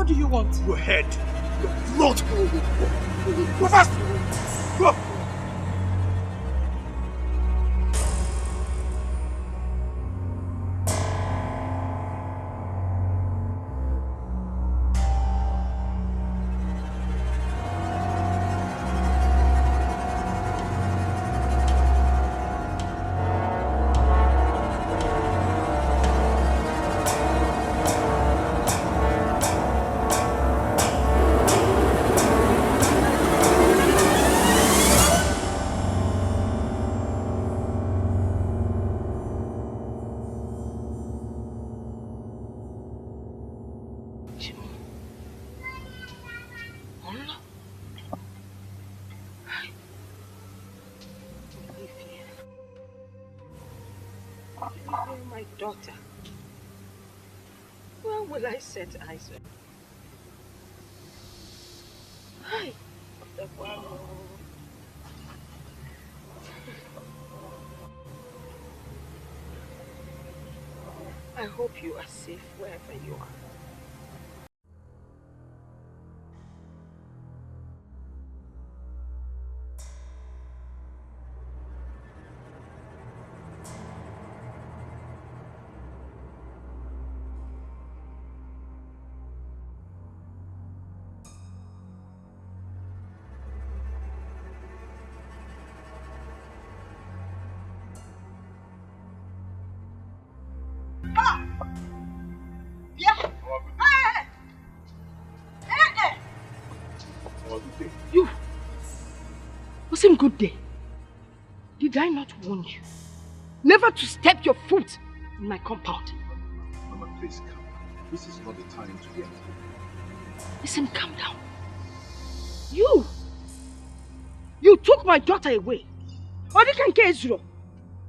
What do you want? Your head. Your blood. Go fast. Go. My daughter. Where will I set eyes on? Hi. I hope you are safe wherever you are. Good day. Did I not warn you never to step your foot in my compound? Mama, please come. This is not the time to be angry. Listen, calm down. You took my daughter away.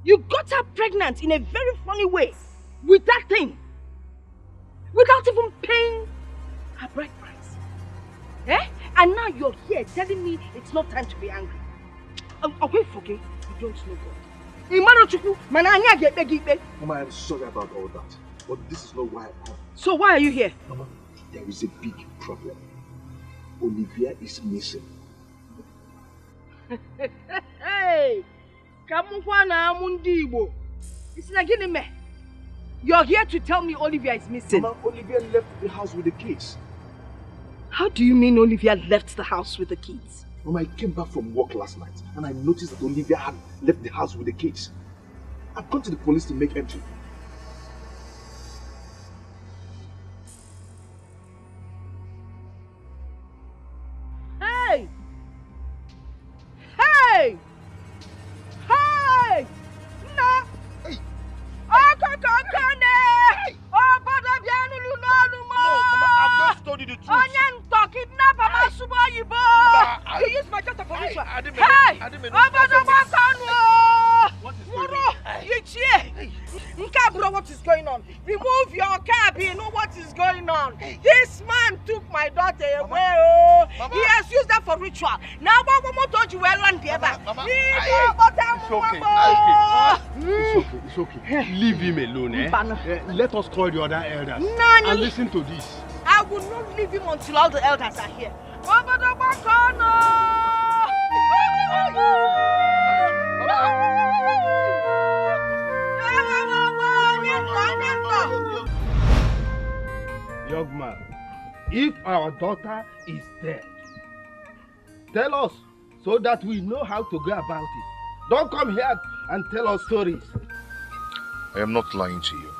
You got her pregnant in a very funny way with that thing, without even paying her bride price. Eh? And now you're here telling me it's not time to be angry. Okay, forget. You don't know God. Mama, I'm sorry about all that, but this is not why I come. So why are you here? Mama, there is a big problem. Olivia is missing. Hey! You're here to tell me Olivia is missing. Mama, Olivia left the house with the kids. How do you mean Olivia left the house with the kids? Mama, I came back from work last night and I noticed that Olivia had left the house with the kids. I've gone to the police to make entry. Hey! Hey! Hey! No! Hey! Oh, I've just told you the truth. You use my daughter for ritual. I didn't mean What is what is going on? Remove your cap, you know what is going on. This man took my daughter away. Oh. He has used that for ritual. Now what told you well on the other? It's okay. Leave him alone, eh? Let us call the other elders and listen to this. I will not leave him until all the elders are here. Young man, if our daughter is dead, tell us so that we know how to go about it. Don't come here and tell us stories. I am not lying to you.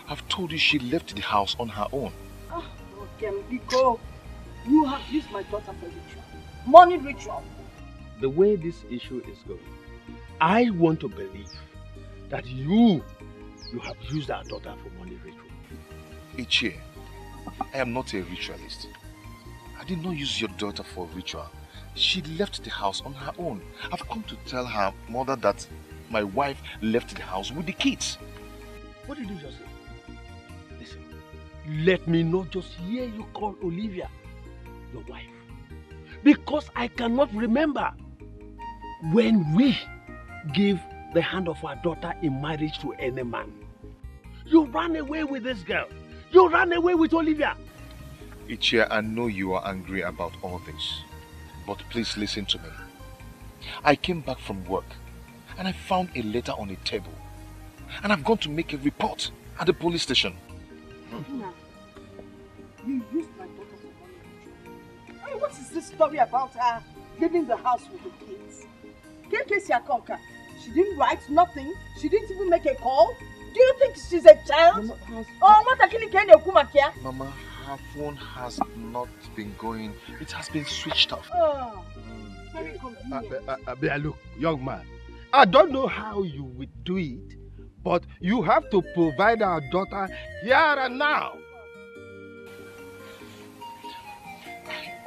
I've told you she left the house on her own. Oh, Biko, you have used my daughter for ritual. Money ritual. The way this issue is going, I want to believe that you have used our daughter for money ritual. Ichie, I am not a ritualist. I did not use your daughter for ritual. She left the house on her own. I've come to tell her mother that my wife left the house with the kids. What did you just say? Listen, let me not just hear you call Olivia your wife. Because I cannot remember when we gave the hand of our daughter in marriage to any man. You ran away with this girl You ran away with Olivia. Ichie, I know you are angry about all this, but please listen to me. I came back from work and I found a letter on a table, and I've gone to make a report at the police station. You used my daughter for money. Hey, what is this story about her leaving the house with the kids? She didn't write nothing. She didn't even make a call. Do you think she's a child? Mama, her phone has not been going. It has been switched off. Oh, very convenient. Look, young man, I don't know how you would do it, but you have to provide our daughter here and now.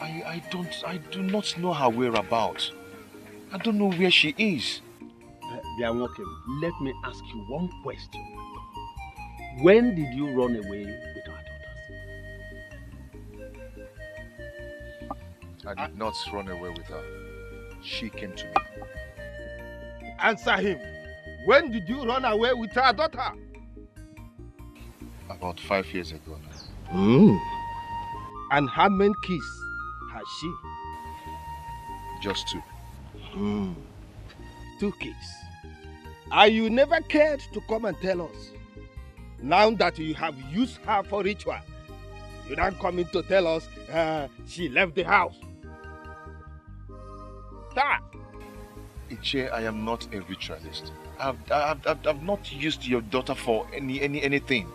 I do not know her whereabouts. I don't know where she is. Let me ask you one question. When did you run away with our daughters? I did not run away with her. She came to me. Answer him. When did you run away with our daughter? About 5 years ago now. And how many kids has she? Just 2. 2 kids. And you never cared to come and tell us. Now that you have used her for ritual, you don't come in to tell us she left the house. That. Ichie, I am not a ritualist. I've not used your daughter for anything.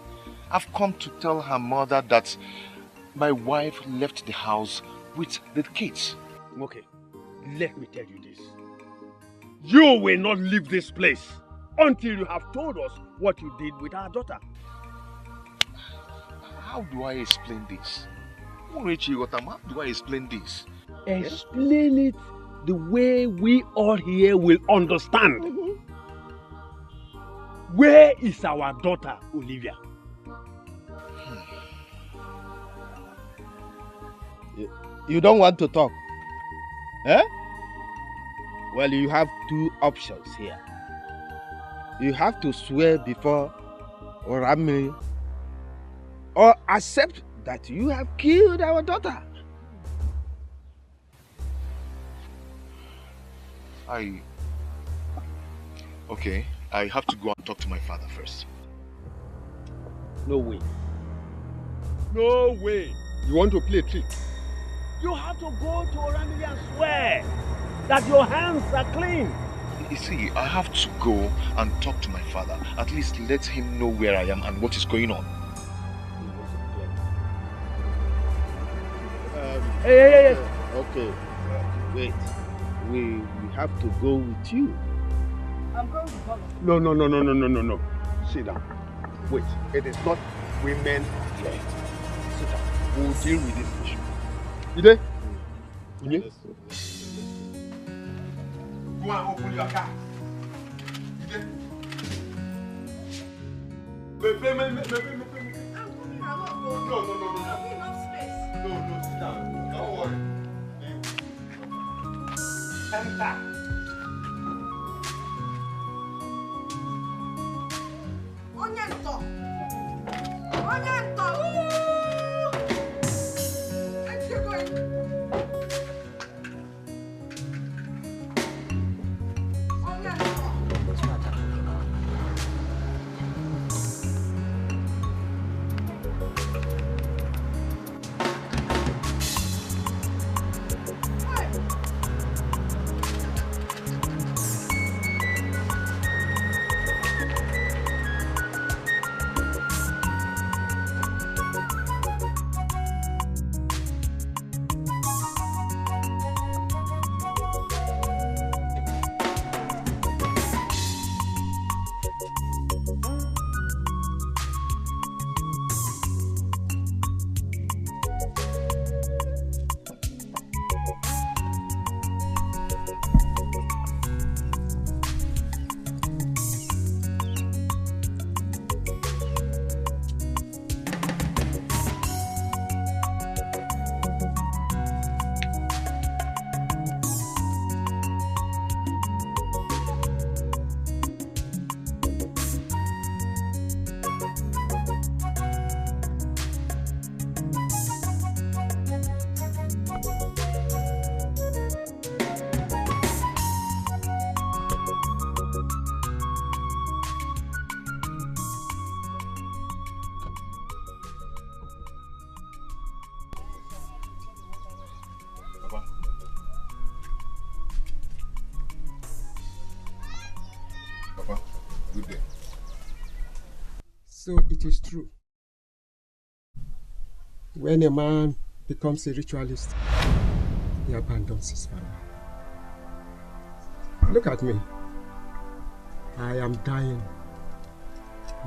I've come to tell her mother that my wife left the house with the kids. Okay, let me tell you this. You will not leave this place until you have told us what you did with our daughter. How do I explain this? How do I explain this? Explain it the way we all here will understand. Where is our daughter, Olivia? You don't want to talk? Eh? Well, you have 2 options here. You have to swear before Orami or accept that you have killed our daughter. Okay, I have to go and talk to my father first. No way. No way. You want to play a trick? You have to go to Orami and swear that your hands are clean. You see, I have to go and talk to my father. At least let him know where I am and what is going on. Hey. Okay, wait. We have to go with you. I'm going with Bola. No. Sit down. Wait, it is not women here. Sit down. We'll deal with this issue. You there? Yes. Go and open your car. You there? No, sit down. Don't worry. Enter. So it is true. When a man becomes a ritualist, he abandons his family. Look at me. I am dying.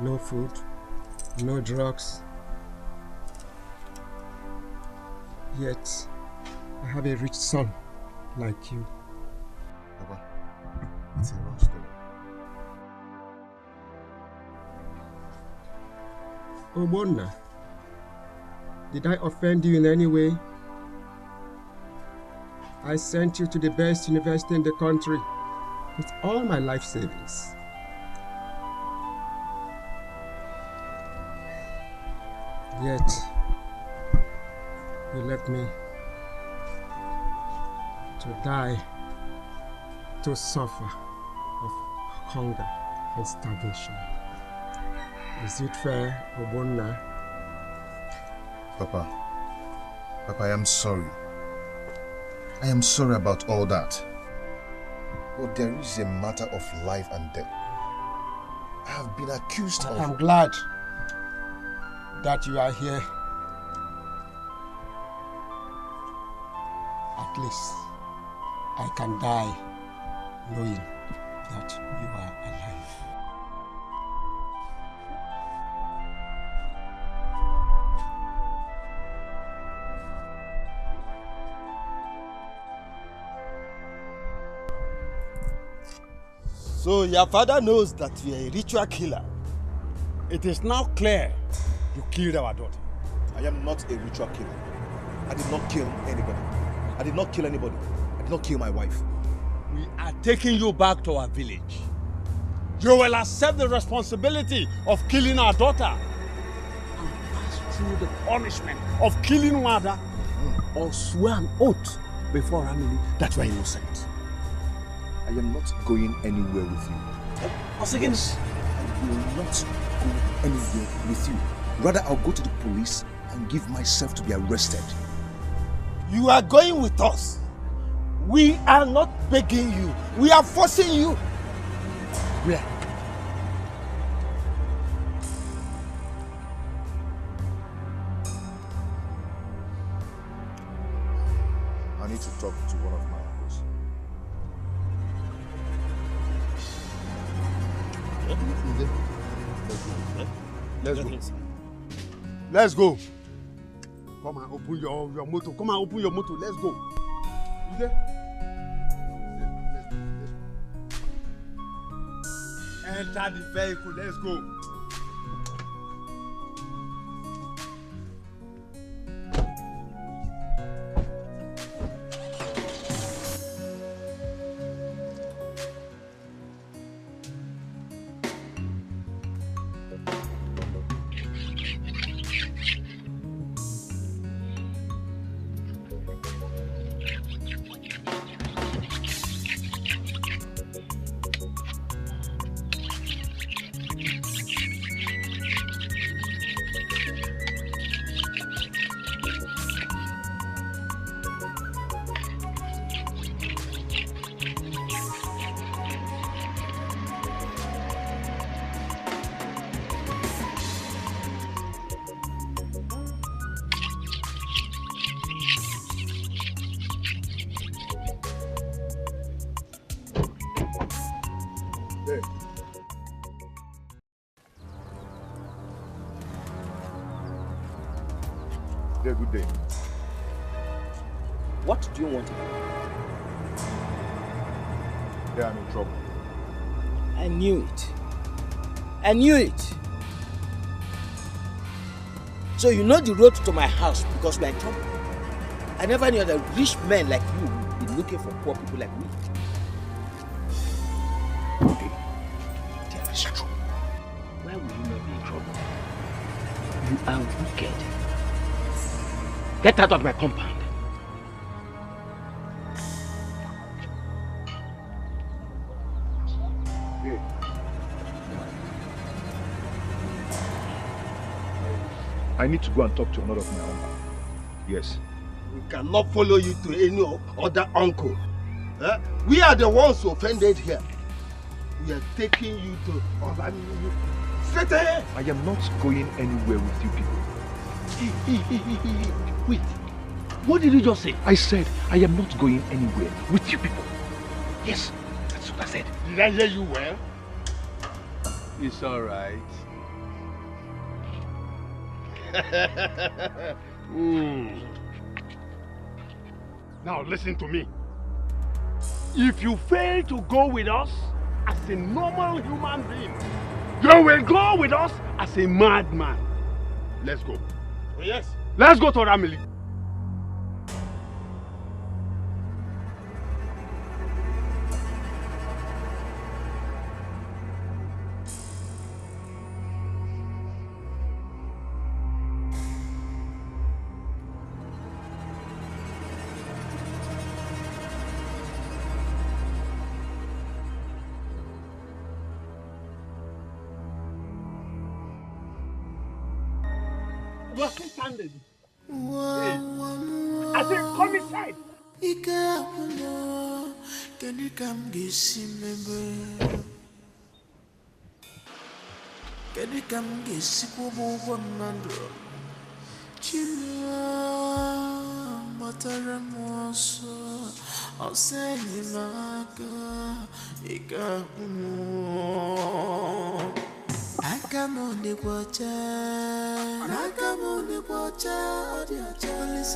No food, no drugs. Yet, I have a rich son like you. Papa, it's a wrong story. Ogbonna, did I offend you in any way? I sent you to the best university in the country with all my life savings. Yet, you left me to die, to suffer of hunger and starvation. Is it fair, Ogbonna? Papa, I am sorry. I am sorry about all that. But there is a matter of life and death. I have been accused of... I'm glad that you are here. At least I can die knowing that you are alive. So your father knows that you are a ritual killer. It is now clear you killed our daughter. I am not a ritual killer. I did not kill anybody. I did not kill anybody. I did not kill my wife. We are taking you back to our village. You will accept the responsibility of killing our daughter and pass through the punishment of killing Wada or swear an oath before Ramili that you are innocent. I am not going anywhere with you. Once again, I will not go anywhere with you. Rather, I'll go to the police and give myself to be arrested. you are going with us. We are not begging you. We are forcing you. Where? I need to talk to one of my uncles. Let's go. Come and open your motor. Come and open your motor. Let's go. Enter the vehicle. Let's go. Good day. What do you want? Yeah, I'm in trouble. I knew it. I knew it. So you know the road to my house because we are in trouble. I never knew that rich men like you would be looking for poor people like me. Okay. There is trouble. Why will you not be in trouble? You are wicked. Get out of my compound. Hey. I need to go and talk to another of my uncle. Yes. We cannot follow you to any other uncle. We are the ones who offended here. We are taking you to frustrated. I am not going anywhere with you people. Wait. What did you just say? I said I am not going anywhere with you people. Yes, that's what I said. Did I hear you well? It's all right. Now listen to me. If you fail to go with us as a normal human being, you will go with us as a madman. Let's go. Oh, yes. Let's go to Ramili. I said, come inside. Can you come get one mandro? Chilla, Mataramoso, I'll send him I come on the water, dear Charles,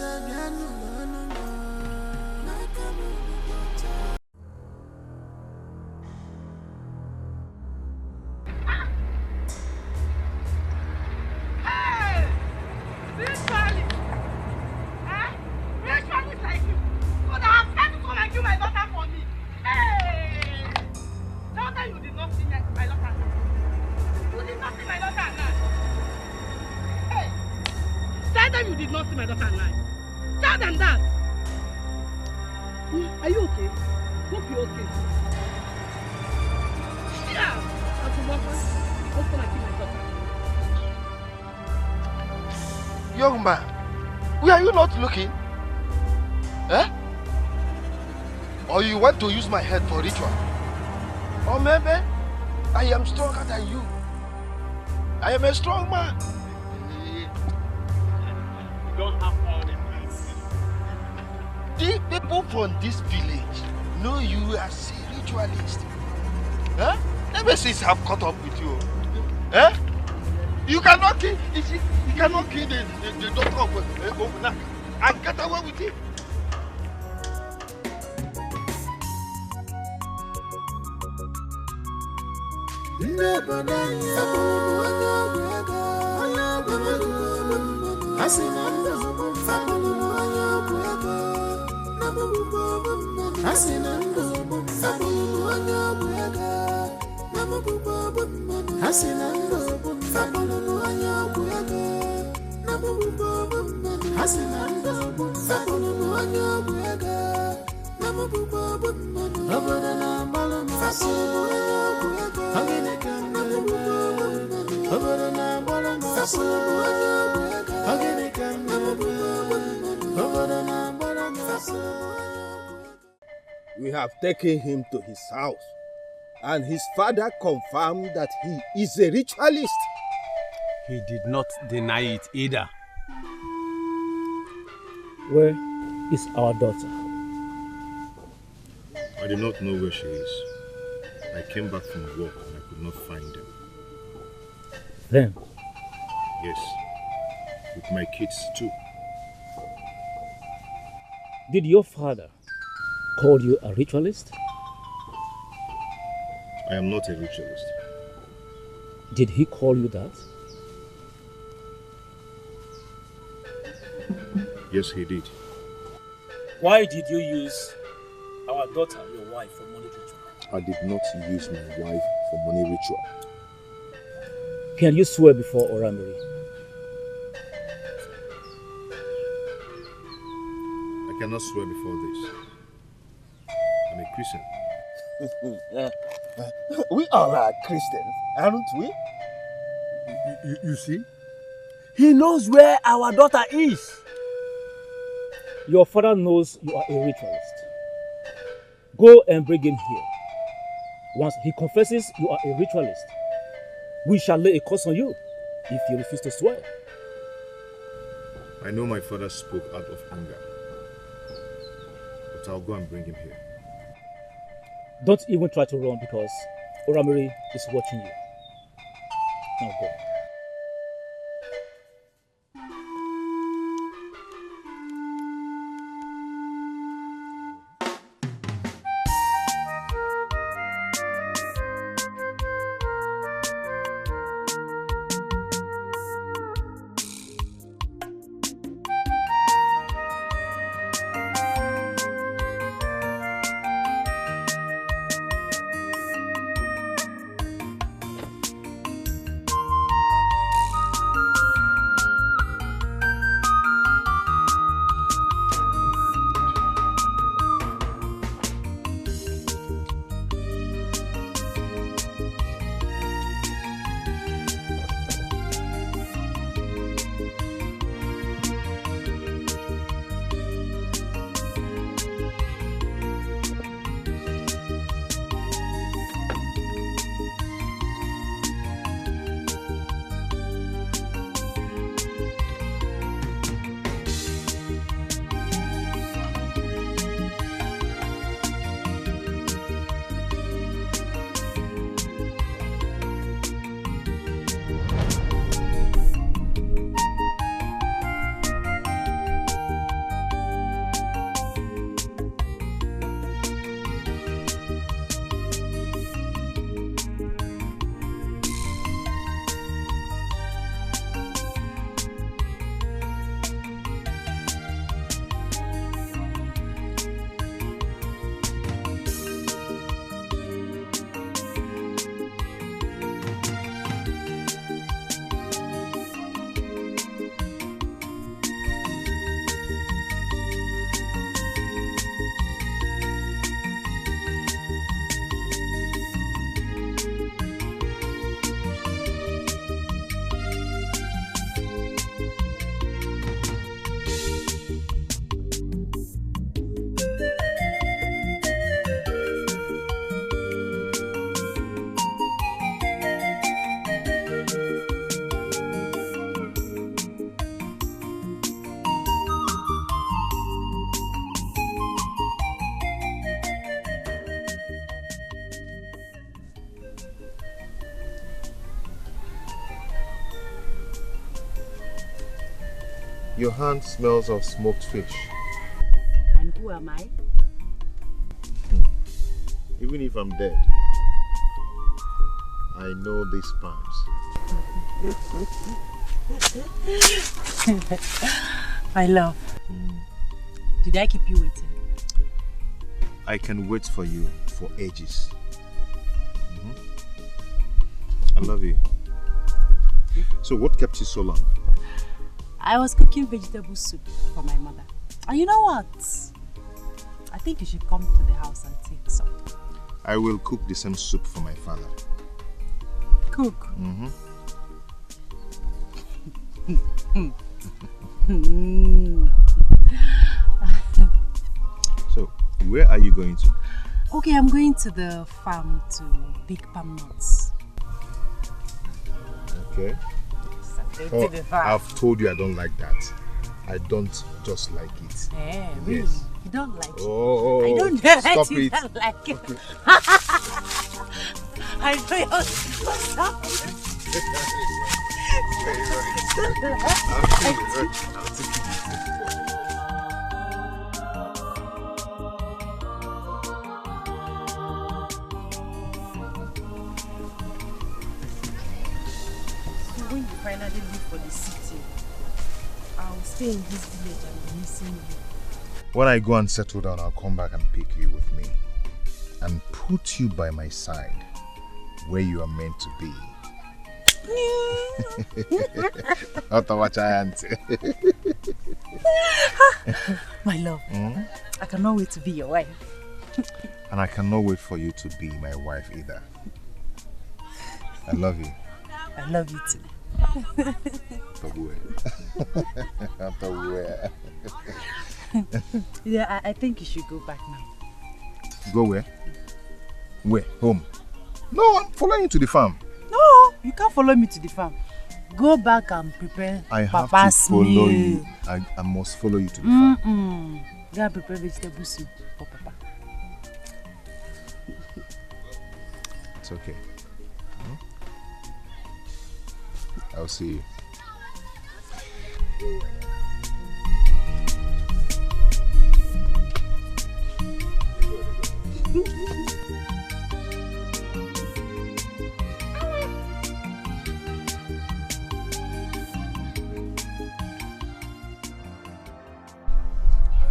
Young man, were you not looking? Eh? Or you want to use my head for ritual? Or maybe I am stronger than you. I am a strong man. You don't have all the things. The people from this village know you as a ritualist. Huh? Ever since I've caught up with you. Eh? You cannot kill the daughter of Ogunak and get away with it. We have taken him to his house, and his father confirmed that he is a ritualist. He did not deny it either. Where is our daughter? I do not know where she is. I came back from work and I could not find them. Them? Yes, with my kids too. Did your father call you a ritualist? I am not a ritualist. Did he call you that? Yes, he did. Why did you use our daughter, your wife, for money ritual? I did not use my wife for money ritual. Can you swear before Oramiri? I cannot swear before this. I'm a Christian. We all are Christians, aren't we? You see? He knows where our daughter is. Your father knows you are a ritualist. Go and bring him here. Once he confesses you are a ritualist, we shall lay a curse on you if you refuse to swear. I know my father spoke out of anger, but I'll go and bring him here. Don't even try to run because Oramiri is watching you. Now go. Your hand smells of smoked fish. And who am I? Even if I'm dead, I know these palms. My love. Did I keep you waiting? I can wait for you for ages. I love you. So what kept you so long? I was cooking vegetable soup for my mother. And you know what? I think you should come to the house and take some. I will cook the same soup for my father. Cook? So, where are you going to? Okay, I'm going to the farm to pick palm nuts. Okay. Oh, I've told you I don't like that. I don't just like it. Eh, really? Yes. You don't like it? Oh, I don't stop you it. don't like it. Okay. I know you're stop it. When you finally leave for the city, I'll stay in this village and be missing you. When I go and settle down, I'll come back and pick you with me and put you by my side where you are meant to be. My love, I cannot wait to be your wife. And I cannot wait for you to be my wife either. I love you. I love you too. Yeah, I think you should go back now. Go where? Where? Home? No, I'm following you to the farm. No, You can't follow me to the farm. Go back and prepare I have Papa's to follow meal. you. I must follow you to the farm. Go and prepare vegetable soup for Papa. It's okay. I'll see you.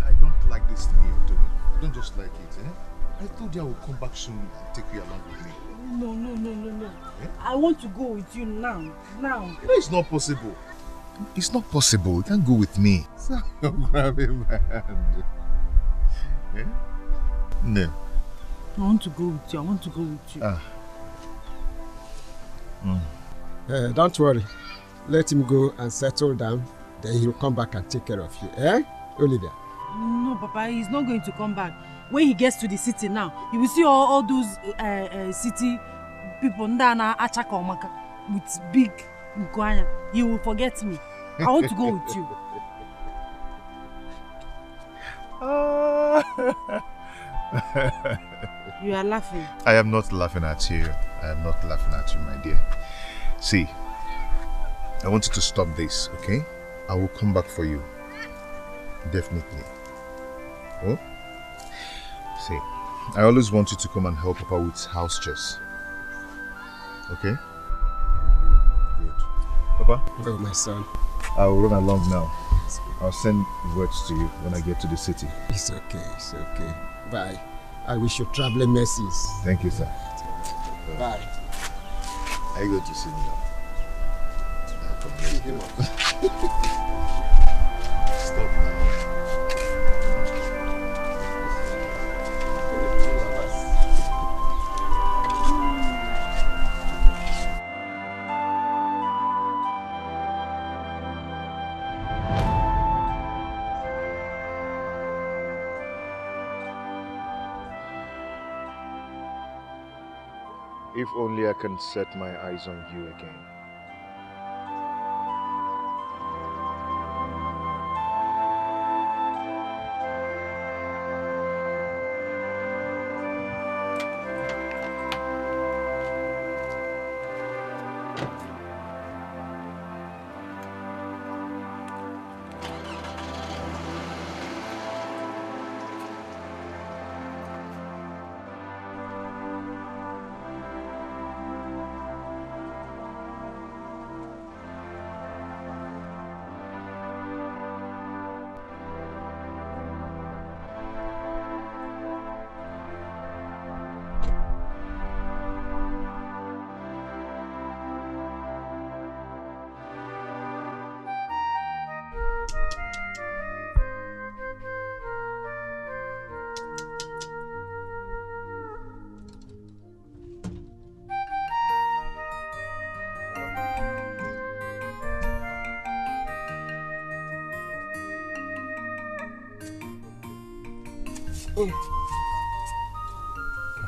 I don't like this thing you're doing. I don't just like it, eh? I told you I will come back soon and take you along with me. No. Eh? I want to go with you now. Now. You know it's not possible. It's not possible. You can't go with me. So grab my hand. Eh? No. I want to go with you. Don't worry. Let him go and settle down. Then he'll come back and take care of you. Eh, Olivia? No, Papa, he's not going to come back. When he gets to the city now, he will see all those city people with big Nkwanya. He will forget me. I want to go with you. You are laughing. I am not laughing at you. I am not laughing at you, my dear. See, I want you to stop this, okay? I will come back for you. Definitely. Oh? See, I always want you to come and help Papa with house chores. Okay? Good. Papa? Oh, my son. I will run along now. I'll send words to you when I get to the city. It's okay. Bye. I wish you traveling mercies. Thank you, sir. Bye. Are you going to see me now? Stop now. If only I can set my eyes on you again.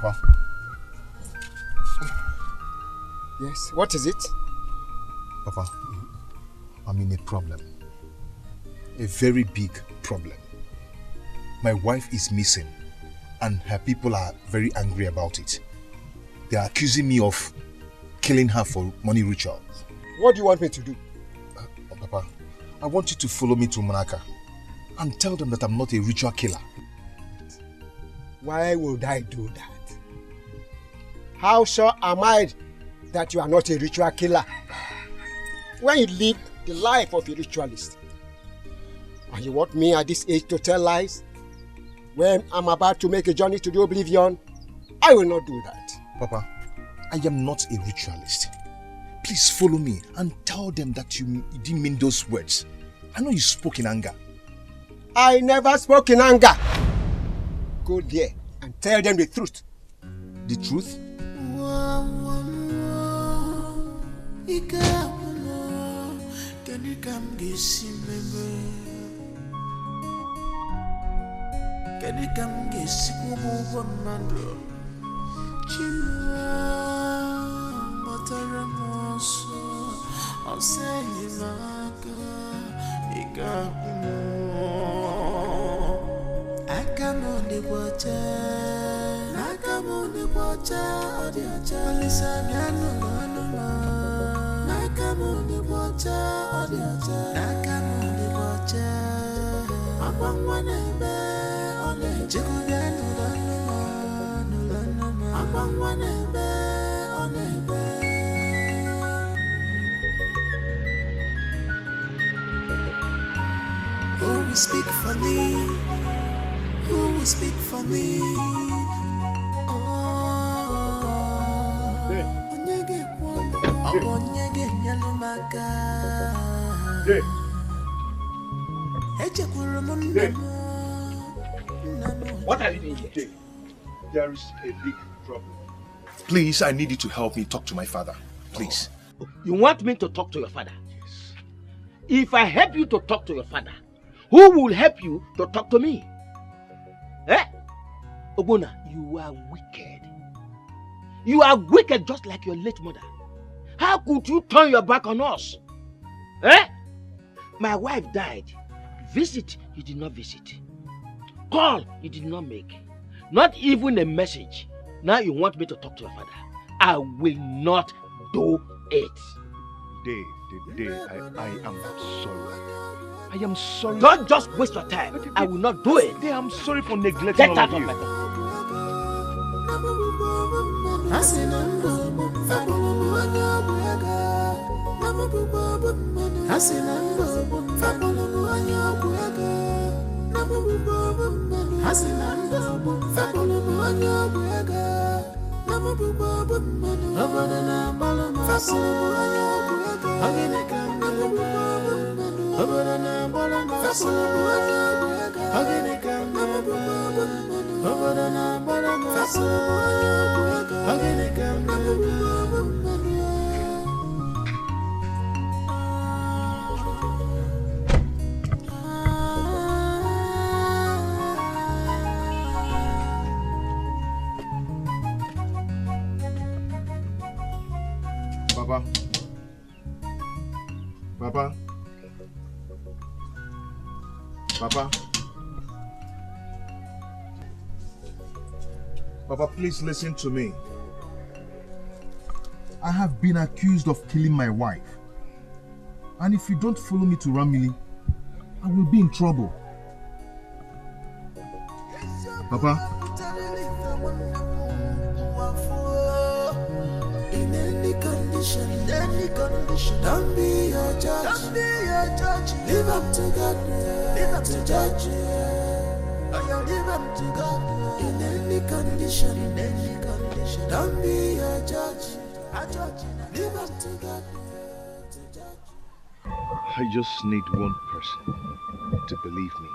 Papa. Yes, what is it? Papa, I'm in a problem. A very big problem. My wife is missing and her people are very angry about it. They are accusing me of killing her for money ritual. What do you want me to do? Papa, I want you to follow me to Manaka and tell them that I'm not a ritual killer. Why would I do that? How sure am I that you are not a ritual killer? When you live the life of a ritualist, and you want me at this age to tell lies? When I'm about to make a journey to the oblivion, I will not do that. Papa, I am not a ritualist. Please follow me and tell them that you didn't mean those words. I know you spoke in anger. I never spoke in anger. Go there and tell them the truth. The truth? nso osenyimaka ikakumo akamonde kwacha adiacha lisamiano nono akamonde kwacha adiacha akamonde kwacha abangwanebe ole chikubiano nono abangwanebe olebe. Who will speak for me? Who will speak for me? What are you doing here? There is a big problem. Please, I need you to help me talk to my father. Please. You want me to talk to your father? Yes. If I help you to talk to your father, who will help you to talk to me? Eh? Ogbonna, you are wicked. You are wicked just like your late mother. How could you turn your back on us? Eh? My wife died. Visit, you did not visit. Call, you did not make. Not even a message. Now you want me to talk to your father. I will not do it. Dave, I am sorry. I am sorry. Don't just waste your time. I will not do it. Dave, I'm sorry for neglecting all of you. Papa, please listen to me. I have been accused of killing my wife. And if you don't follow me to Ramili, I will be in trouble. Papa? In any condition, don't be your judge. Live up to God, live up to judge. Live up to God. In any condition, don't be your judge. Live up to God. I just need one person to believe me.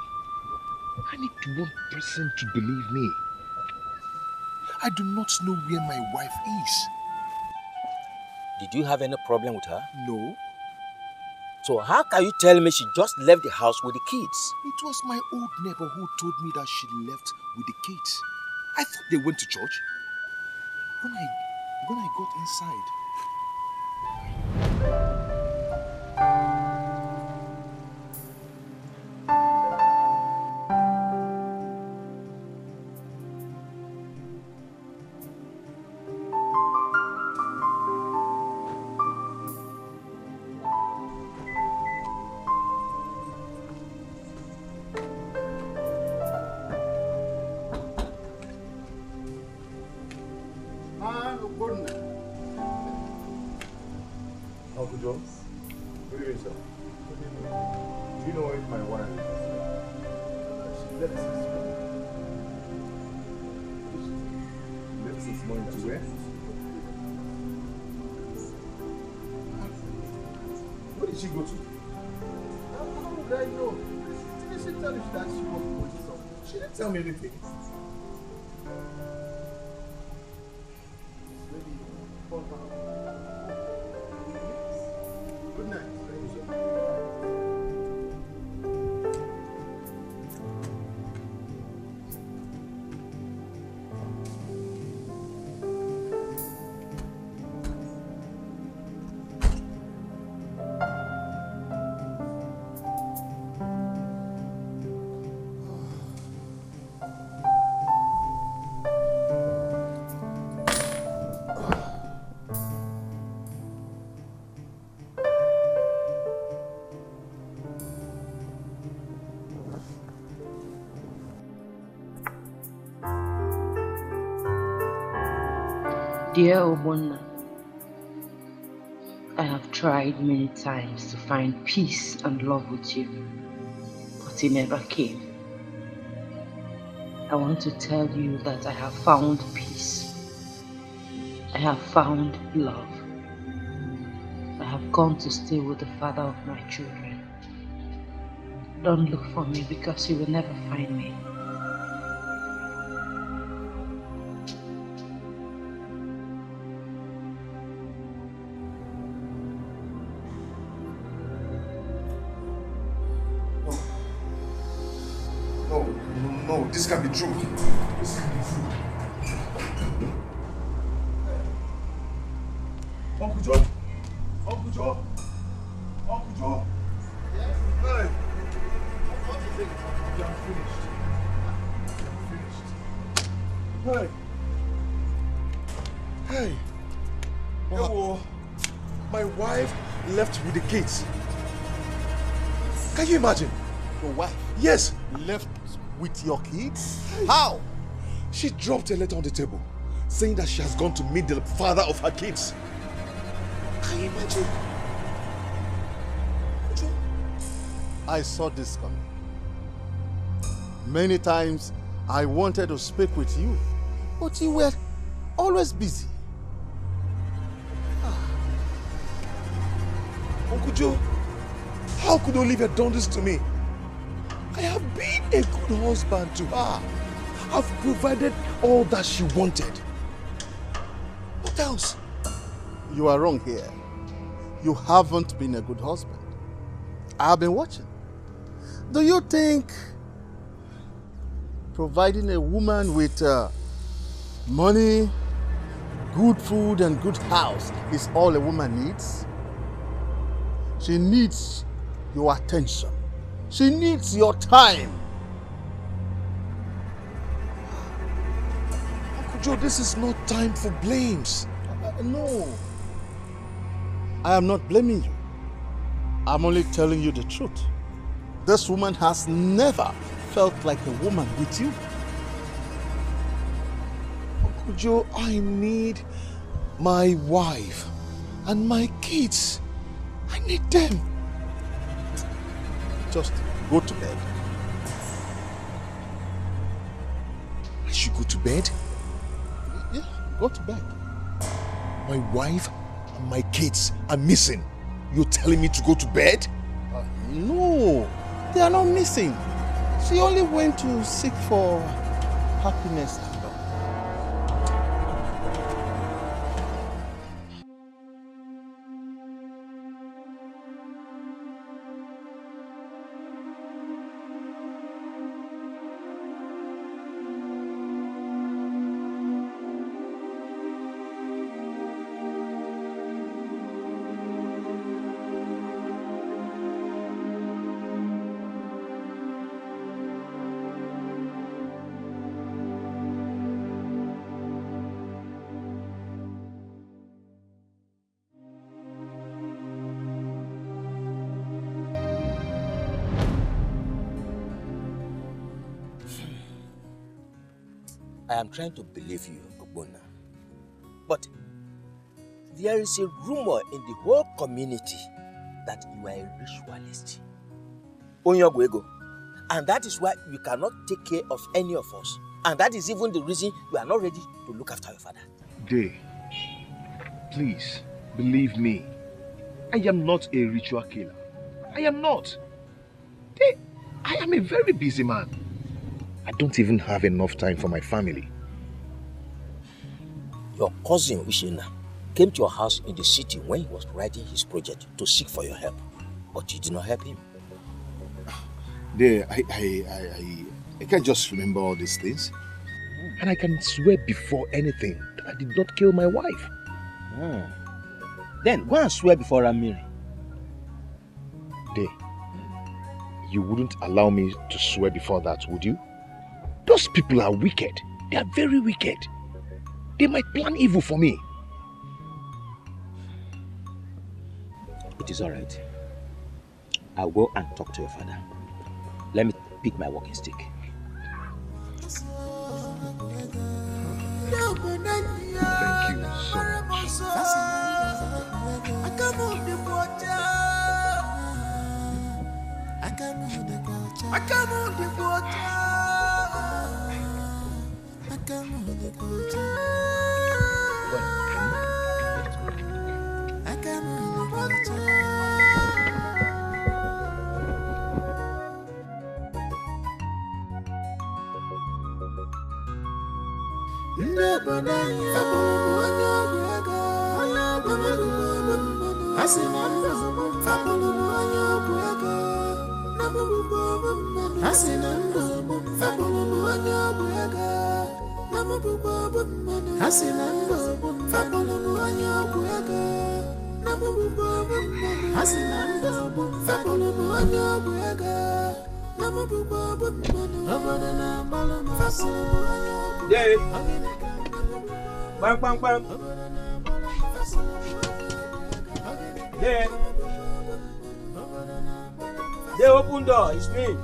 I need one person to believe me. I do not know where my wife is. Did you have any problem with her? No. So how can you tell me she just left the house with the kids? It was my old neighbor who told me that she left with the kids. I thought they went to church. When I got inside, Uncle Jones, good evening, sir. Good evening. Do you know if my wife is? She left this morning. Left this morning to where? Where did she go to? How would I know? Didn't she tell you that she was police officer? She didn't tell me anything. Good night. Dear Obonna, I have tried many times to find peace and love with you, but it never came. I want to tell you that I have found peace. I have found love. I have gone to stay with the father of my children. Don't look for me because you will never find me. No, this can't be true. This can't be true. Uncle Joe! Uncle Joe! Uncle Joe! Yes? Hey! What do you think? I'm finished. Hey! Oh, my wife left with the kids. Can you imagine? Your wife? Yes! Left with your kids? How? She dropped a letter on the table saying that she has gone to meet the father of her kids. Can you imagine? I saw this coming. Many times I wanted to speak with you, but you were always busy. Uncle Joe, how could Olivia done this to me? I have been a good husband to her. I've provided all that she wanted. What else? You are wrong here. You haven't been a good husband. I've been watching. Do you think providing a woman with money, good food and good house is all a woman needs? She needs your attention. She needs your time. Uncle Joe, this is not time for blames. No. I am not blaming you. I'm only telling you the truth. This woman has never felt like a woman with you. Uncle Joe, I need my wife and my kids. I need them. Just go to bed. I should go to bed? Yeah, go to bed. My wife and my kids are missing. You're telling me to go to bed? No, they are not missing. She only went to seek for happiness and love. I am trying to believe you, Ogbonna. But there is a rumor in the whole community that you are a ritualist. Onyogwego. And that is why you cannot take care of any of us. And that is even the reason you are not ready to look after your father. Day, please, believe me. I am not a ritual killer. I am not. Day, I am a very busy man. I don't even have enough time for my family. Your cousin Ushina came to your house in the city when he was writing his project to seek for your help. But you did not help him. There, I can't just remember all these things. And I can swear before anything that I did not kill my wife. Then go and swear before Ramiri. Day, you wouldn't allow me to swear before that, would you? Those people are wicked. They are very wicked. They might plan evil for me. It is all right. I'll go and talk to your father. Let me pick my walking stick. Thank you Day. Bang, bang, bang. Day. Day, open door. It's me.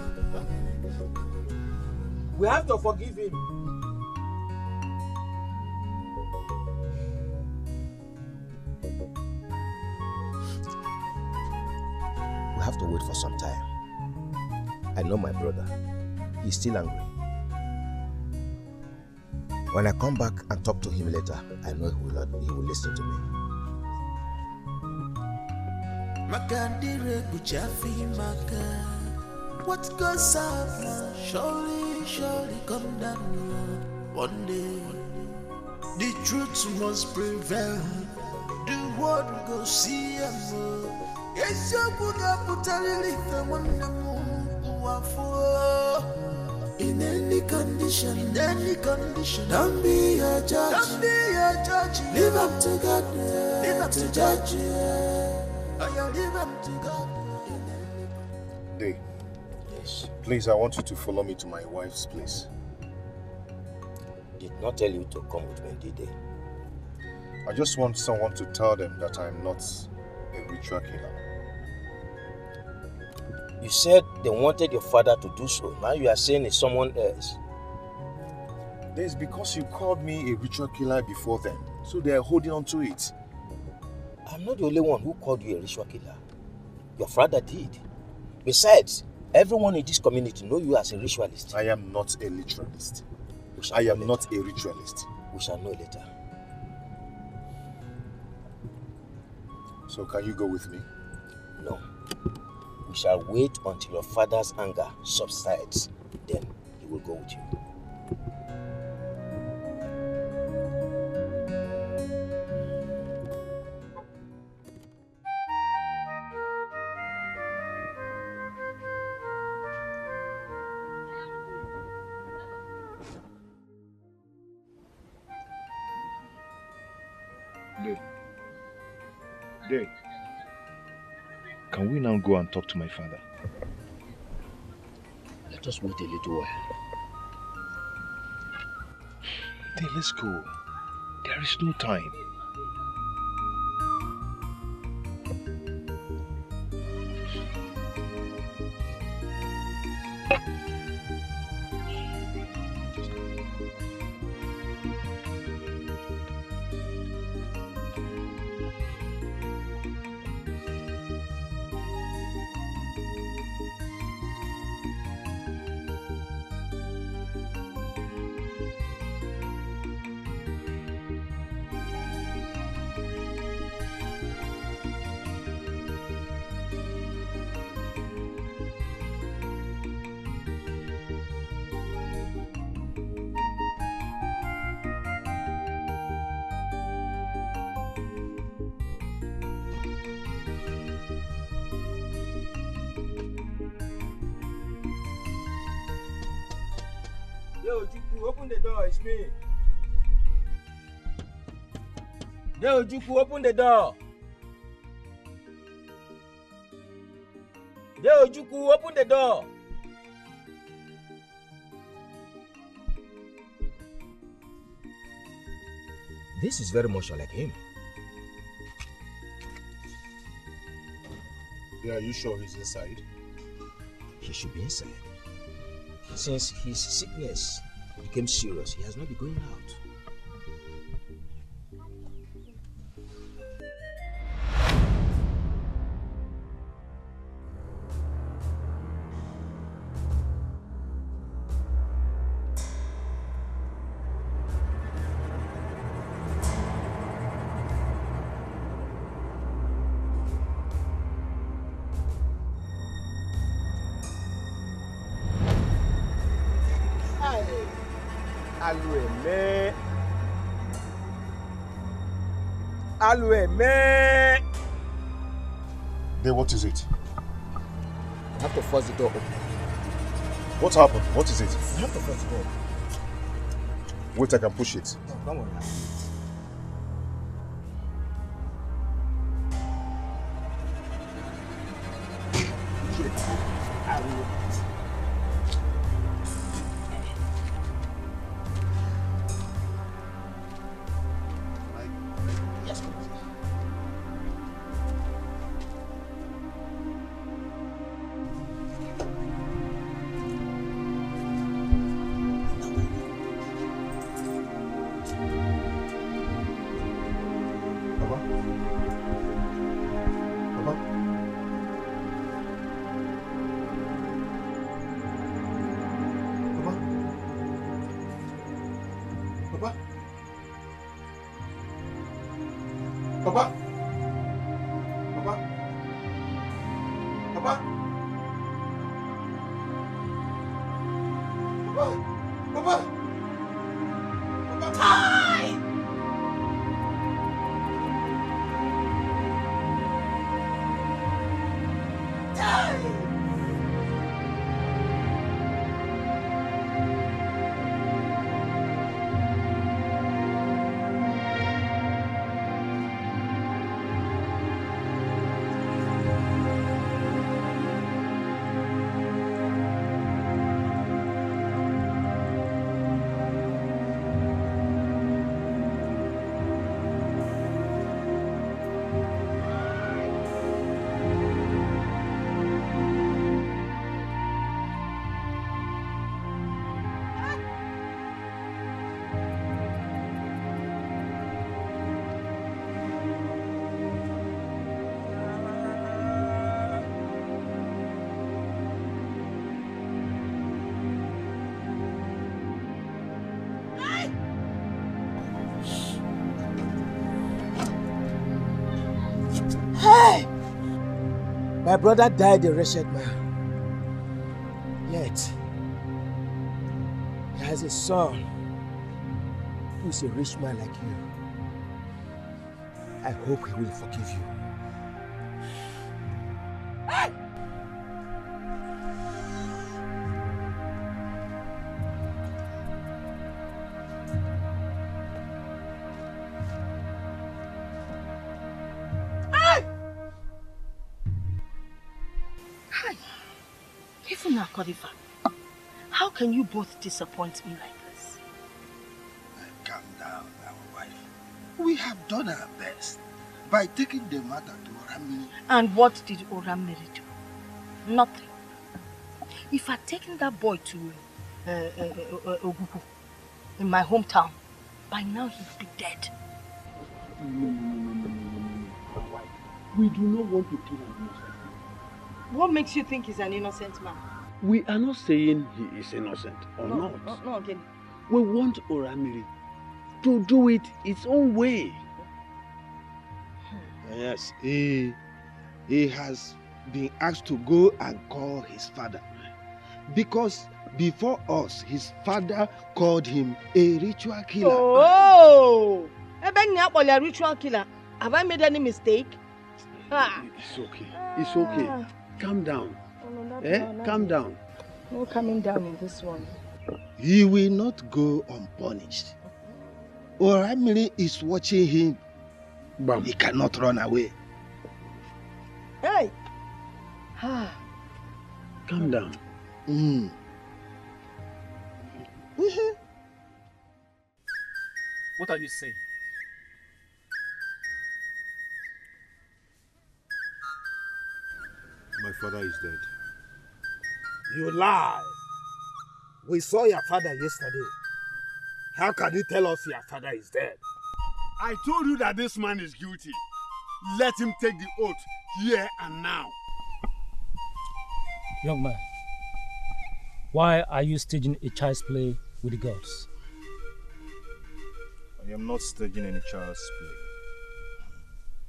We have to forgive him. We have to wait for some time. I know my brother. He's still angry. When I come back and talk to him later, I know he will listen to me. What goes up surely come down one day. The truth must prevail. The world will go see him. Yes, you could have put a relief in any condition, don't be a judge. Live up to God, live up to judge. Live up to God. Day. Yes. Please, I want you to follow me to my wife's place. Did not tell you to come with me, did they? I just want someone to tell them that I'm not a ritual killer. You said they wanted your father to do so. Now you are saying it's someone else. It's because you called me a ritual killer before then, so they are holding on to it. I'm not the only one who called you a ritual killer. Your father did. Besides, everyone in this community knows you as a ritualist. I am not a ritualist. I am not a ritualist. We shall know later. So can you go with me? No. We shall wait until your father's anger subsides. Then he will go with you. Day. Can we now go and talk to my father? Let us wait a little while. Day, let's go. There is no time. Yo, Juku, open the door, it's me. Yo, Juku, open the door. Yo, Juku, open the door. This is very much like him. Yeah, are you sure he's inside? He should be inside. Since his sickness became serious, he has not been going out. Alueme. Alueme. Then what is it? You have to force the door open. What happened? What is it? You have to force the door open. Wait, I can push it. No, don't worry. Hey! My brother died a wretched man. Yet, he has a son who is a rich man like you. I hope he will forgive you. Hey! How can you both disappoint me like this? Calm down, our wife. We have done our best by taking the matter to Oramiri. And what did Oramiri do? Nothing. If I'd taken that boy to Ogugu in my hometown, by now he'd be dead. We do not want to kill an innocent man. What makes you think he's an innocent man? We are not saying he is innocent or not. No, again. We want Oramiri to do it its own way. Yes, he has been asked to go and call his father. Because before us, his father called him a ritual killer. Oh! A ritual killer. Have I made any mistake? It's okay. It's okay. Calm down. Calm down. No coming down in this one. He will not go unpunished. Oramiri is watching him. But he cannot run away. Hey! Calm down. What are you saying? My father is dead. You lie. We saw your father yesterday. How can you tell us your father is dead? I told you that this man is guilty. Let him take the oath here and now. Young man, why are you staging a child's play with the gods? I am not staging any child's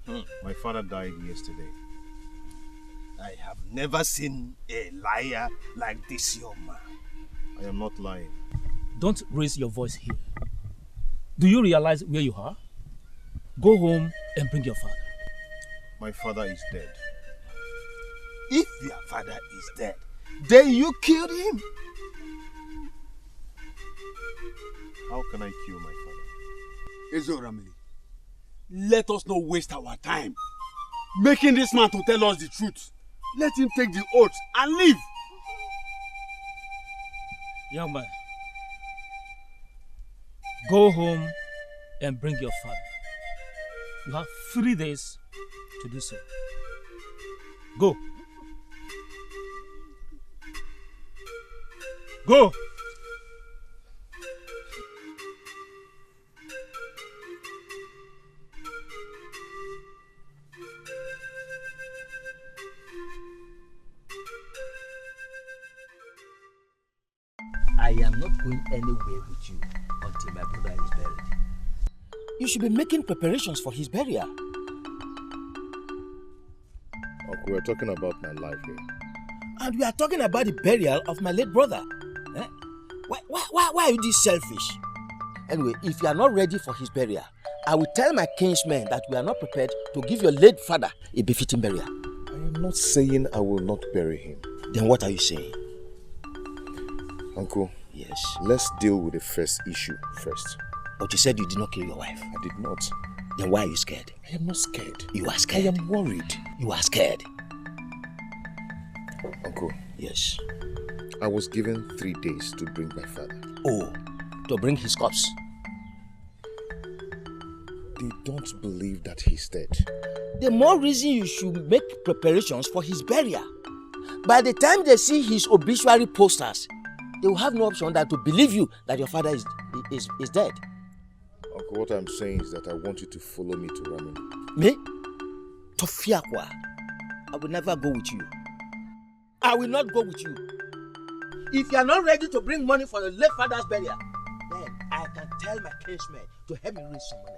play. My father died yesterday. I have never seen a liar like this young man. I am not lying. don't raise your voice here. Do you realize where you are? Go home and bring your father. My father is dead. If your father is dead, then you killed him. How can I kill my father? Ezoramili, let us not waste our time making this man to tell us the truth. Let him take the oath and leave. Young man, go home and bring your father. You have 3 days to do so. Go. Go. I am not going anywhere with you until my brother is buried. You should be making preparations for his burial. Uncle, we're talking about my life here. And we are talking about the burial of my late brother. Eh? Why are you this selfish? Anyway, if you are not ready for his burial, I will tell my kinsmen that we are not prepared to give your late father a befitting burial. I am not saying I will not bury him. Then what are you saying? Uncle, yes. Let's deal with the first issue first. But you said you did not kill your wife. I did not. Then why are you scared? I am not scared. You are scared. I am worried. You are scared. Uncle. Yes. I was given 3 days to bring my father. Oh, to bring his corpse? They don't believe that he's dead. The more reason you should make preparations for his burial. By the time they see his obituary posters, they will have no option than to believe you that your father is dead. Uncle, what I'm saying is that I want you to follow me to Ramini. Me? To Fiakwa? I will never go with you. I will not go with you. If you are not ready to bring money for your late father's burial, then I can tell my kinsmen to help me raise some money.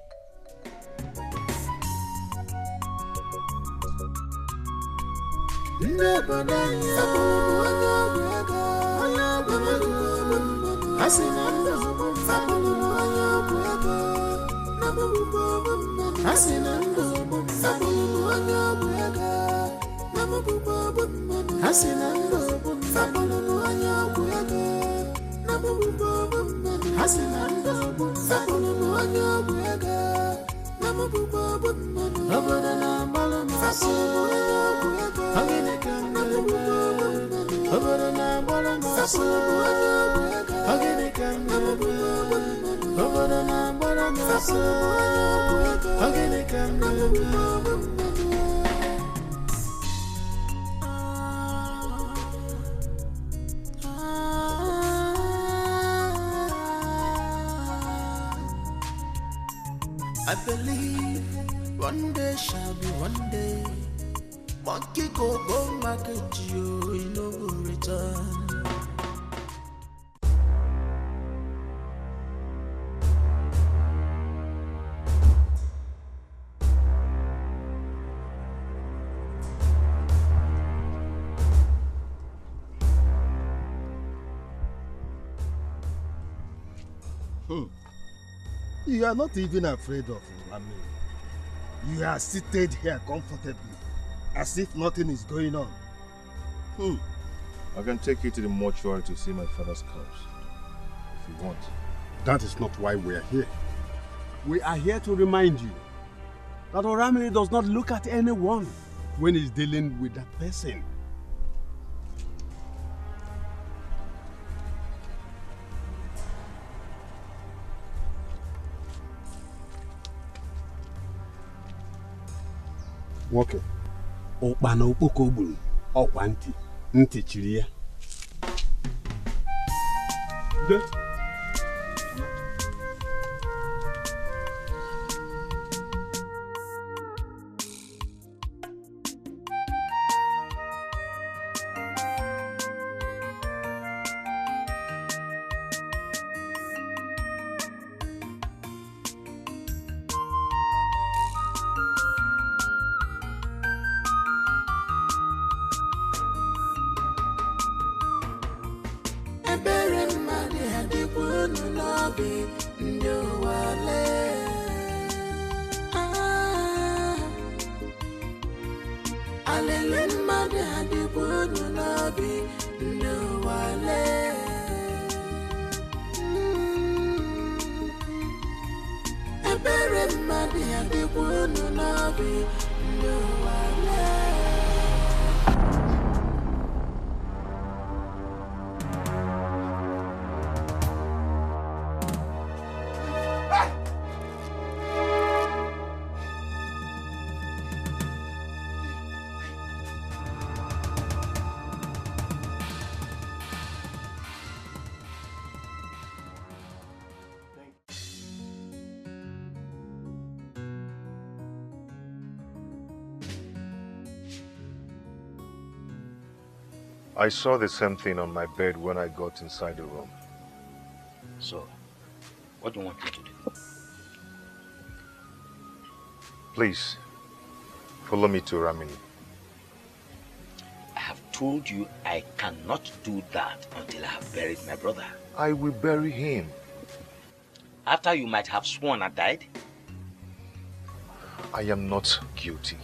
I believe one day shall be one day. Monkey go market you, you know will return. You are not even afraid of Rami. You are seated here comfortably, as if nothing is going on. I can take you to the mortuary to see my father's corpse, if you want. That is not why we are here. We are here to remind you that Oramili does not look at anyone when he's dealing with that person. Nwoke, ụkpana okpoko gburu ọkwa ntị chiri ya. n'obi ndị ụwa lee. Alele mmadụ adịkwa unu n'obi ndị ụwa lee. Ebere mmadụ adịkwa unu n'obi ndị ụwa lee. I saw the same thing on my bed when I got inside the room. So, what do you want me to do? Please, follow me to Ramini. I have told you I cannot do that until I have buried my brother. I will bury him. After you might have sworn I died? I am not guilty.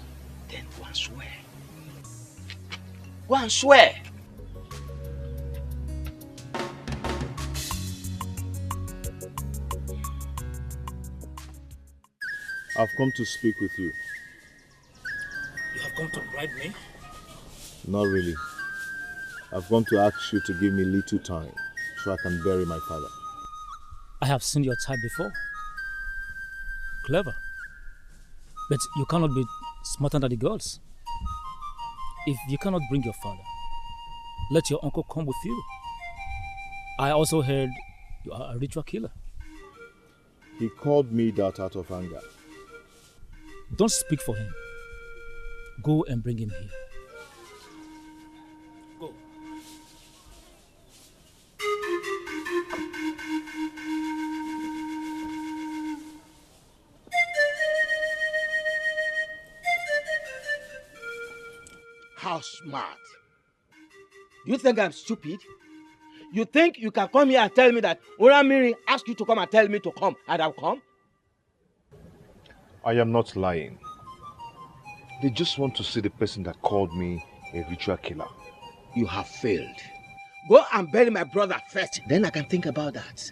Then go and swear. Go and swear. I've come to speak with you. You have come to bribe me? Not really. I've come to ask you to give me little time so I can bury my father. I have seen your type before. Clever. But you cannot be smarter than the girls. If you cannot bring your father, let your uncle come with you. I also heard you are a ritual killer. He called me that out of anger. Don't speak for him. Go and bring him here. Go. How smart. Do you think I'm stupid? You think you can come here and tell me that Oramiri asked you to come and tell me to come and I'll come? I am not lying. They just want to see the person that called me a ritual killer. You have failed. Go and bury my brother first, then I can think about that.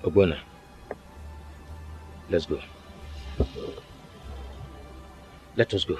Ogbonna, let's go. Let us go.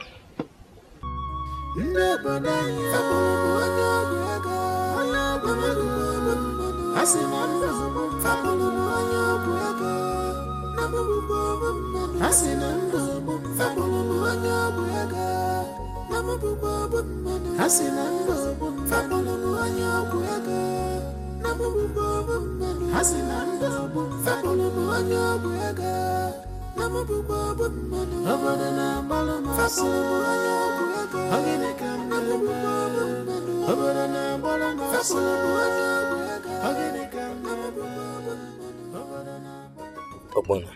Ogbonna,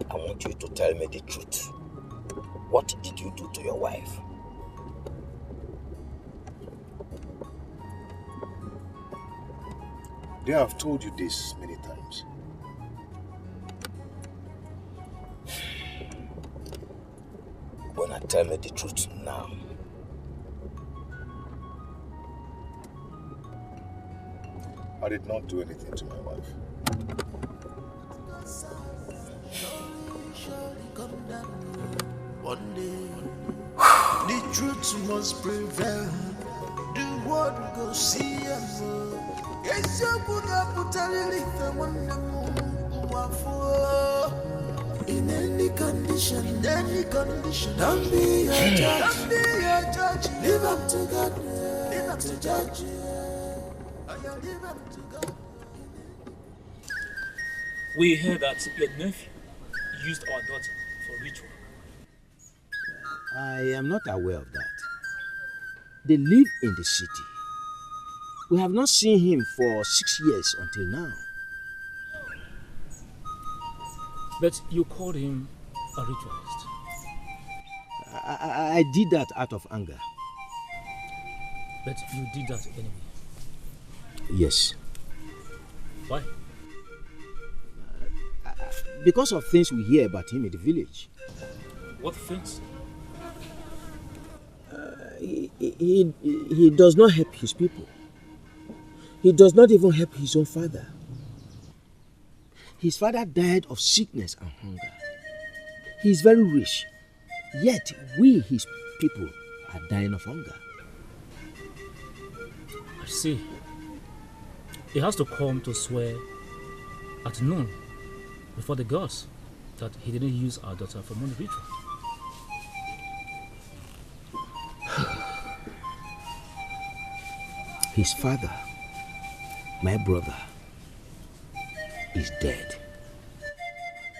I want you to tell me the truth. What did you do to your wife? They have told you this many times. Ogbonna, tell me the truth now. I did not do anything to my wife. One day, the truth must prevail. The world will go see us. Yes, you could have put a relief and one in any condition, don't be a judge, live up to God, live up to judge. We heard that your nephew used our daughter for ritual. I am not aware of that. They live in the city. We have not seen him for 6 years until now. But you called him a ritualist. I did that out of anger. But you did that anyway. Yes. Why? Because of things we hear about him in the village. What things? He does not help his people. He does not even help his own father. His father died of sickness and hunger. He is very rich, yet we, his people, are dying of hunger. I see. He has to come to swear at noon before the gods that he didn't use our daughter for money ritual. His father, my brother, is dead.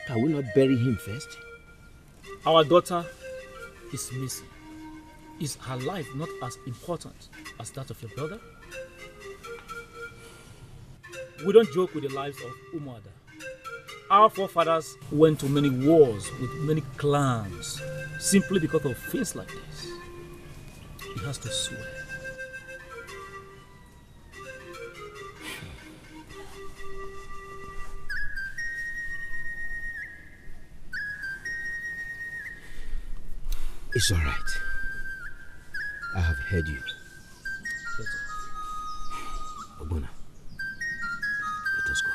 Can we not bury him first? Our daughter is missing. Is her life not as important as that of your brother? We don't joke with the lives of Umuada. Our forefathers went to many wars with many clans simply because of things like this. He has to swear. It's all right. I have heard you. Ogbonna, let us go.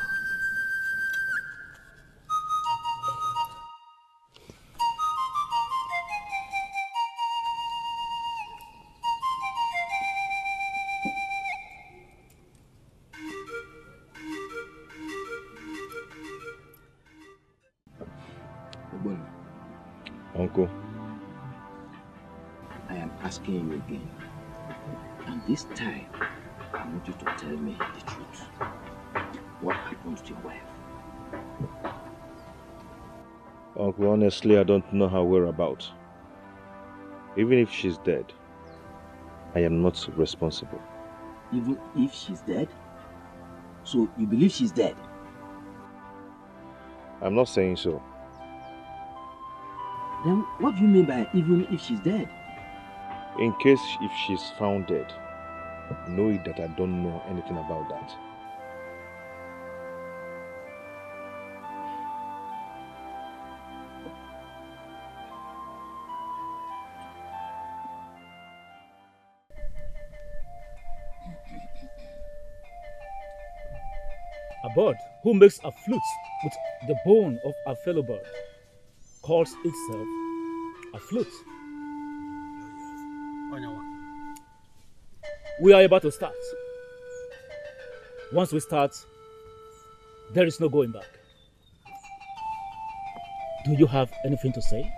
Ogbonna. Uncle. I am asking you again. And this time, I want you to tell me the truth. What happened to your wife? Uncle, honestly, I don't know her whereabouts. Even if she's dead, I am not responsible. Even if she's dead? So you believe she's dead? I'm not saying so. Then what do you mean by even if she's dead? In case if she's found dead, know it that I don't know anything about that. A bird who makes a flute with the bone of a fellow bird calls itself a flute. We are about to start. Once we start, there is no going back. Do you have anything to say?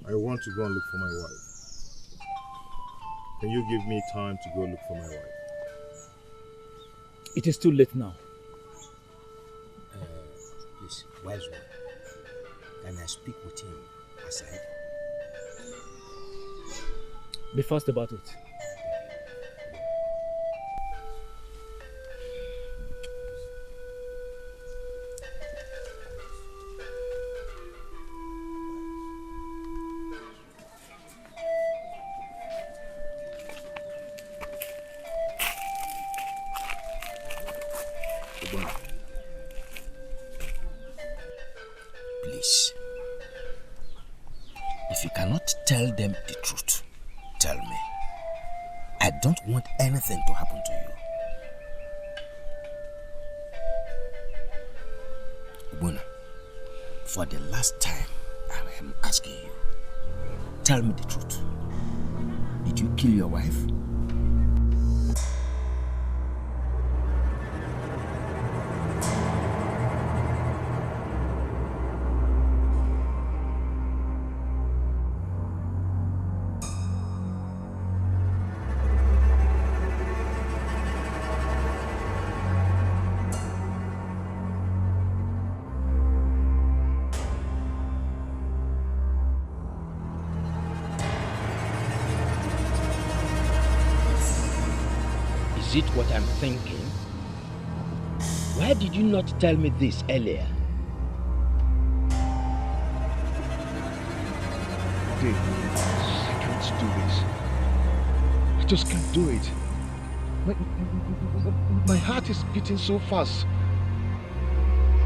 I want to go and look for my wife. Can you give me time to go look for my wife? It is too late now. Please, wise one. Can I speak with him aside? Be fast about it. Please, if you cannot tell them the truth, tell me. I don't want anything to happen to you. Ogbonna, for the last time, I am asking you, tell me the truth. Did you kill your wife? Is it what I'm thinking? Why did you not tell me this earlier? Dave, I can't do this. I just can't do it. My heart is beating so fast.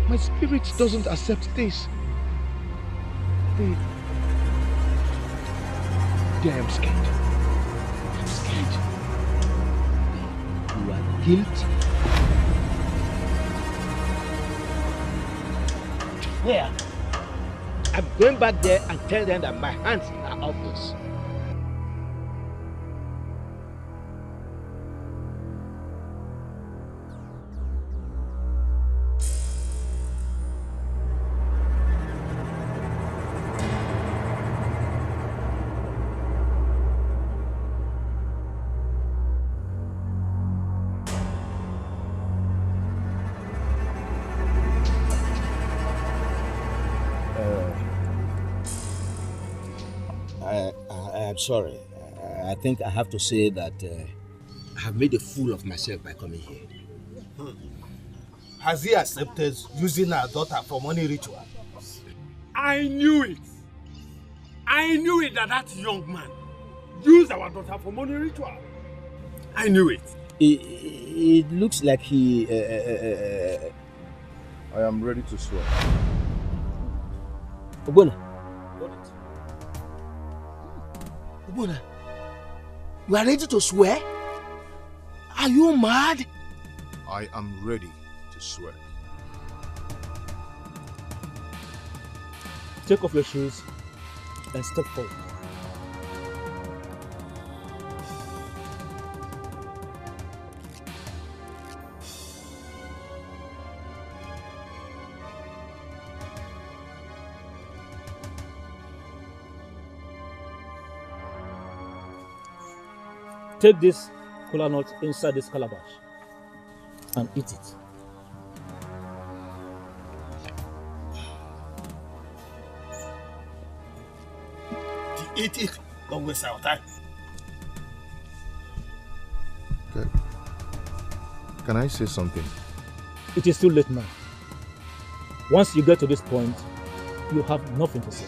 My spirit doesn't accept this. Dave, I'm scared. I'm scared. You are guilty. Where? I'm going back there and tell them that my hands are off this. I'm sorry. I think I have to say that I have made a fool of myself by coming here. Has he accepted using our daughter for money ritual? I knew it. I knew it that young man used our daughter for money ritual. I knew it. It looks like he... I am ready to swear. Ogbonna. Ogbonna, you are ready to swear? Are you mad? I am ready to swear. Take off your shoes and step forward. Take this kola nut inside this calabash and eat it. Eat it. Don't waste our time. Okay. Can I say something? It is too late now. Once you get to this point, you have nothing to say.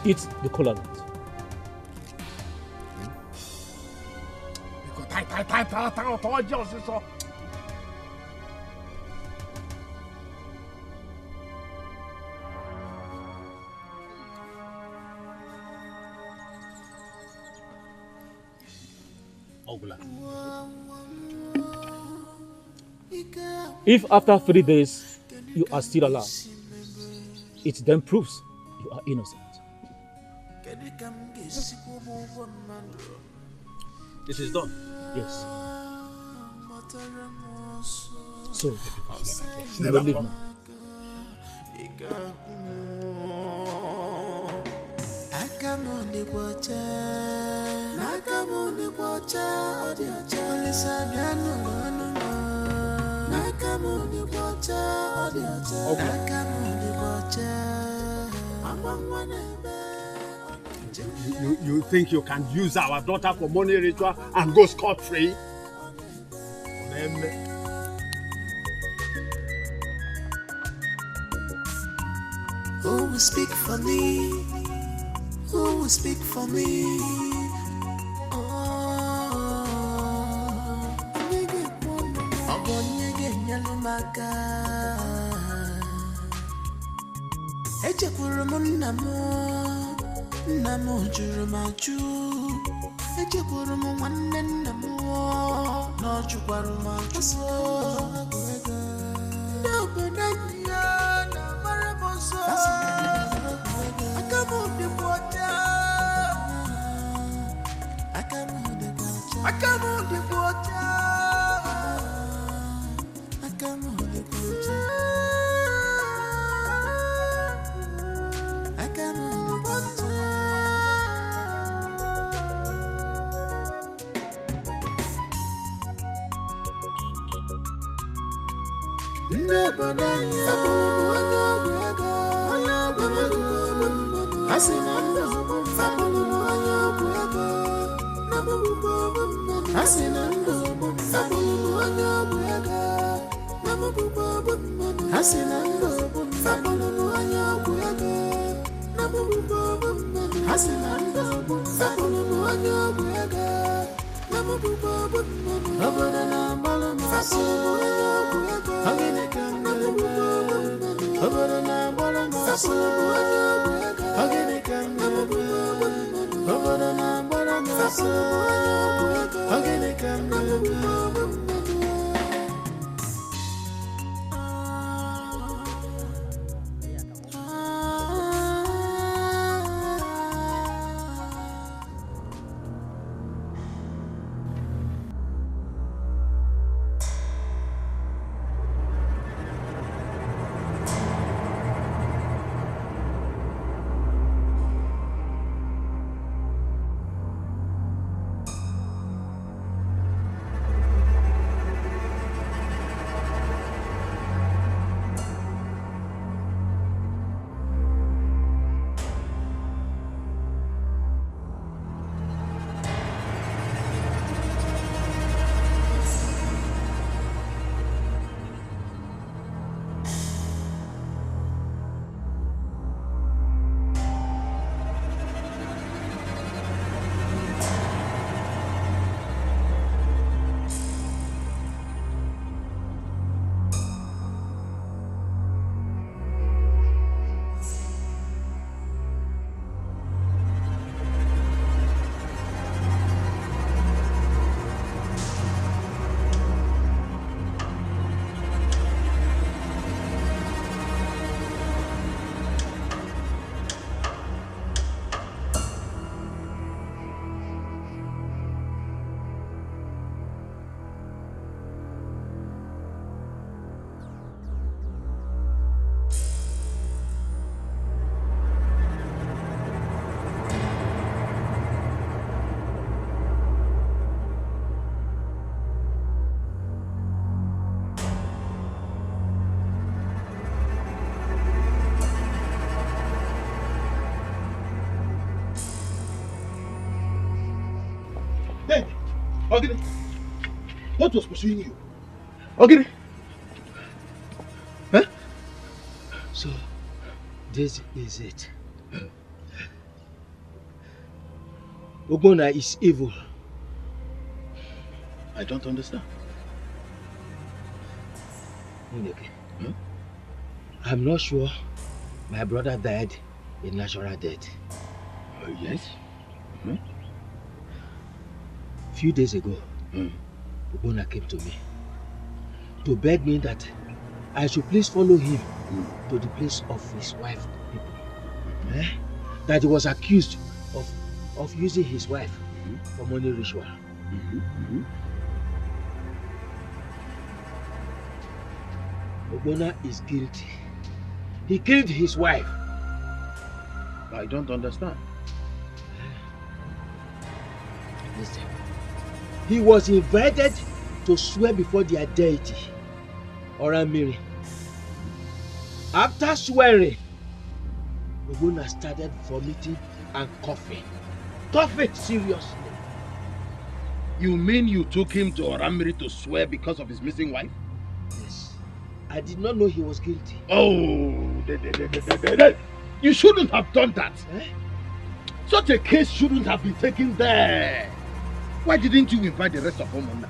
Eat the kola nut. If after 3 days you are still alive, it then proves you are innocent. This is done. Yes. So, you will leave now. You think you can use our daughter for money ritual and go scot-free? Who will speak for me? Who will speak for me? echekwuru m nwanne nna m na ọ jụkwara m ajụ ndị obodo anyị ya na-amara m ọzọ aka m dịkwa ọcha aka m dịkwa ọcha aka m dịkwa ọcha aka m dịkwa ọcha aka m dịkwa ọcha ndị obodo anyị fapụrụ onye ọgwụ ego ha si na ndụ fapụrụ onye ọgwụ ego ha si na ndụ fapụrụ onye ọgwụ ego ha si na ndụ fapụrụ onye ọgwụ ego ha si na ndụ fapụrụ onye ọgwụ ego obodo na-agbalụ m ọsọ ogene ka m na-egbu obodo na-agbalụ m ọsọ ogene ka m na-egbu obodo na-agbalụ m ọsọ ogene ka m na-egbu Ogini, what was pursuing you? Ogini? Huh? So, this is it. Ogbonna is evil. I don't understand. Okay. I'm not sure my brother died a natural death. Yes? Few days ago, Ogbonna came to me to beg me that I should please follow him to the place of his wife people. That he was accused of using his wife for money ritual. Ogbonna is guilty. He killed his wife. I don't understand. Listen. He was invited to swear before their deity, Orammiri. After swearing, Ogbonna started vomiting and coughing. Coughing seriously. You mean you took him to Orammiri to swear because of his missing wife? Yes. I did not know he was guilty. Oh, you shouldn't have done that. Such a case shouldn't have been taken there. Why didn't you invite the rest of Omona?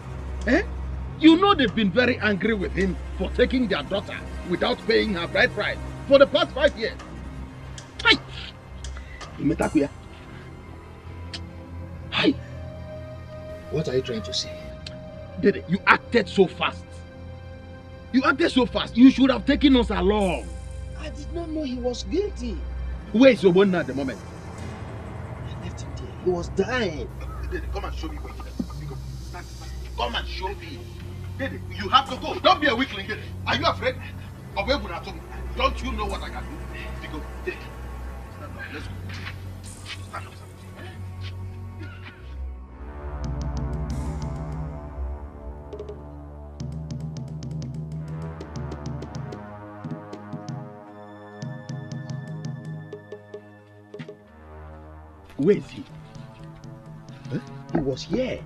You know they've been very angry with him for taking their daughter without paying her bride price for the past 5 years. Hi! Hi! What are you trying to say? Dede, you acted so fast. You acted so fast. You should have taken us along. I did not know he was guilty. Where is Obonna at the moment? I left him there. He was dying. Dede, come and show me where he is. Come and show me. Dede, you have to go. Don't be a weakling, Dede. Are you afraid of Ebunatum? Don't you know what I can do? Go, Dede. Stand up. Let's go. Stand up. Where is he? Huh? He was here.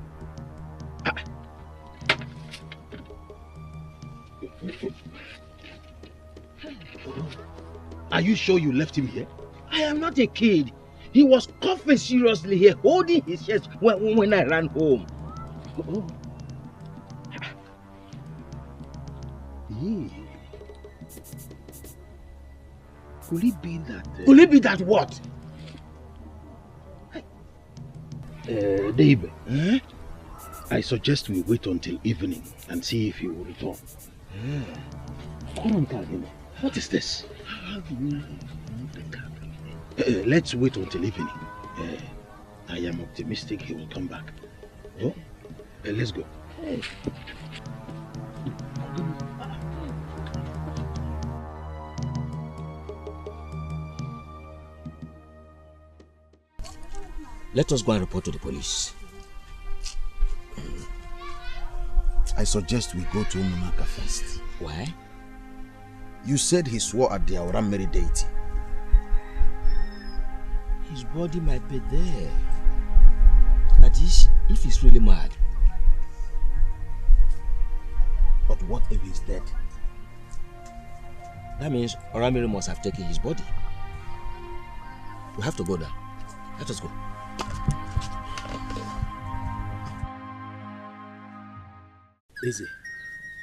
Are you sure you left him here? I am not a kid. He was coughing seriously here, holding his chest when I ran home. Oh. Could it be that... Could it be that what? Dave, I suggest we wait until evening and see if he will return. What is this? Let's wait until evening. I am optimistic he will come back. Oh? Let's go. Let us go and report to the police. I suggest we go to Umunaka first. Why? You said he swore at the Orammeri deity. His body might be there. That is, if he's really mad. But what if he's dead? That means Orammeri must have taken his body. We have to go there. Let us go. Eze,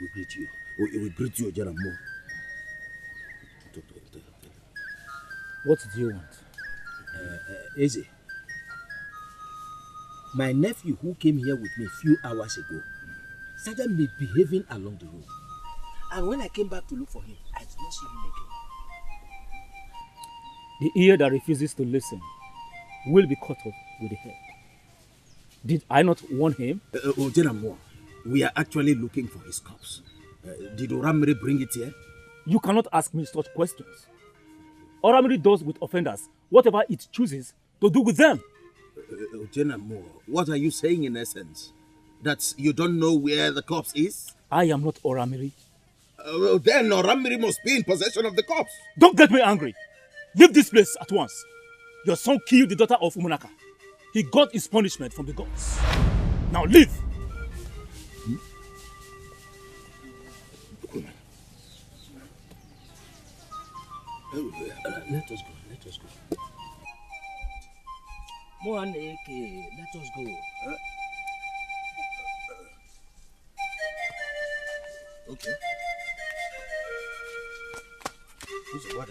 we greet you. We greet you, Ojara more. What do you want? Eze, my nephew who came here with me a few hours ago started misbehaving along the road. And when I came back to look for him, I did not see him again. The ear that refuses to listen will be cut off with the head. Did I not warn him? Ojara more. We are actually looking for his corpse. Did Orammeri bring it here? You cannot ask me such questions. Orammeri does with offenders whatever it chooses to do with them. Ojenamo, what are you saying in essence? That you don't know where the corpse is? I am not Orammeri. Then Orammeri must be in possession of the corpse. Don't get me angry. Leave this place at once. Your son killed the daughter of Umunaka. He got his punishment from the gods. Now leave. Let us go. Let us go. Moaneke, let us go. Okay. This is what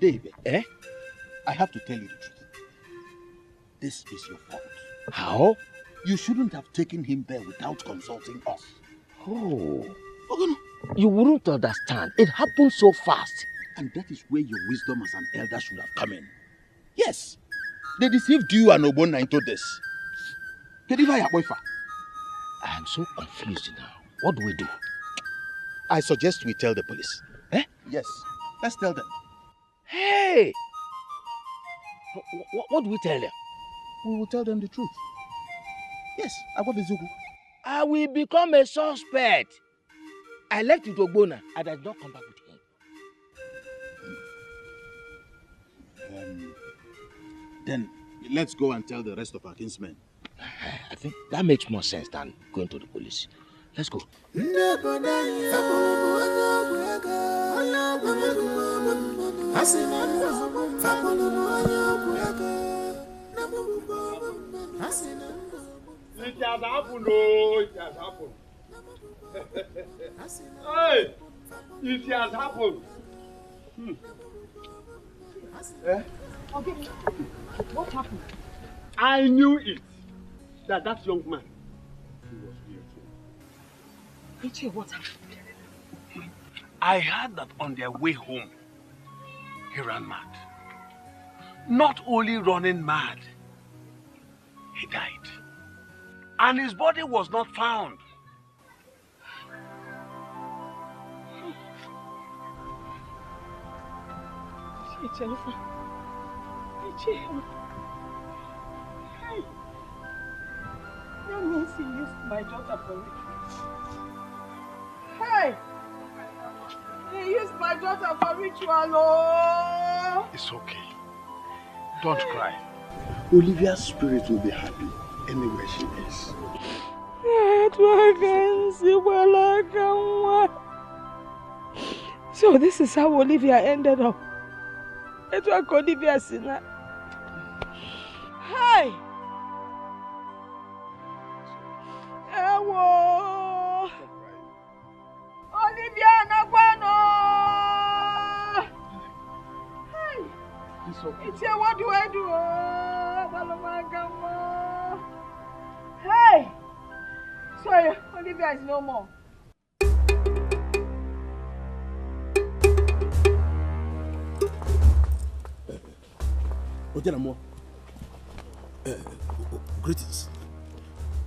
David, I have to tell you the truth. This is your fault. How? You shouldn't have taken him there without consulting us. Oh. You wouldn't understand. It happened so fast. And that is where your wisdom as an elder should have come in. Yes. They deceived you and Obonna into this. I am so confused now. What do we do? I suggest we tell the police. Yes. Let's tell them. Hey! What do we tell them? We will tell them the truth. Yes, Agwabezugu. I will become a suspect. I left with Ogbonna and I did not come back with him. Then let's go and tell the rest of our kinsmen. I think that makes more sense than going to the police. Let's go. It has happened, oh, it has happened. Hey, it has happened. Okay, what happened? I knew it. That young man, he was beautiful. Ichie, what happened? I heard that on their way home, he ran mad. Not only running mad, he died. And his body was not found. Jennifer. Ichie. Hey. That means he used my daughter for ritual. Hey! He used my daughter for ritual, oh! It's okay. Don't cry. Olivia's spirit will be happy anywhere she is. So this is how Olivia ended up. It was Olivia Sina. Hi! Ewo! Olivia Naguano! Hi! It's okay. What do I do? Hey! Sorry, Olivia is no more. Ojenamo, greetings.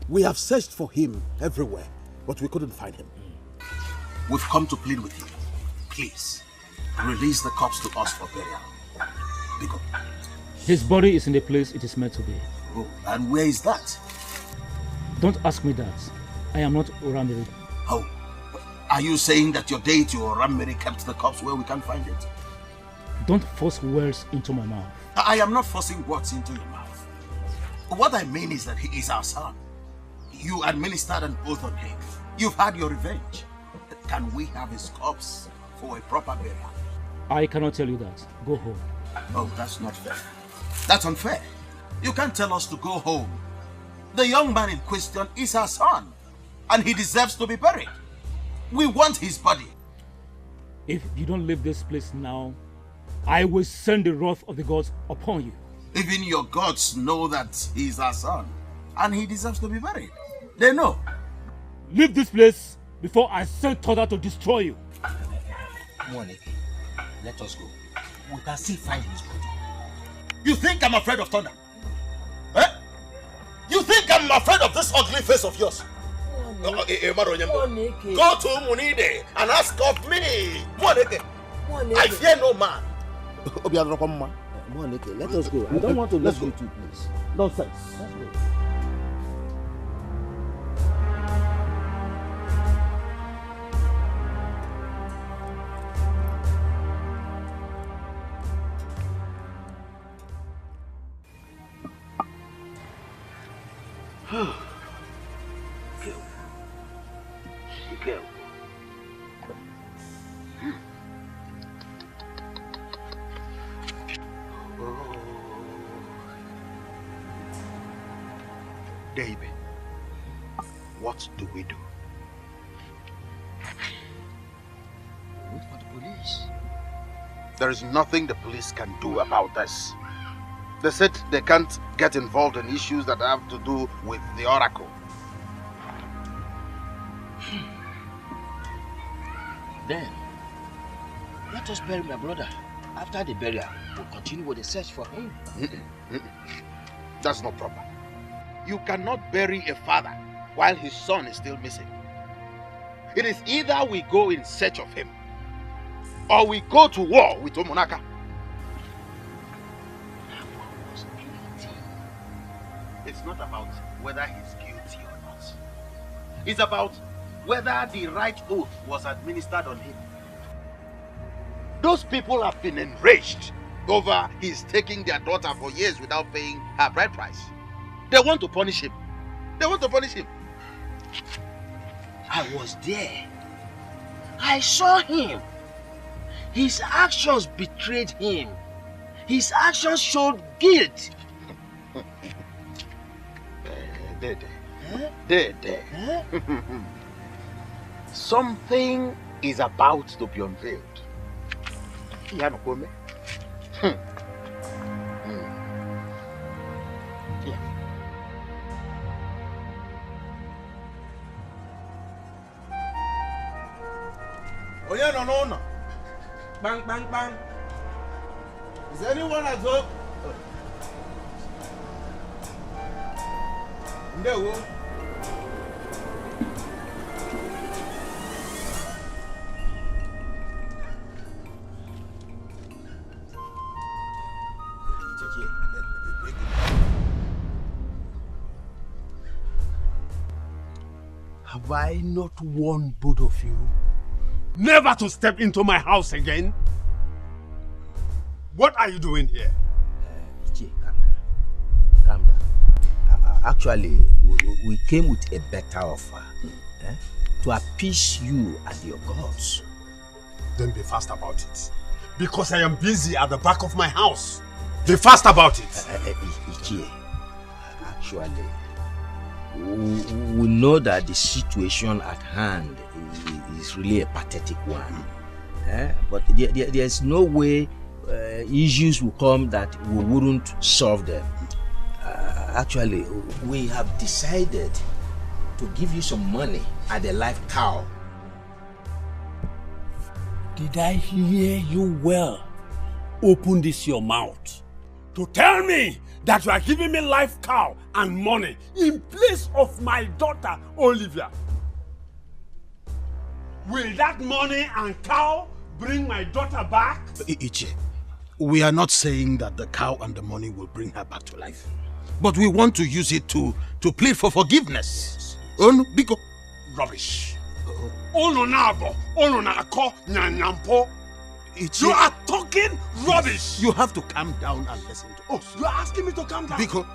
We have searched for him everywhere, but we couldn't find him. We've come to plead with you. Please, release the corpse to us for burial. Biko. His body is in the place it is meant to be. Oh, and where is that? Don't ask me that. I am not Oramiri. Oh, are you saying that your deity Oramiri kept the corpse where we can't find it? Don't force words into my mouth. I am not forcing words into your mouth. What I mean is that he is our son. You administered an oath on him. You've had your revenge. Can we have his corpse for a proper burial? I cannot tell you that. Go home. Oh, that's not fair. That's unfair. You can't tell us to go home. The young man in question is our son, and he deserves to be buried. We want his body. If you don't leave this place now, I will send the wrath of the gods upon you. Even your gods know that he is our son, and he deserves to be buried. They know. Leave this place before I send Thunder to destroy you. Moneke, let us go. We can still find his body. You think I'm afraid of Thunder? Eh? You think I'm afraid of this ugly face of yours? Go to Munide and ask of me. Moneke, I fear no man. Moneke, let us go. I don't want to lose you two, please. Nonsense. Let's go. David, what do we do? Wait for the police. There is nothing the police can do about this. They said they can't get involved in issues that have to do with the oracle. Then, let us bury my brother. After the burial, we'll continue with the search for him. That's not proper. You cannot bury a father while his son is still missing. It is either we go in search of him, or we go to war with Omonaka. It's not about whether he's guilty or not. It's about whether the right oath was administered on him. Those people have been enraged over his taking their daughter for years without paying her bride price. They want to punish him. They want to punish him. I was there. I saw him. His actions betrayed him. His actions showed guilt. Something is about to be unveiled. Yeah. Oh yeah, no. Bang, bang, bang. Is anyone at home? No. Have I not warned both of you never to step into my house again? What are you doing here? Ichie, calm down. Actually, we came with a better offer to appease you and your gods. Then be fast about it. Because I am busy at the back of my house. Be fast about it. Ichie, actually, we know that the situation at hand is really a pathetic one. But there's no way issues will come that we wouldn't solve them. Actually, we have decided to give you some money at the live cow. Did I hear you well? Open this your mouth to tell me that you are giving me live cow and money in place of my daughter Olivia. Will that money and cow bring my daughter back? Ichie, we are not saying that the cow and the money will bring her back to life. But we want to use it to plead for forgiveness. Biko. Rubbish. You are talking rubbish. You have to calm down and listen to us. You are asking me to calm down? Biko,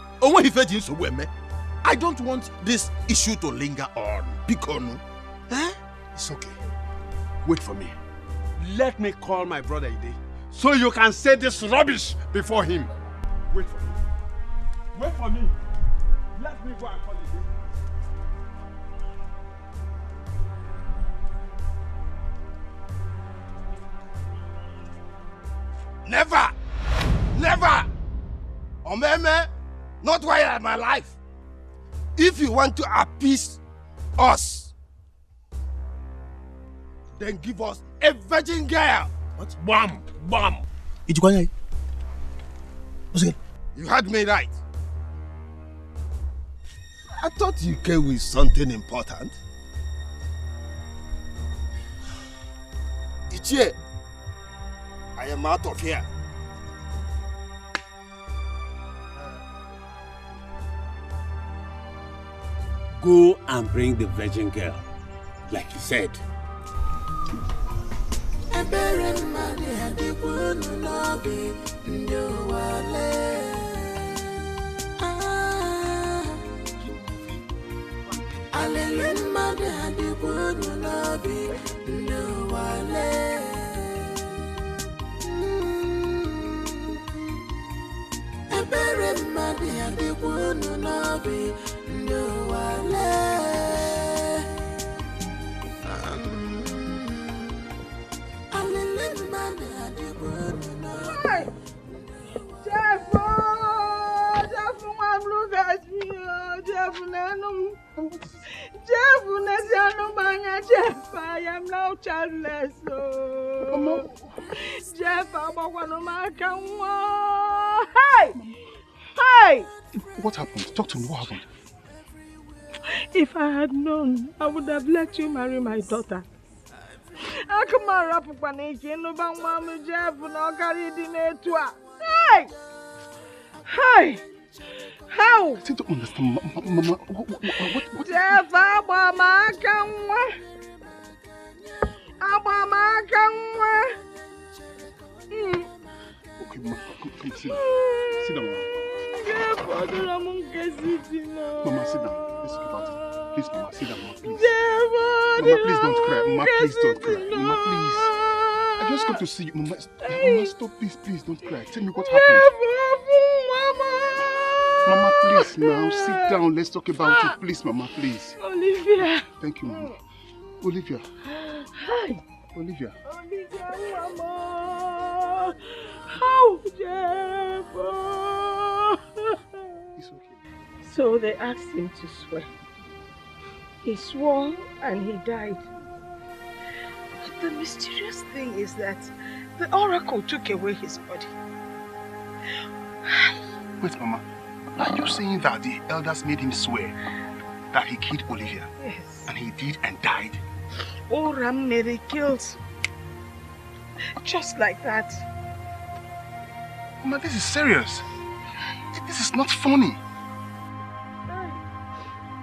I don't want this issue to linger on. Biko, no? It's okay. Wait for me. Let me call my brother Ide, so you can say this rubbish before him. Wait for me. Wait for me. Let me go and call Ide. Never! Never! Omeme, not while in my life. If you want to appease us, then give us a virgin girl. What? Bam! Bam! You heard me right. I thought you came with something important. Ichie, I am out of here. Go and bring the virgin girl, like you said. Hey! Jeff, I'm looking at me. Jeff, I am now childless. Jeff, I'm Hey! What happened? Talk to me. What happened? If I had known, I would have let you marry my daughter. I come up with an agent, no bang, Mamma Jeff, no carry the tour. Hey! Hey! How? I still don't understand, Mama. What? Jeff, Abama, Okay, Mama, come sit down. Sit down, Mama. Mama, sit down. Let's talk about it. Please, Mama, sit down, Mama, please. Mama, please don't cry. Mama, please don't cry. Mama, please. I just come to see you. Mama, stop, please, don't cry. Tell me what happened. Mama, please, now sit down. Let's talk about it. Please, Mama, please. Olivia. Thank you, Mama. Olivia. Hi. Olivia. Olivia, Mama. How, Jeff? It's okay. So they asked him to swear. He swore and he died. But the mysterious thing is that the oracle took away his body. Wait, Mama. Are you saying that the elders made him swear that he killed Olivia? Yes. And he did and died? Oram Mary kills. Just like that. Mama, this is serious. This is not funny.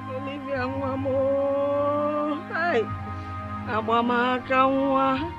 Olivia Nwamo. Hi. Abamaka Nwa.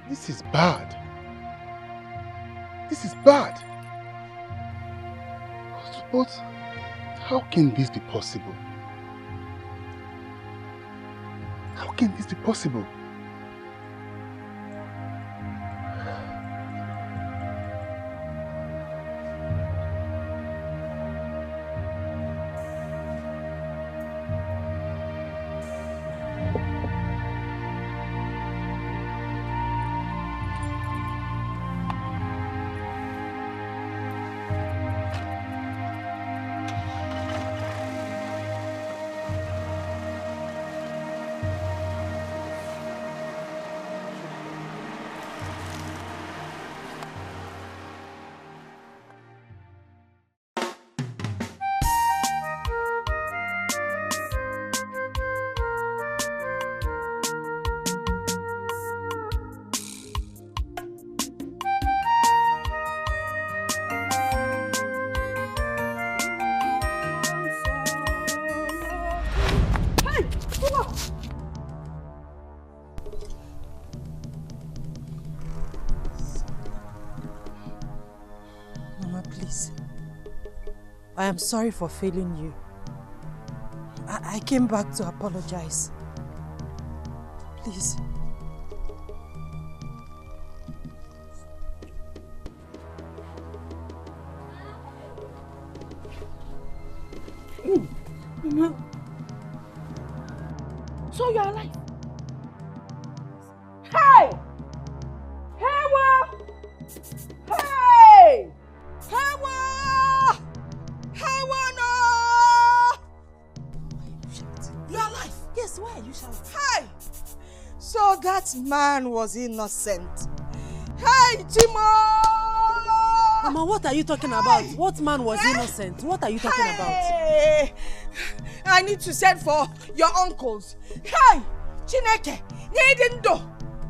This is bad. This is bad. But how can this be possible? How can this be possible? I am sorry for failing you. I came back to apologize. Please. Mama. So you're alive? Hey! Hewa! Hey! Hewa! Hewa, no! You're alive? Yes, why are you shouting? Hey! So that man was innocent. Hey, Timo! Mama, what are you talking about? What man was innocent? What are you talking about? I need to send for your uncles. Hey! Chineke! Nidindo!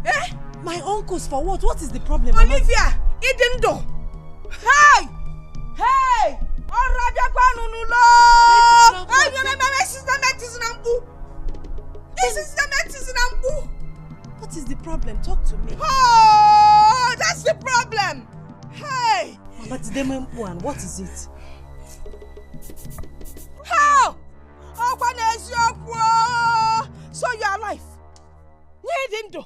Eh? My uncles for what? What is the problem, Mama? Olivia! Idindo! Hey! Hey! Oraja kwanunulo! Ay, you know my systematic is nambu. This is systematic nambu. What is the problem? Talk to me. Oh, that's the problem. Hey! But Demempuan, what is it? How? So you are alive. Nidindo.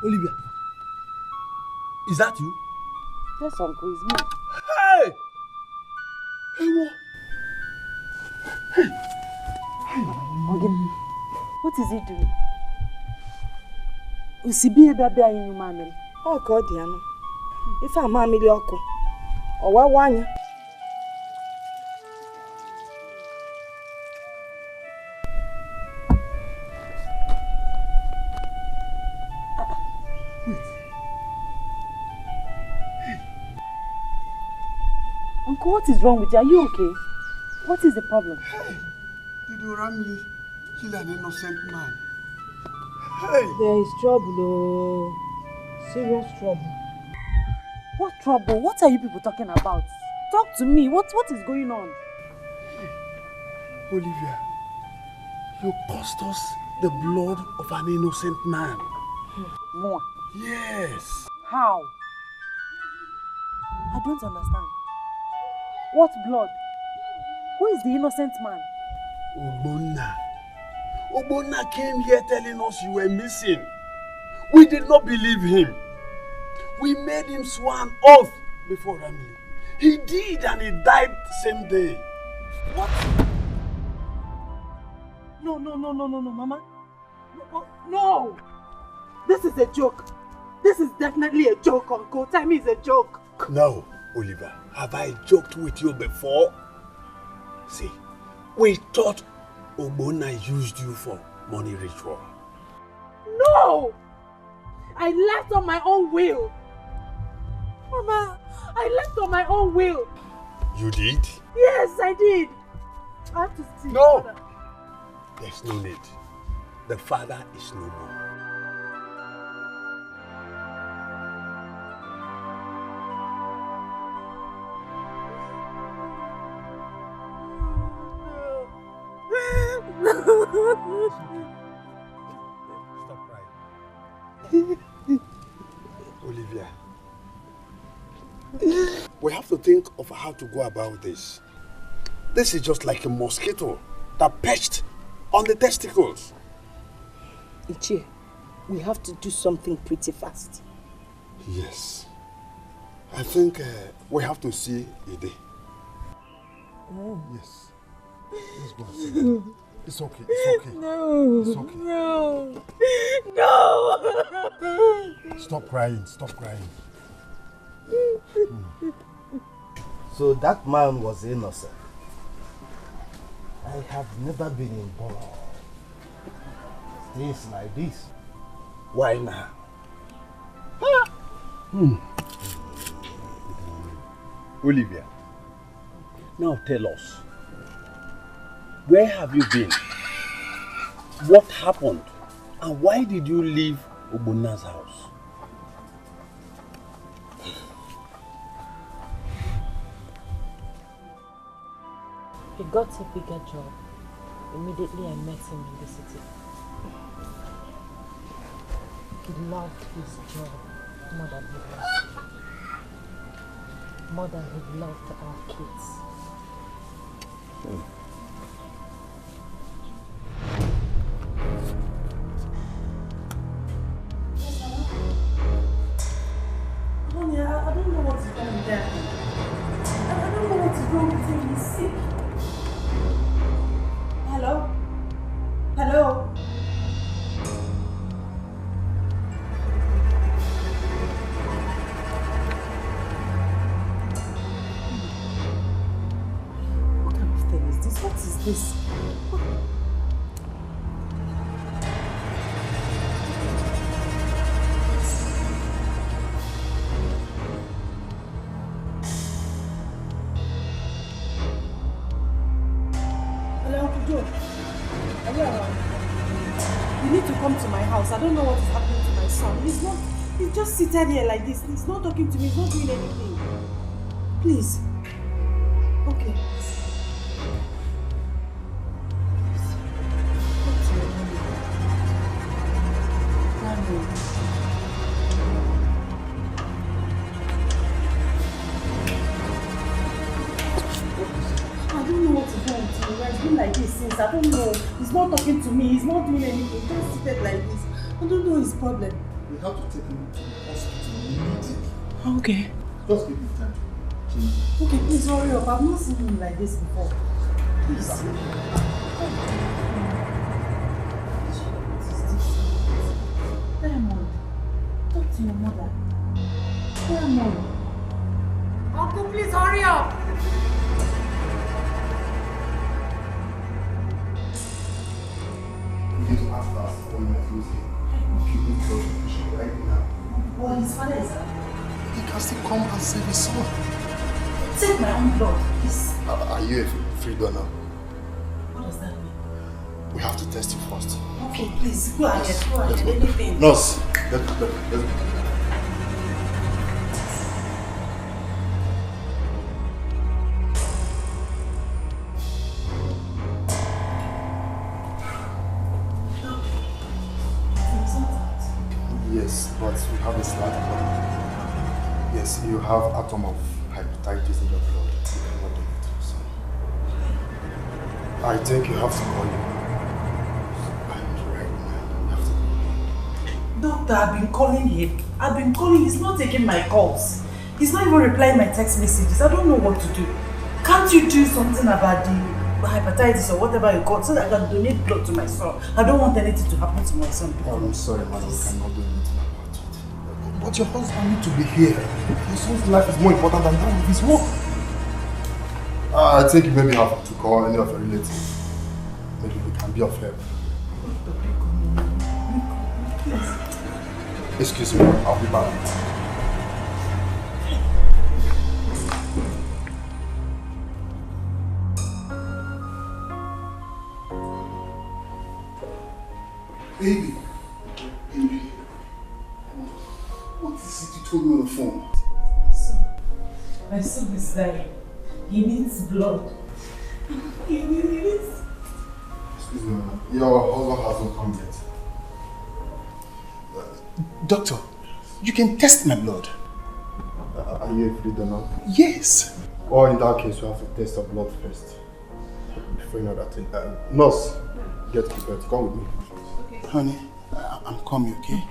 Olivia, is that you? Yes, Uncle, it's me. Hey! Hey, what? Again, what is he doing? Usibi baby in your mammy. Oh God, Diana. If I'm mammy, Yoko. Owawanya. Uncle, what is wrong with you? Are you okay? What is the problem? Did Oramili kill an innocent man? There is trouble, oh. Serious trouble. What trouble? What are you people talking about? Talk to me. What is going on? Olivia, you cost us the blood of an innocent man. More? Yes. How? I don't understand. What blood? Who is the innocent man? Ogbonna. Ogbonna came here telling us you were missing. We did not believe him. We made him swear an oath before Ramili. He did, and he died the same day. What? No, Mama. No! This is a joke. This is definitely a joke, Uncle. Tell me it's a joke. No, Oliver. Have I joked with you before? See, we thought Ogbonna used you for money ritual. No! I left on my own will. Mama, I left on my own will. You did? Yes, I did. I have to see. No! There's no need. The father is no more. Stop crying. Olivia, we have to think of how to go about this. This is just like a mosquito that perched on the testicles. Ichie, we have to do something pretty fast. Yes. I think we have to see Ide. Oh. Yes. Let's go and see him. It's okay. It's okay. No. It's okay. No. Stop crying. Stop crying. So that man was innocent. I have never been involved in things like this. Why now? Olivia, now tell us, where have you been? What happened? And why did you leave Ogbonna's house? He got a bigger job. Immediately I met him in the city. He loved his job more than he loved me. More than he loved our kids. Honey, I don't know what is wrong with that. I don't know what is wrong with him. He's sick. Hello? Hello? What kind of thing is this? What is this? Hello, Uncle Joe. Are you around? You need to come to my house. I don't know what is happening to my son. He's just seated here like this. He's not talking to me. He's not doing anything. Please. Okay. I don't know what is wrong with him. He's been like this since. I don't know. He's not talking to me. He's not doing anything. He's just seated like this. I don't know his problem. We have to take him to the hospital immediately. Okay. Just give him time to change. Okay, please hurry up. I've not seen him like this before. Please. Diamond, talk to your mother. Diamond. Uncle, please hurry up. We need to ask us when we're using kidney transfusion right now. Well, his father is alive. He can still come and save his son. Take my own blood, please. Are you a free donor? What does that mean? We have to test you first. Okay, please, go ahead, anything. Nurse, let's go. Yes, but we have a slight problem. Yes, you have atom of hepatitis in your blood. You cannot donate. So I think you have to call him. And right now, you have to. Doctor, I've been calling him. He's not taking my calls. He's not even replying my text messages. I don't know what to do. Can't you do something about the hepatitis or whatever you call it so that I can donate blood to my son? I don't want anything to happen to my son. I'm sorry, madam. We cannot do anything about it. But your husband needs to be here. Your son's life is more important than that of his work. I think you maybe have to call any of your relatives. Maybe we can be of help. Excuse me, I'll be back. Baby. What is it you told me on the phone? My son is dying. He needs blood. He needs... Excuse me, your husband hasn't come yet. Doctor, you can test my blood. Are you a free donor? Yes. Or in that case, you have to test your blood first. Before you know that thing. Nurse, get prepared. Come with me. Okay. Honey, I'm coming, okay?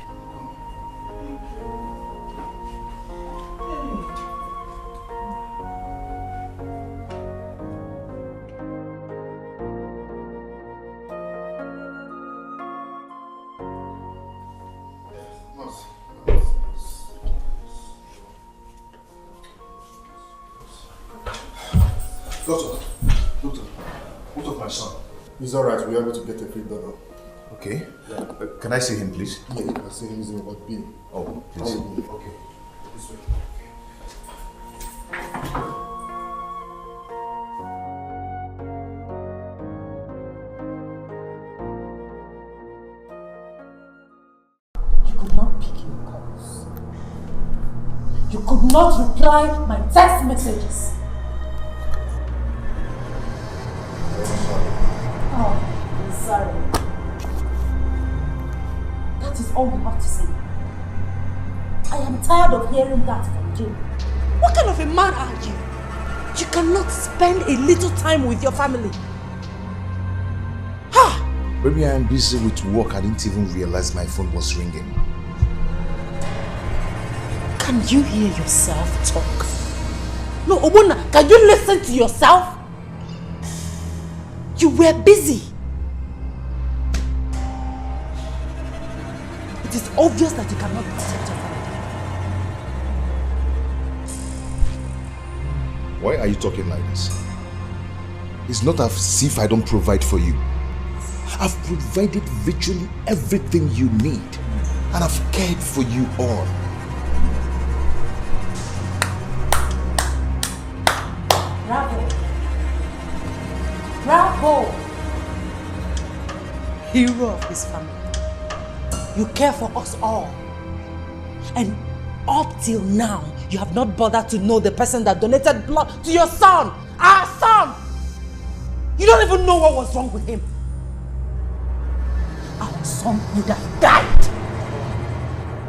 Doctor, what of my son? He's alright, we're able to get a free donor. Okay. Yeah. Can I see him, please? Yeah, you can see him in Ward B. Oh, please. Okay. This way. You could not pick your calls. You could not reply my text messages. Oh, I'm sorry. That is all you have to say. I am tired of hearing that from you. What kind of a man are you? You cannot spend a little time with your family. Maybe I am busy with work. I didn't even realize my phone was ringing. Can you hear yourself talk? No, Obuna, can you listen to yourself? You were busy. It is obvious that you cannot protect your family. Why are you talking like this? It's not as if I don't provide for you. I've provided virtually everything you need, and I've cared for you all. Bravo. Bravo. Hero of his family. You care for us all. And up till now, you have not bothered to know the person that donated blood to your son. Our son. You don't even know what was wrong with him. Our son would have died.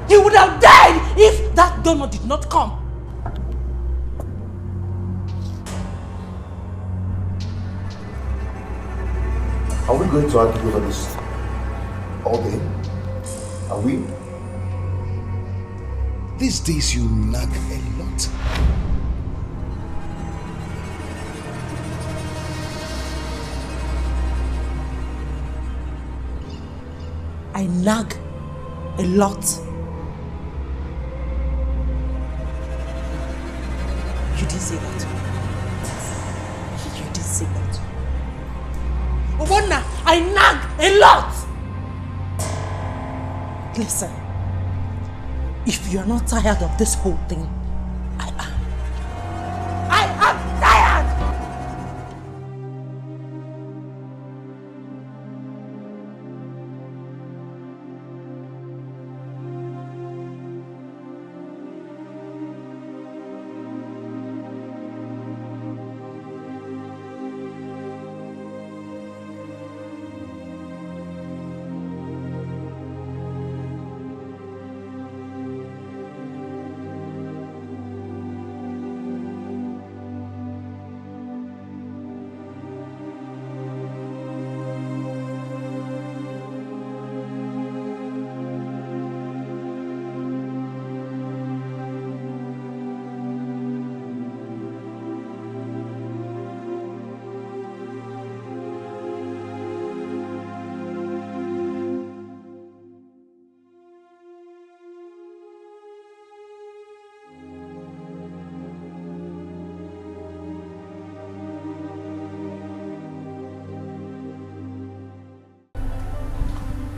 He would have died if that donor did not come. Are we going to argue over this all day? Are we? These days you nag a lot. I nag a lot. You say that? You did say that. Obonna, I nag a lot! Listen, if you're not tired of this whole thing, I am. I am tired!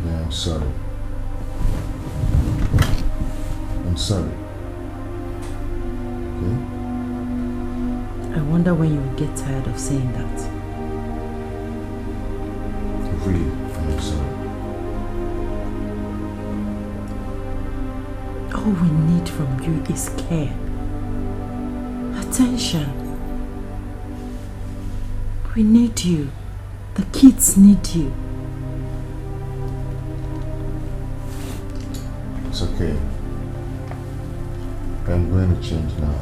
I'm sorry. I'm sorry. Okay? I wonder when you will get tired of saying that. Really, I'm sorry. All we need from you is care. Attention. We need you. The kids need you. It's okay. I'm going to change now.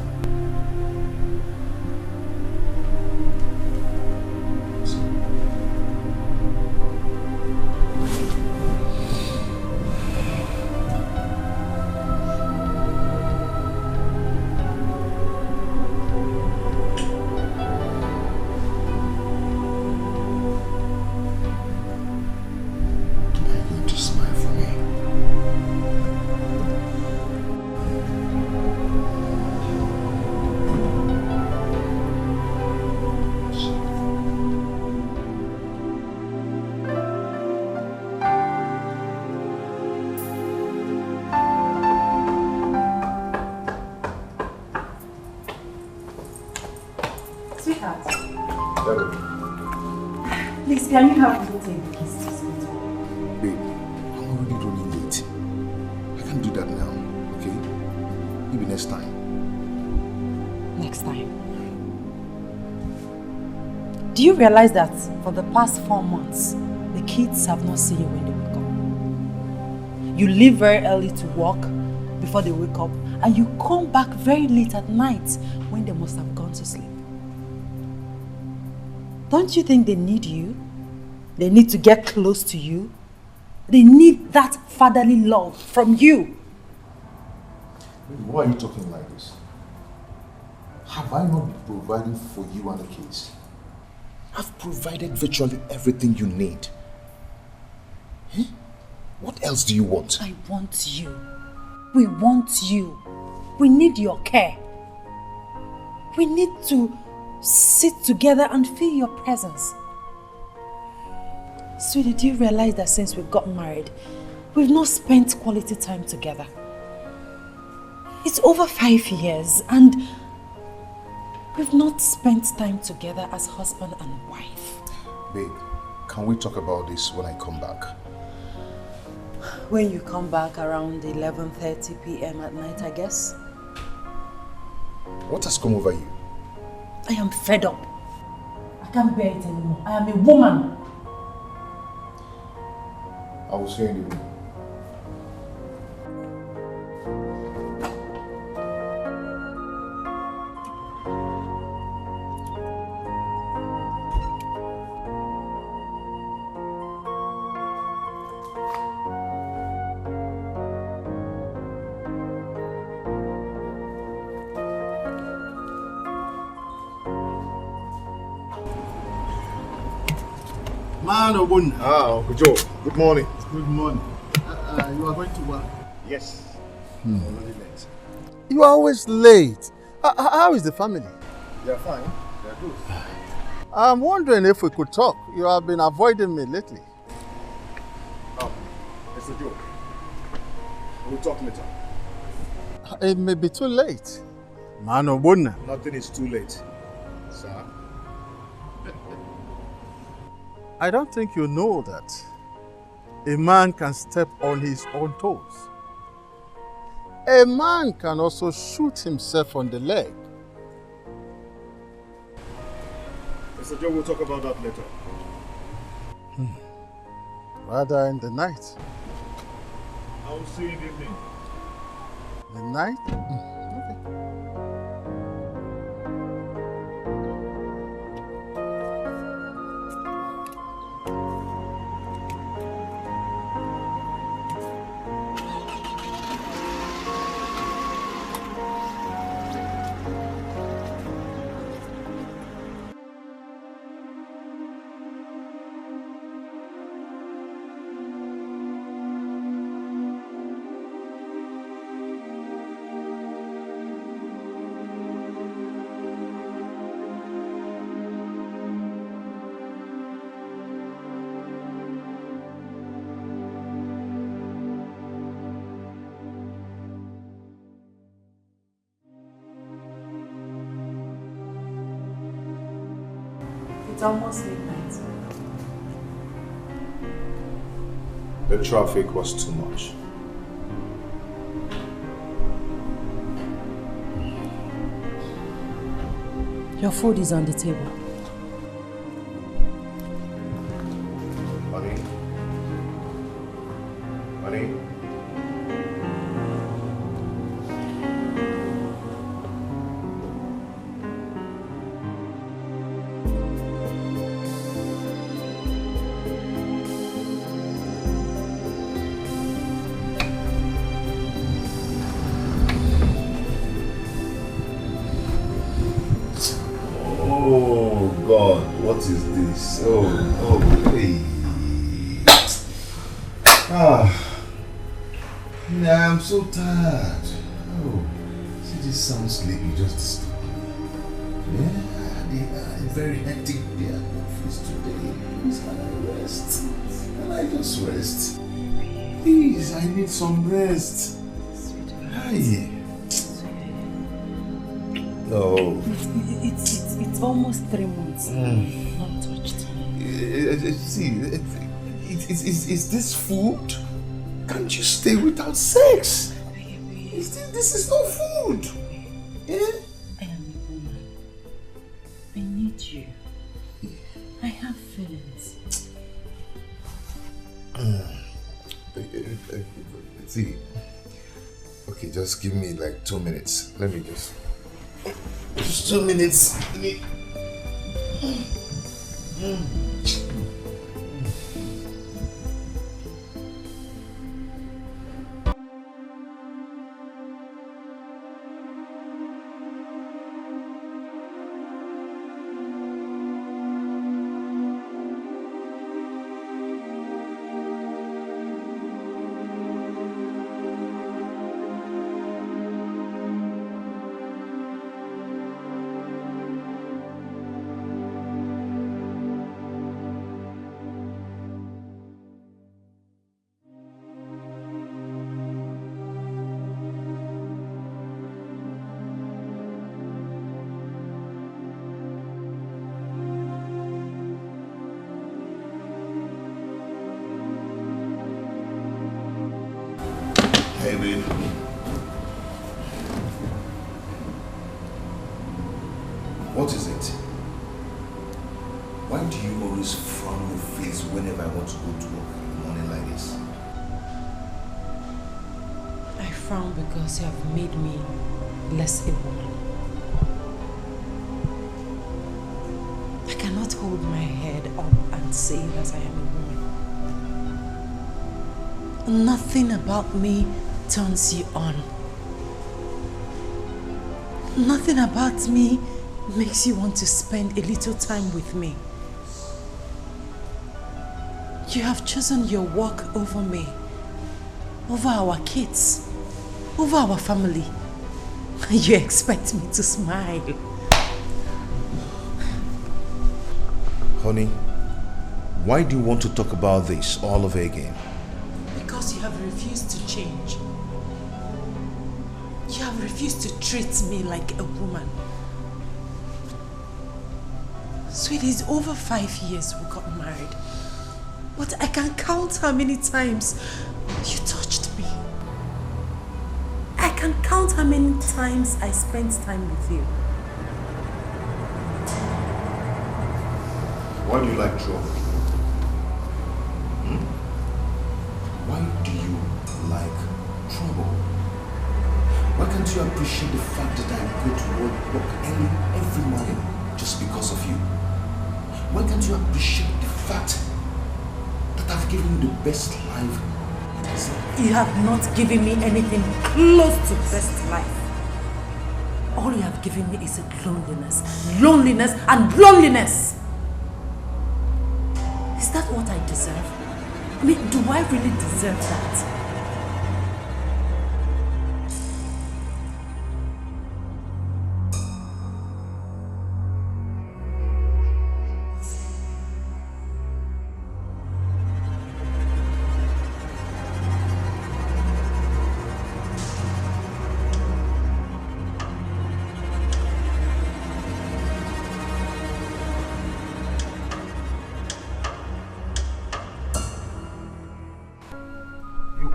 Please, can you help me take the keys to school? Babe, I'm already running late. I can't do that now, okay? Maybe next time. Next time. Do you realize that for the past 4 months, the kids have not seen you when they wake up? You leave very early to work before they wake up, and you come back very late at night when they must have gone to sleep. Don't you think they need you? They need to get close to you. They need that fatherly love from you. Why are you talking like this? Have I not been providing for you and the kids? I've provided virtually everything you need. Huh? What else do you want? I want you. We want you. We need your care. We need to sit together and feel your presence. Sweetie, do you realize that since we got married, we've not spent quality time together? It's over 5 years and we've not spent time together as husband and wife. Babe, can we talk about this when I come back? When you come back around 11:30 p.m. at night, I guess. What has come over you? I am fed up. I can't bear it anymore. I am a woman. I will see you in the room. Man, Obun. Uncle Joe. Good morning. Good morning. You are going to work? Yes. Already late. You are always late. How is the family? They're fine. They're good. I'm wondering if we could talk. You have been avoiding me lately. Mr. Joe, we'll talk later. It may be too late. Mano Buna. Nothing is too late, sir. I don't think you know that a man can step on his own toes. A man can also shoot himself on the leg. Mr. Joe, we'll talk about that later. Rather in the night. I will see you in the evening. The night? It's almost midnight. The traffic was too much. Your food is on the table. Honey? Honey? Oh God, what is this? Oh, hey. Yeah, I'm so tired. Oh, see, this sounds sleepy, just stop. Yeah, they are very hectic day at office today. Please, can I rest? Can I just rest? Please, I need some rest. Hi. No. It's almost 3 months. Not touched. See, is this food? Can't you stay without sex? This is no food. Yeah? I am a woman. I need you. I have feelings. See, okay, just give me like 2 minutes. Let me just 2 minutes. Hey, babe. What is it? Why do you always frown your face whenever I want to go to work in the morning like this? I frown because you have made me less a woman. I cannot hold my head up and say that I am a woman. Nothing about me turns you on. Nothing about me makes you want to spend a little time with me. You have chosen your work over me, over our kids, over our family. You expect me to smile. Honey, why do you want to talk about this all over again? Because you have refused to change. You have refused to treat me like a woman. Sweetie, it's over 5 years we got married. But I can count how many times you touched me. I can count how many times I spent time with you. Why do you like trouble? Why do you like trouble? Why can't you appreciate the fact that I go to work early every morning just because of you? Why can't you appreciate the fact that I've given you the best life? You have not given me anything close to best life. All you have given me is loneliness, loneliness, and loneliness. Is that what I deserve? I mean, do I really deserve that?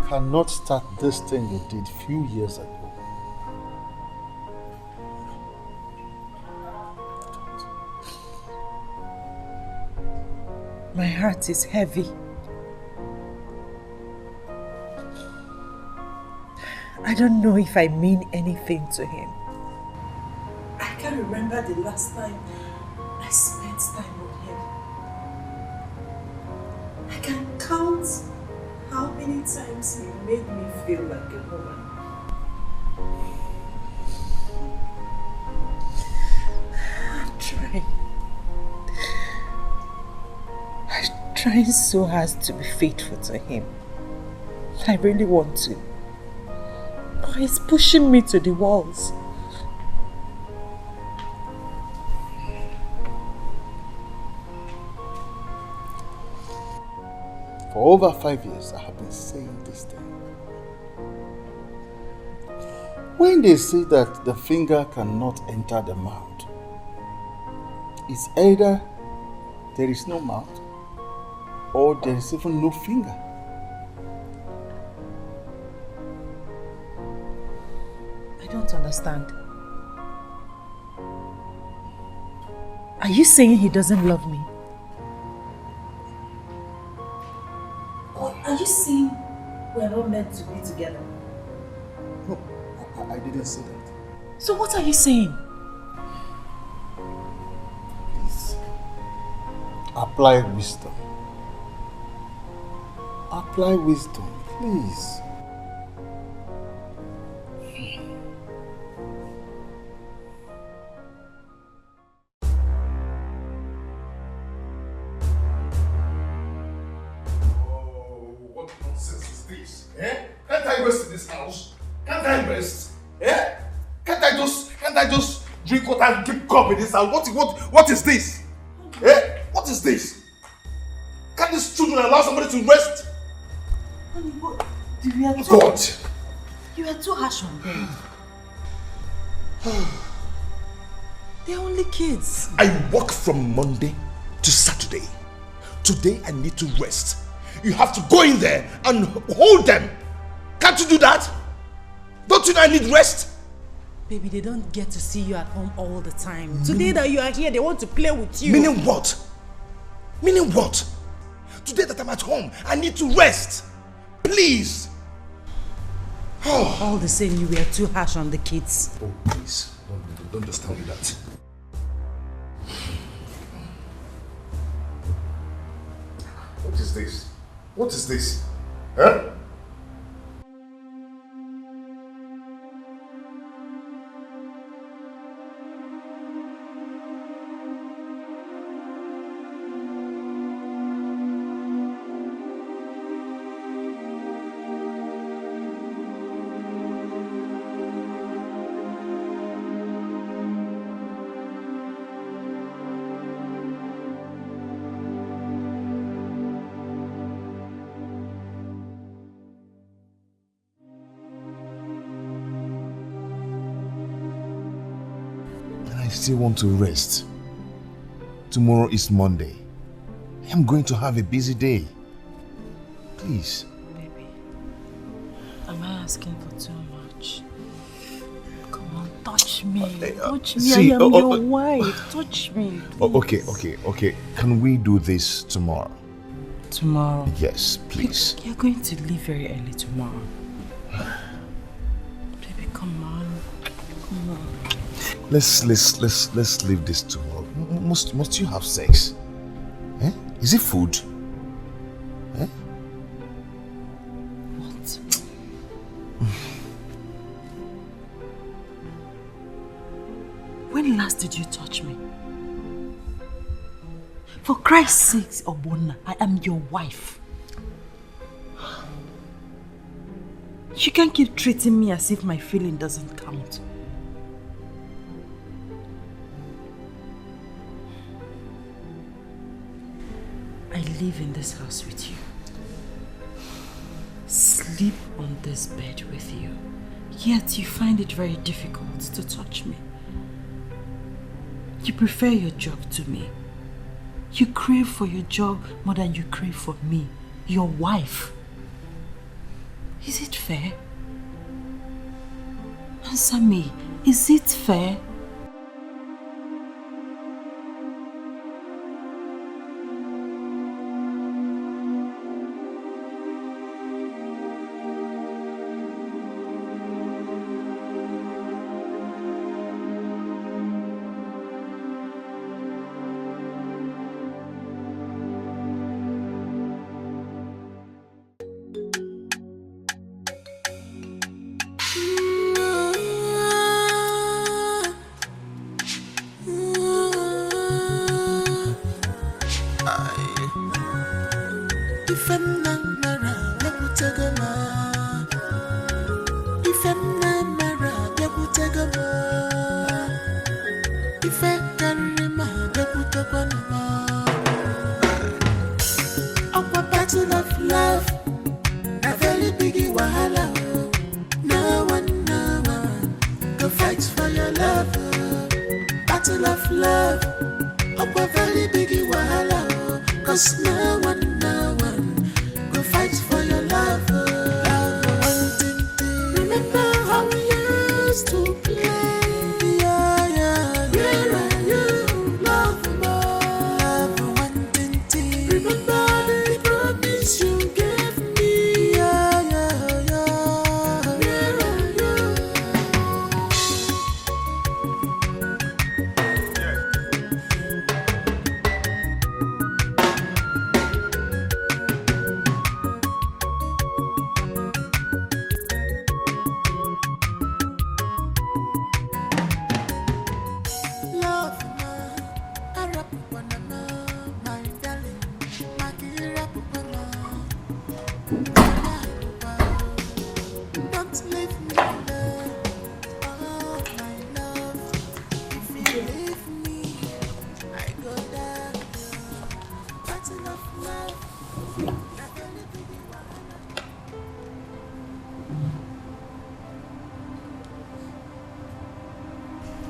Cannot start this thing you did few years ago. My heart is heavy. I don't know if I mean anything to him. I can't remember the last time I spent time with him. I can count how many times he made me feel like a woman. I'm trying. I'm trying so hard to be faithful to him. I really want to. But he's pushing me to the walls. For over 5 years, I have been saying this thing. When they say that the finger cannot enter the mouth, it's either there is no mouth or there is even no finger. I don't understand. Are you saying he doesn't love me? Or are you saying we're not meant to be together? No, I didn't say that. So what are you saying? Please, apply wisdom. Apply wisdom, please. Can't I rest in this house? Can't I rest? Eh? Can't I just drink water and keep calm in this house? What is this? Eh? What is this? Can't these children allow somebody to rest? Honey, what? You are too, God! You are too harsh on them. They're only kids. I work from Monday to Saturday. Today I need to rest. You have to go in there and hold them. Can't you do that? Don't you know I need rest? Baby, they don't get to see you at home all the time. Today that you are here, they want to play with you. Meaning what? Meaning what? Today that I'm at home, I need to rest. Please. Oh. All the same, you were too harsh on the kids. Oh, please. Don't just tell me that. What is this? What is this? Huh? still want to rest. Tomorrow is Monday. I am going to have a busy day. Please. Baby, am I asking for too much? Come on, touch me. Touch me. See, I am your wife. Touch me. Okay. Can we do this tomorrow? Tomorrow? Yes, please. You're going to leave very early tomorrow. Baby, come on. Come on. Let's leave this tomorrow. Must you have sex? Eh? Is it food? Eh? What? When last did you touch me? For Christ's sake, Obona, I am your wife. You can't keep treating me as if my feeling doesn't count. I live in this house with you. Sleep on this bed with you. Yet you find it very difficult to touch me. You prefer your job to me. You crave for your job more than you crave for me, your wife. Is it fair? Answer me. Is it fair?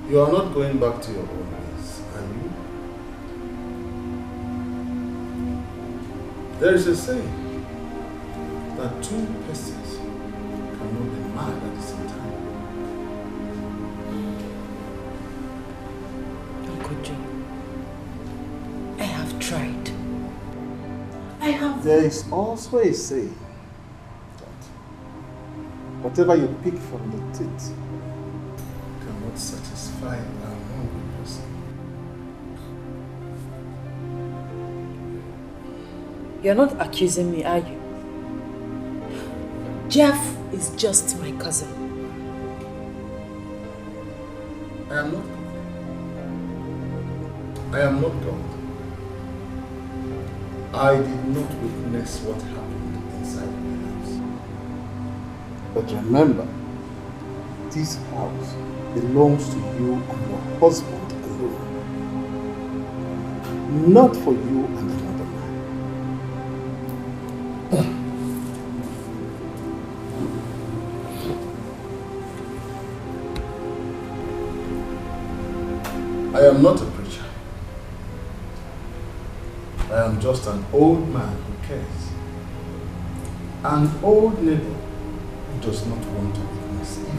You are not going back to your own ways, are you? There is a saying that two persons cannot be mad at the same time. Uncle Joe, I have tried. I have. There is also a saying that whatever you pick from the teeth cannot satisfy an hungry person. You're not accusing me, are you? Jeff is just my cousin. I am not God. I did not witness what happened inside my house. But remember, this house belongs to you and your husband alone. Not for you and another man. I am just an old man who cares. An old neighbor who does not want to witness evil.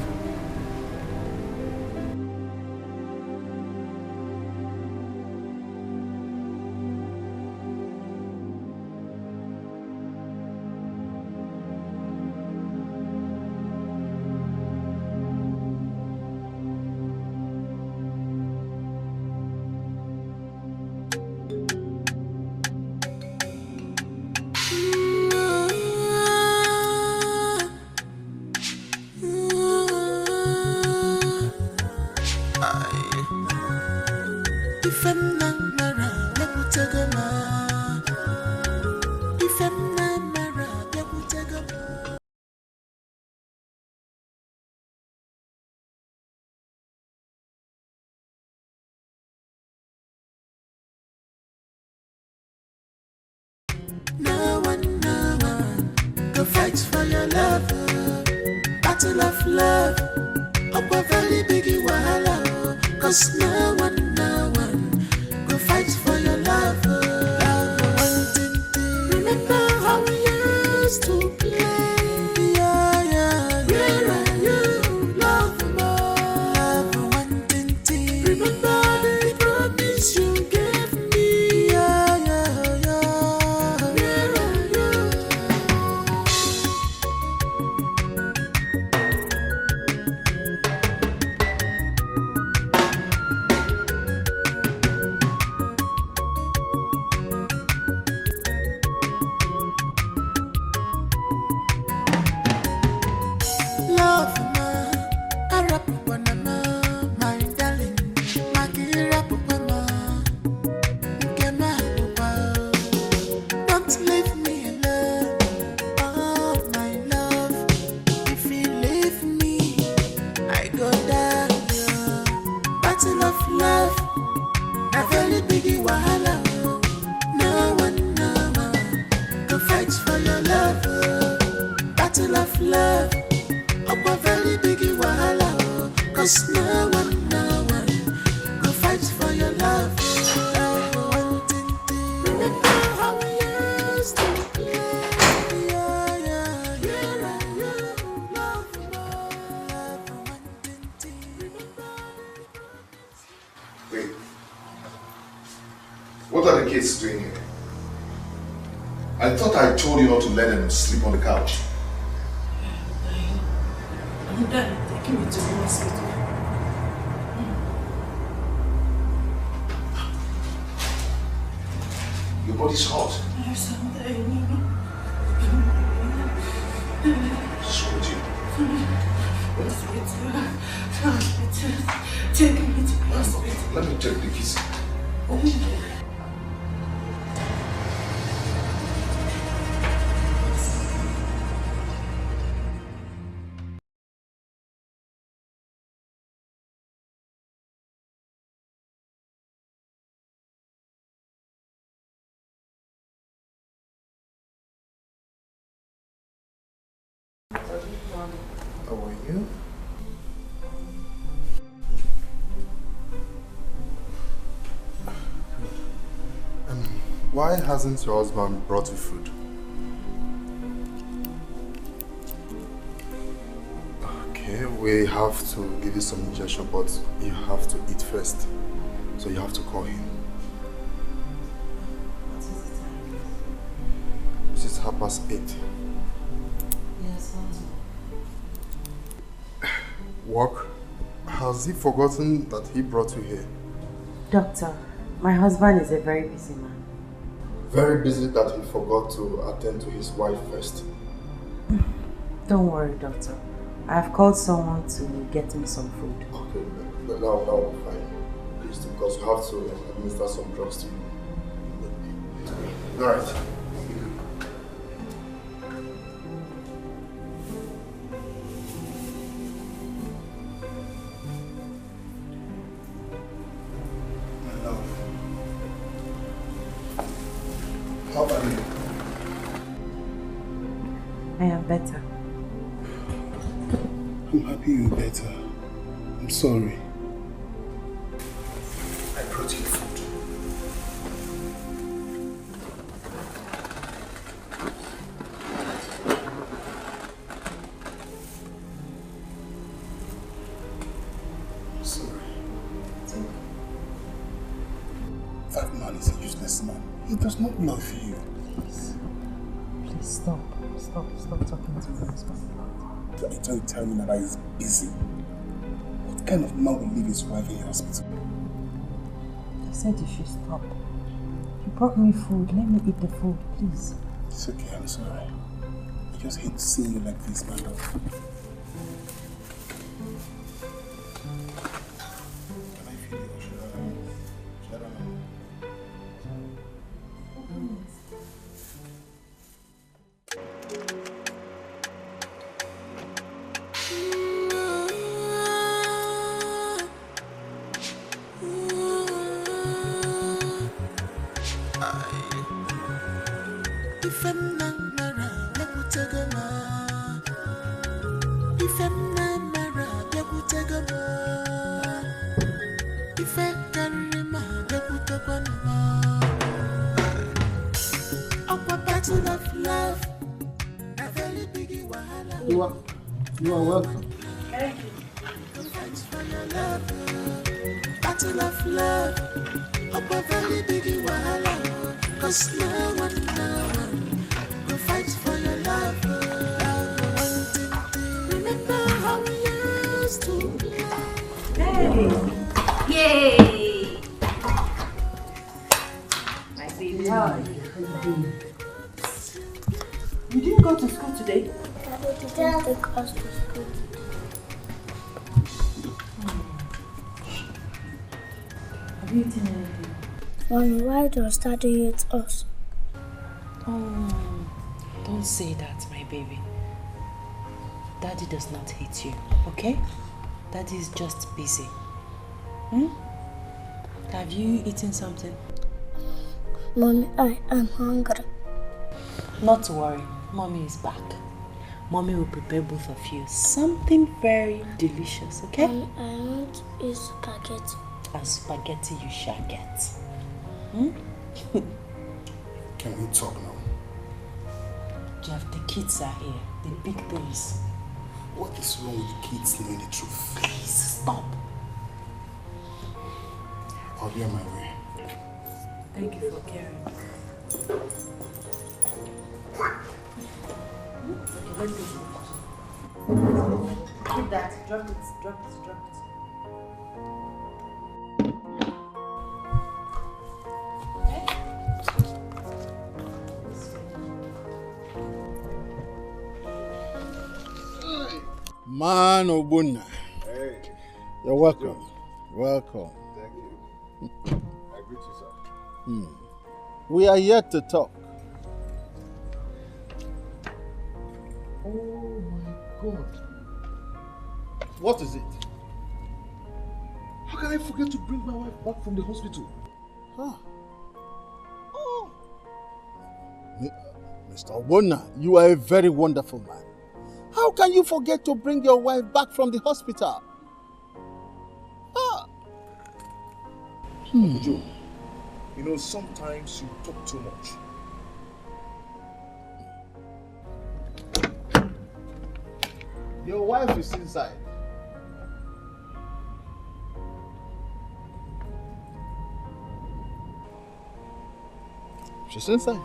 No one, go fight for your love. Battle of love. Up a very big wahala. Cause no one, go fight for your love. Remember how we used to play. Where are you, love more? Remember the promise you gave me. Where are you? Love, my darling, don't leave me alone, oh my love. If you leave me, I go down. Battle of love, a very big wahala. No one, go fight for your love. Battle of love. Up a very big wahala, cause no one, go fight for your love. Remember how we used to play. Where are you, love more? Wait. What are the kids doing here? I thought I told you not to let them sleep on the couch. I'm done taking me to the hospital. Your body's hot. Yes, I'm dying. What's with you? Take me to the hospital. Let me take the kids. How are you? Why hasn't your husband brought you food? Okay, we have to give you some injection, but you have to eat first. So you have to call him. This is 8:30. Yes, Work? Has he forgotten that he brought you here? Doctor, my husband is a very busy man. Very busy that he forgot to attend to his wife first. Don't worry, doctor. I've called someone to get me some food. Okay, that will be fine. Please, because you have to administer some drugs to you. Alright. How about you? I am better. I'm happy you're better. I'm sorry. I brought you food. not love you. Please stop. Stop talking to me. Don't tell me that he's busy. What kind of man will leave his wife in the hospital? I said you should stop. You brought me food. Let me eat the food, please. It's okay, I'm sorry. I just hate seeing you like this, my love. Can I feel you? Should I run away? You are welcome. Thank you. Battle of love. Up a very big wahala. Cause no one will fight for your love. Remember how we used to play. Hey! Yay! My baby, how are you? You didn't go to school today? Daddy didn't take us to school. Have you eaten anything? Mommy, why does Daddy hate us? Oh, don't say that, my baby. Daddy does not hate you, okay? Daddy is just busy. Have you eaten something? Mommy, I am hungry. Not to worry, Mommy is back. Mommy will prepare both of you something very delicious, okay? Mommy, I want to eat spaghetti. And spaghetti you shall get. Can we talk now? Jeff, the kids are here. The big things. What is wrong with the kids knowing the truth? Please, stop. I'll be on my way. Thank you for caring. Okay, let's go. Keep that. Drop it. Man Obunna. Hey. You're welcome. Welcome. Thank you. I greet you, sir. We are here to talk. Oh my God. What is it? How can I forget to bring my wife back from the hospital? Mr. Obunna, you are a very wonderful man. How can you forget to bring your wife back from the hospital? Joe, you know, sometimes you talk too much. Your wife is inside. She's inside.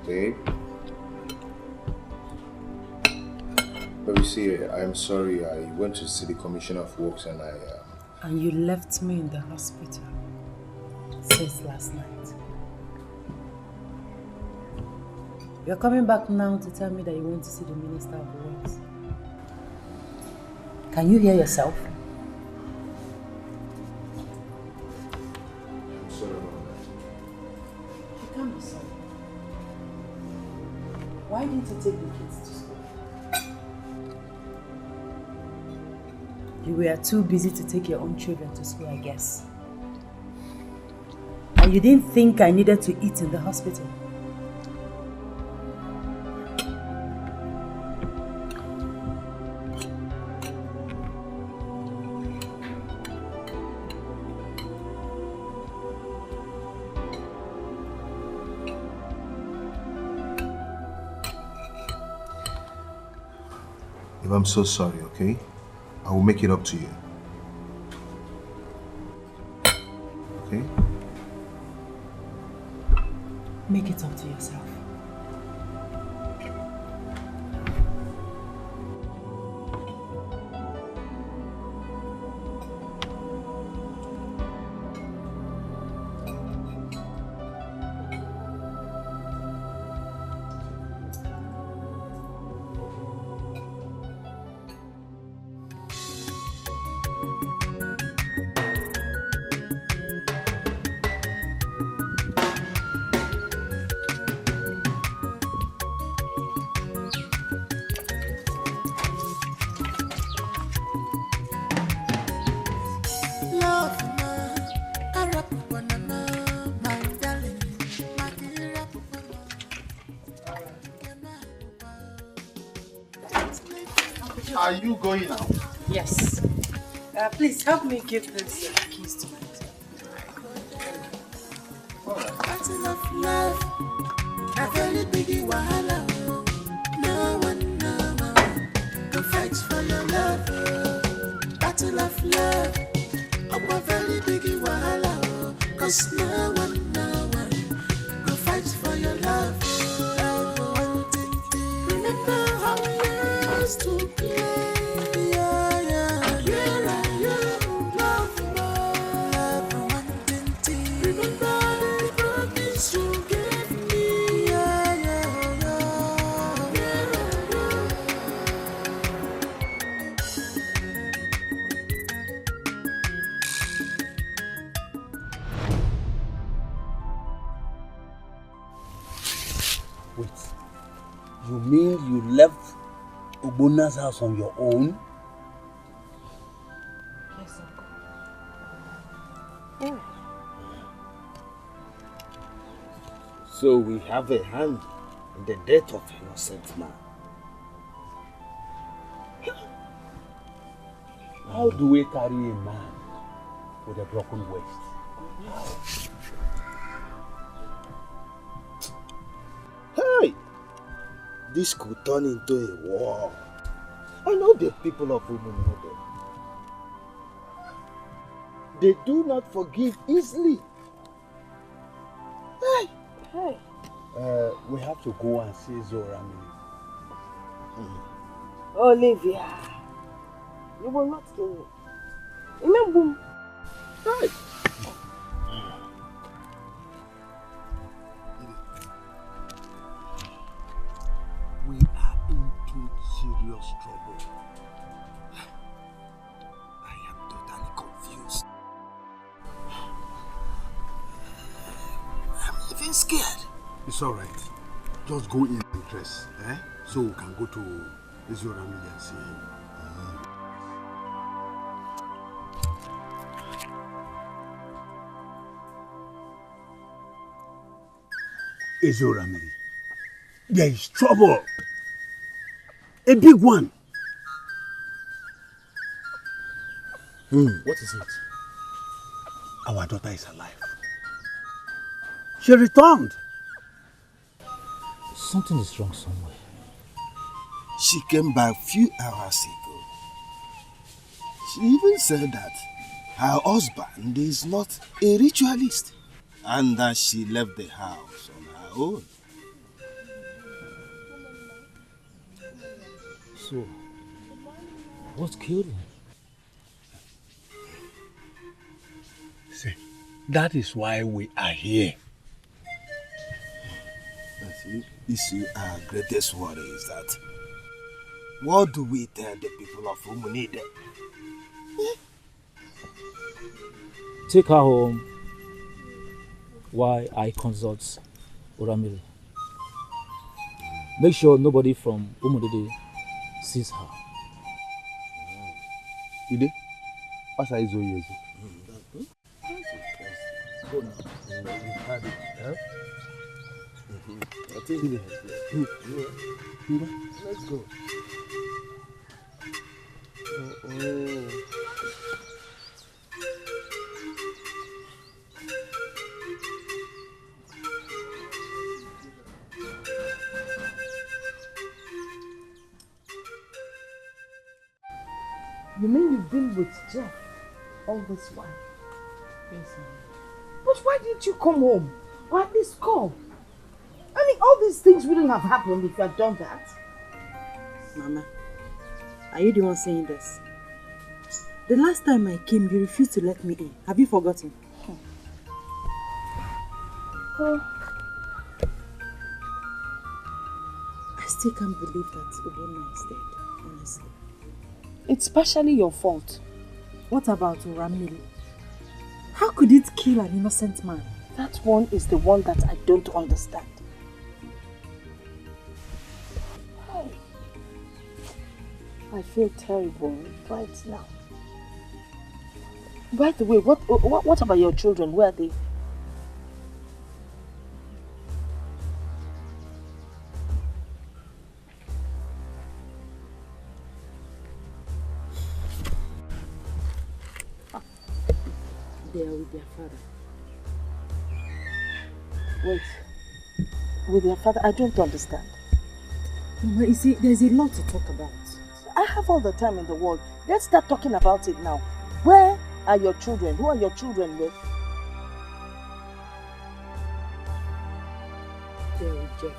Babe? But you see, I'm sorry, I went to see the Commissioner of Works and And you left me in the hospital. since last night. You're coming back now to tell me that you want to see the Minister of Works. Can you hear yourself? I'm sorry about that. You can't be sorry. Why didn't you take the kids to school? You were too busy to take your own children to school, I guess. And you didn't think I needed to eat in the hospital. If I'm so sorry, okay? I will make it up to you. Okay? Make it up to yourself. Are you going now? Yes. Please help me give this keys to my Battle of love, a very big wahala. No one go fight for your love. Battle of love, a very big wahala. 'Cause no one go fight for your love. Remember how we used to play. You mean you left Ogbona's house on your own? Yes, Uncle. So we have a hand in the death of an innocent man. How do we carry a man with a broken waist? Hey! This could turn into a war. I know the people of Umunodo. They do not forgive easily. Hey! Hey! We have to go and see Zoramini. Olivia, you will not kill me. Remember? Hey! We are into serious trouble. I am totally confused. I'm even scared. It's alright. Just go in and dress, eh? So we can go to Izoramili and see him. Izoramili, there is trouble. A big one. What is it? Our daughter is alive. She returned. Something is wrong somewhere. She came back a few hours ago. She even said that her husband is not a ritualist and that she left the house on her own. So, what killed him? See, That is why we are here. This is our greatest worry is that what do we tell the people of Umunide? Take her home while I consult Uramiri. Make sure nobody from Umunide sees her. Ide? What's that Izo Yezu? Go now. I think let's go. You mean you've been with Jeff all this while? Yes, ma'am. But why didn't you come home? Or at least call? I mean, all these things wouldn't have happened if you had done that. Mama, are you the one saying this? The last time I came, you refused to let me in. Have you forgotten? Oh. I still can't believe that Ubona is dead, honestly. It's partially your fault. What about Uramili? How could it kill an innocent man? That one is the one that I don't understand. I feel terrible right now. By the way, what about your children? Where are they? They are with their father. Wait. With their father? I don't understand. Mama, you see, there's a lot to talk about. I have all the time in the world. Let's start talking about it now. Where are your children? Who are your children with? They're with Jeff.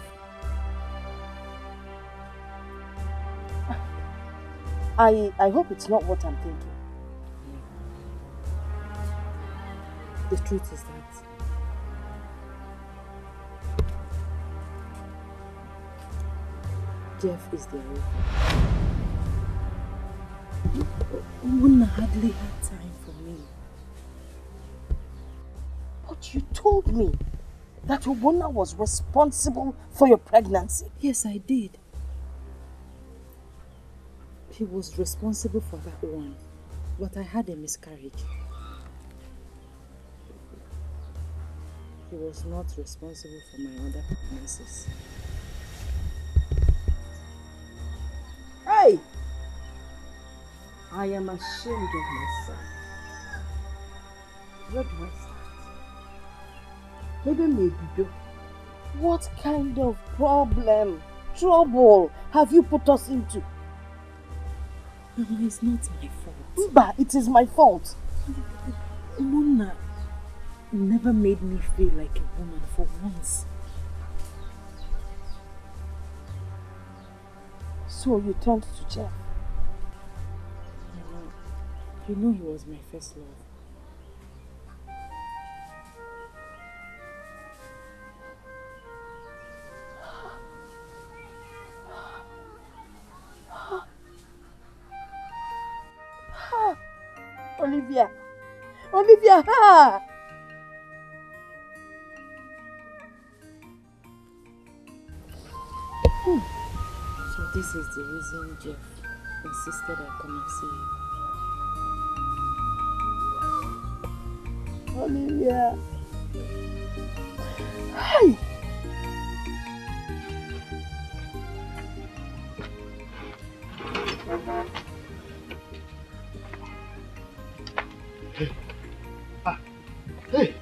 I hope it's not what I'm thinking. The truth is that Jeff is their uncle. Una hardly had time for me. But you told me that Ubona was responsible for your pregnancy. Yes, I did. He was responsible for that one, but I had a miscarriage. He was not responsible for my other pregnancies. Hey! I am ashamed of myself. Where do I start? Maybe. What kind of trouble have you put us into? Mama, it's not my fault. But it is my fault. Mona never made me feel like a woman for once. So you turned to Jeff? Mama, you know he was my first love. Olivia, ha! So this is the reason Jeff insisted I come and see you. Olivia. Hey! Hey,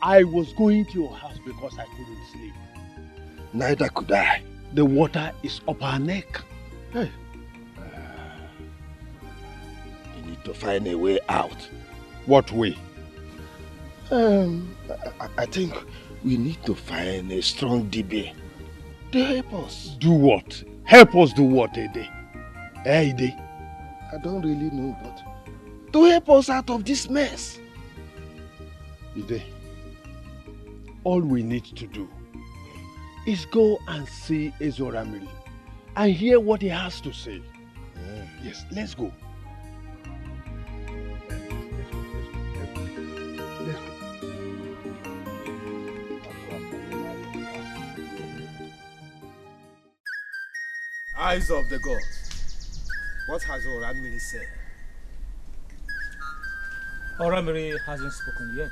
I was going to your house because I couldn't sleep. Neither could I. The water is up our neck. Hey. You need to find a way out. What way? I think we need to find a strong DB to help us. Do what? Help us do what, Ede? Ede? I don't really know, but to help us out of this mess. Ide, all we need to do is go and see Ezoramiri and hear what he has to say. Yes, let's go. Eyes of the gods, what has Oramiri said? Oramiri hasn't spoken yet.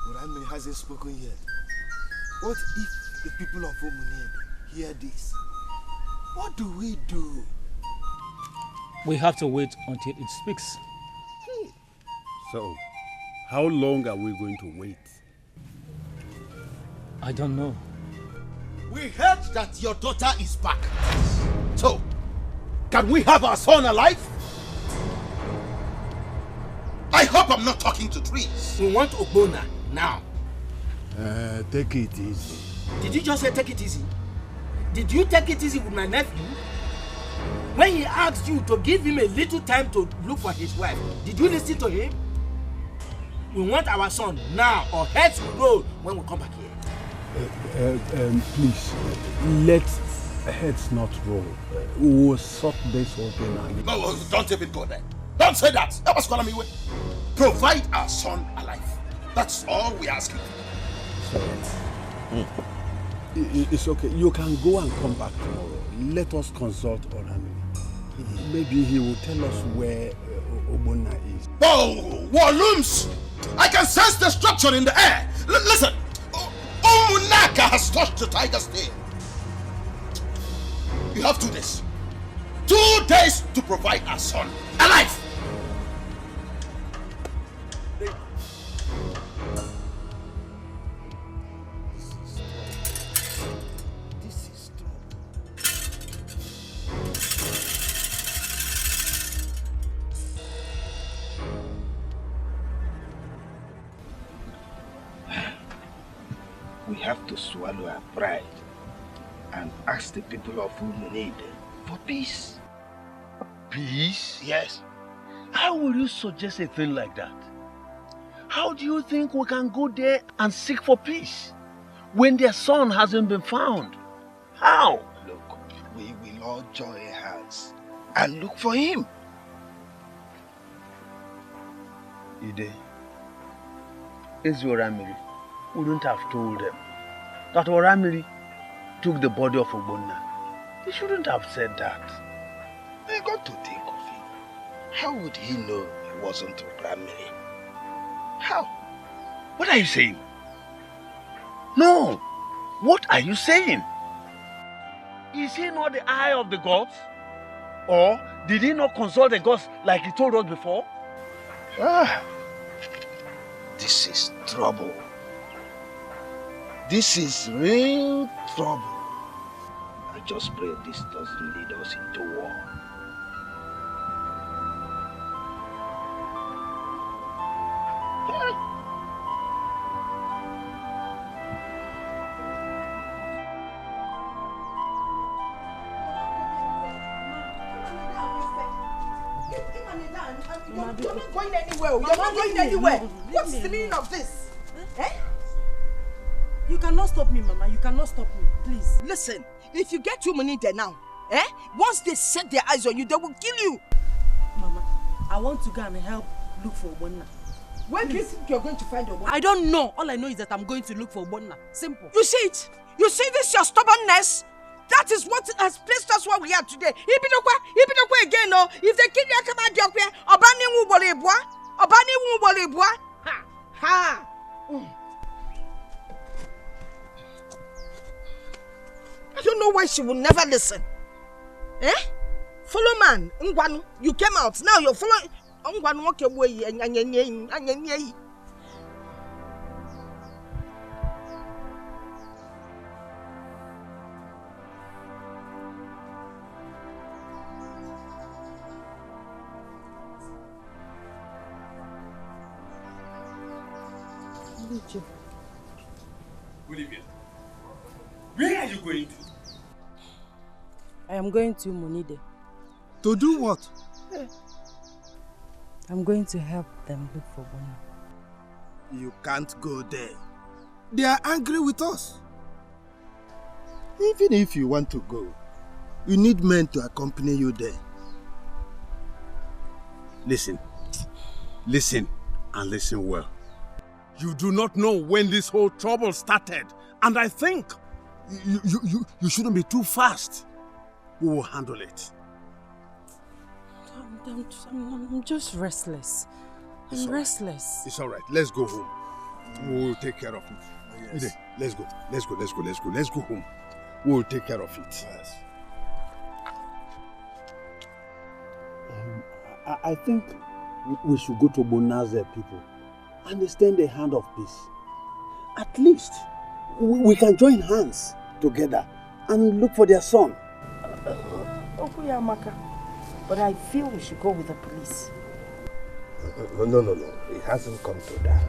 Oramiri hasn't spoken yet. What if the people of Omunede hear this? What do we do? We have to wait until it speaks. So, how long are we going to wait? I don't know. We heard that your daughter is back. So, can we have our son alive? I hope I'm not talking to trees. We want Ogbonna now. Take it easy. Did you just say take it easy? Did you take it easy with my nephew? When he asked you to give him a little time to look for his wife, did you listen to him? We want our son now, or heads will roll when we come back here. Please, let heads not roll. We will sort this whole thing out. No, don't even go there. Don't say that. That was calling me with. Provide our son alive. That's all we're asking. Sorry. It's okay. You can go and come back tomorrow. Let us consult Oramiri. Maybe he will tell us where Ogbonna is. Oh, Walloons! I can sense destruction in the air. Listen, Omunaka has touched the tiger's tail. You have 2 days. 2 days to provide our son alive. We have to swallow our pride and ask the people of Umunede for peace. Peace? Yes. How will you suggest a thing like that? How do you think we can go there and seek for peace when their son hasn't been found? How? Look, we will all join hands and look for him. Ide, Ezoramiri wouldn't have told them that Oramiri took the body of Ogbonna. He shouldn't have said that. I got to think of it. How would he know it wasn't Oramiri? How? What are you saying? No! What are you saying? Is he not the eye of the gods? Or did he not consult the gods like he told us before? This is trouble. This is real trouble. I just pray this doesn't lead us into war. You're not going anywhere. You're not going anywhere. What's the meaning of this? Eh? You cannot stop me, Mama. You cannot stop me. Please. Listen, if you get too many there now, once they set their eyes on you, they will kill you. Mama, I want to go and help look for Ogbonna. Where do you think you're going to find Ogbonna? I don't know. All I know is that I'm going to look for Ogbonna. Simple. You see it? You see this, your stubbornness? That is what has placed us where we are today. Ibinokwa again, no. If they kill you, come out there. Obani wu bolebwa. Obani wu bolebwa. Ha. I don't know why she will never listen. Follow man, Ngwanu. You came out. Now you're following. Ngwanu walk away. Olivia, where are you going to? I am going to Munide. To do what? I'm going to help them look for Ogbonna. You can't go there. They are angry with us. Even if you want to go, you need men to accompany you there. Listen. Listen, and listen well. You do not know when this whole trouble started, and I think you shouldn't be too fast. We will handle it. I'm just restless. I'm restless. It's all right. Let's go home. We will take care of it. Yes. Ide, let's go. Let's go home. We will take care of it. Yes. I think we should go to Bonaze people and extend a hand of peace. At least we can join hands together and look for their son. Okuyamaka, but I feel we should go with the police. No. It hasn't come to that.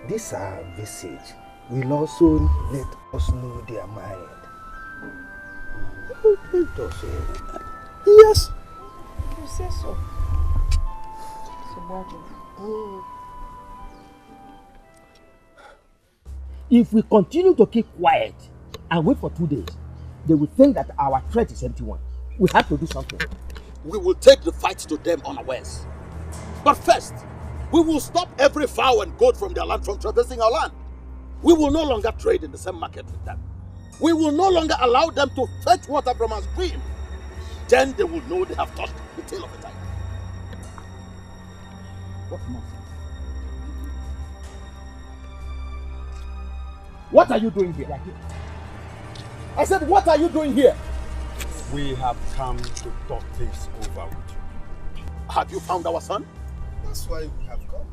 This visit will also let us know their mind. Let us Yes. You say so. If we continue to keep quiet and wait for 2 days, they will think that our threat is empty one. We have to do something. We will take the fight to them unawares. But first, we will stop every fowl and goat from their land from traversing our land. We will no longer trade in the same market with them. We will no longer allow them to fetch water from our stream. Then they will know they have touched the tail of a tiger. What nonsense? What are you doing here? I said, what are you doing here? We have come to talk things over with you. Have you found our son? That's why we have come.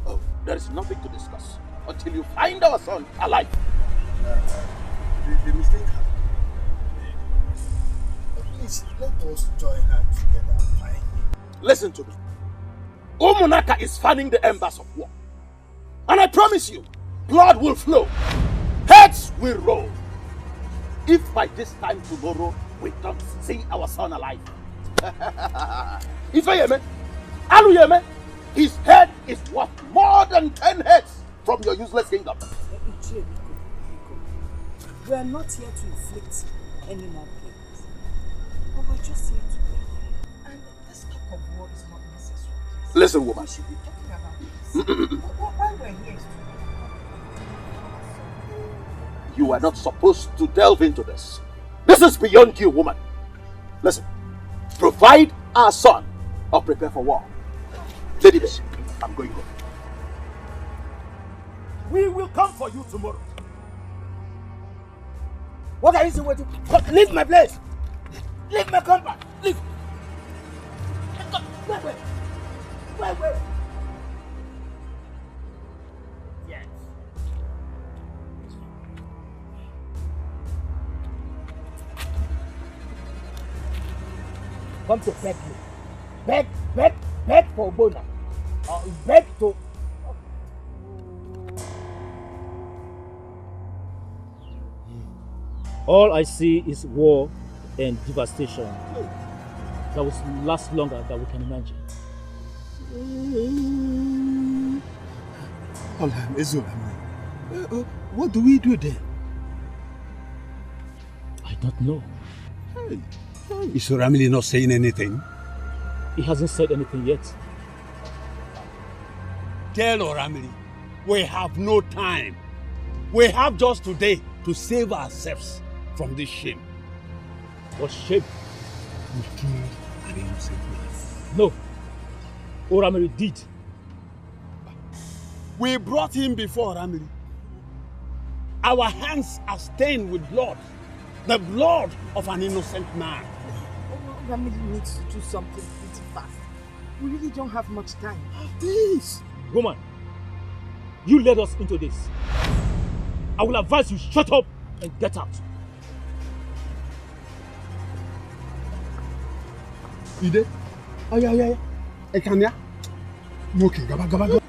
Oh, there is nothing to discuss until you find our son alive. The mistake has been made. Please, let us join hands together and find him. Listen to me. Umunaka is fanning the embers of war. And I promise you, blood will flow. Heads will roll. If by this time tomorrow we don't see our son alive. Ifeyeme, Aluyeme, his head is worth more than 10 heads from your useless kingdom. We are not here to inflict any more pains. But we're just here to pray. And this talk of war is not necessary. Listen, woman. We should be talking about this. Why we're here is to You are not supposed to delve into this. This is beyond you, woman. Listen, provide our son or prepare for war. Lady Bess, I'm going home. We will come for you tomorrow. What are you still waiting? Leave my place! Leave my compound! Leave! Wait. Yes. Come to beg me. Beg for Bona. Beg to... All I see is war and devastation that will last longer than we can imagine. What do we do then? I don't know. Is Oramili not saying anything? He hasn't said anything yet. Tell Oramili, we have no time. We have just today to save ourselves from this shame. What shame? We killed an innocent man. No. Oramili did. We brought him before Oramili. Our hands are stained with blood. The blood of an innocent man. Oramili needs to do something pretty fast. We really don't have much time. Please. Woman, you led us into this. I will advise you shut up and get out. Ide? Ay. Ekanya? Okay, gaba.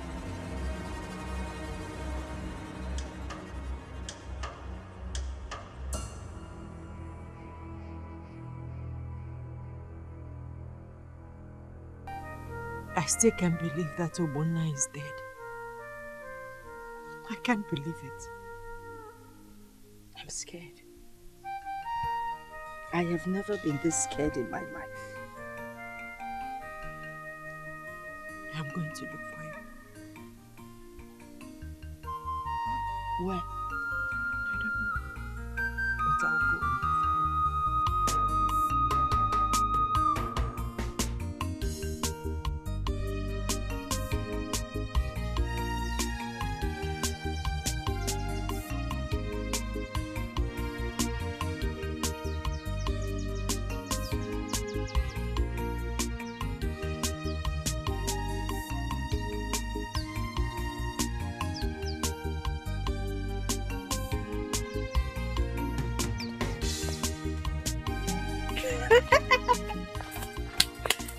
I still can't believe that Obonna is dead. I can't believe it. I'm scared. I have never been this scared in my life. I'm going to look for him. Where? I don't know. But I'll go.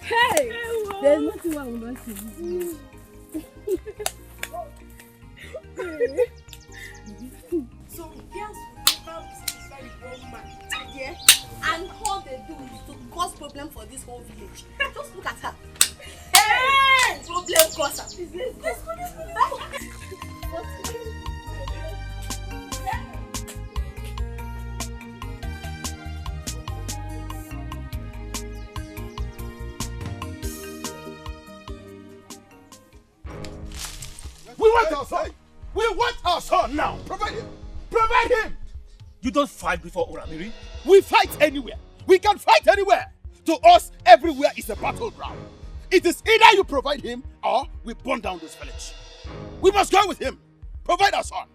Hey! There's nothing I will not see. So girls will never be satisfied with one man. Yeah? And all they do is to cause problem for this whole village. Just look at her. Hey! Problem causer. Let's go. We want our son! We want our son now! Provide him! Provide him! You don't fight before Oramiri. We fight anywhere. We can fight anywhere. To us, everywhere is a battleground. It is either you provide him or we burn down this village. We must go with him. Provide our son.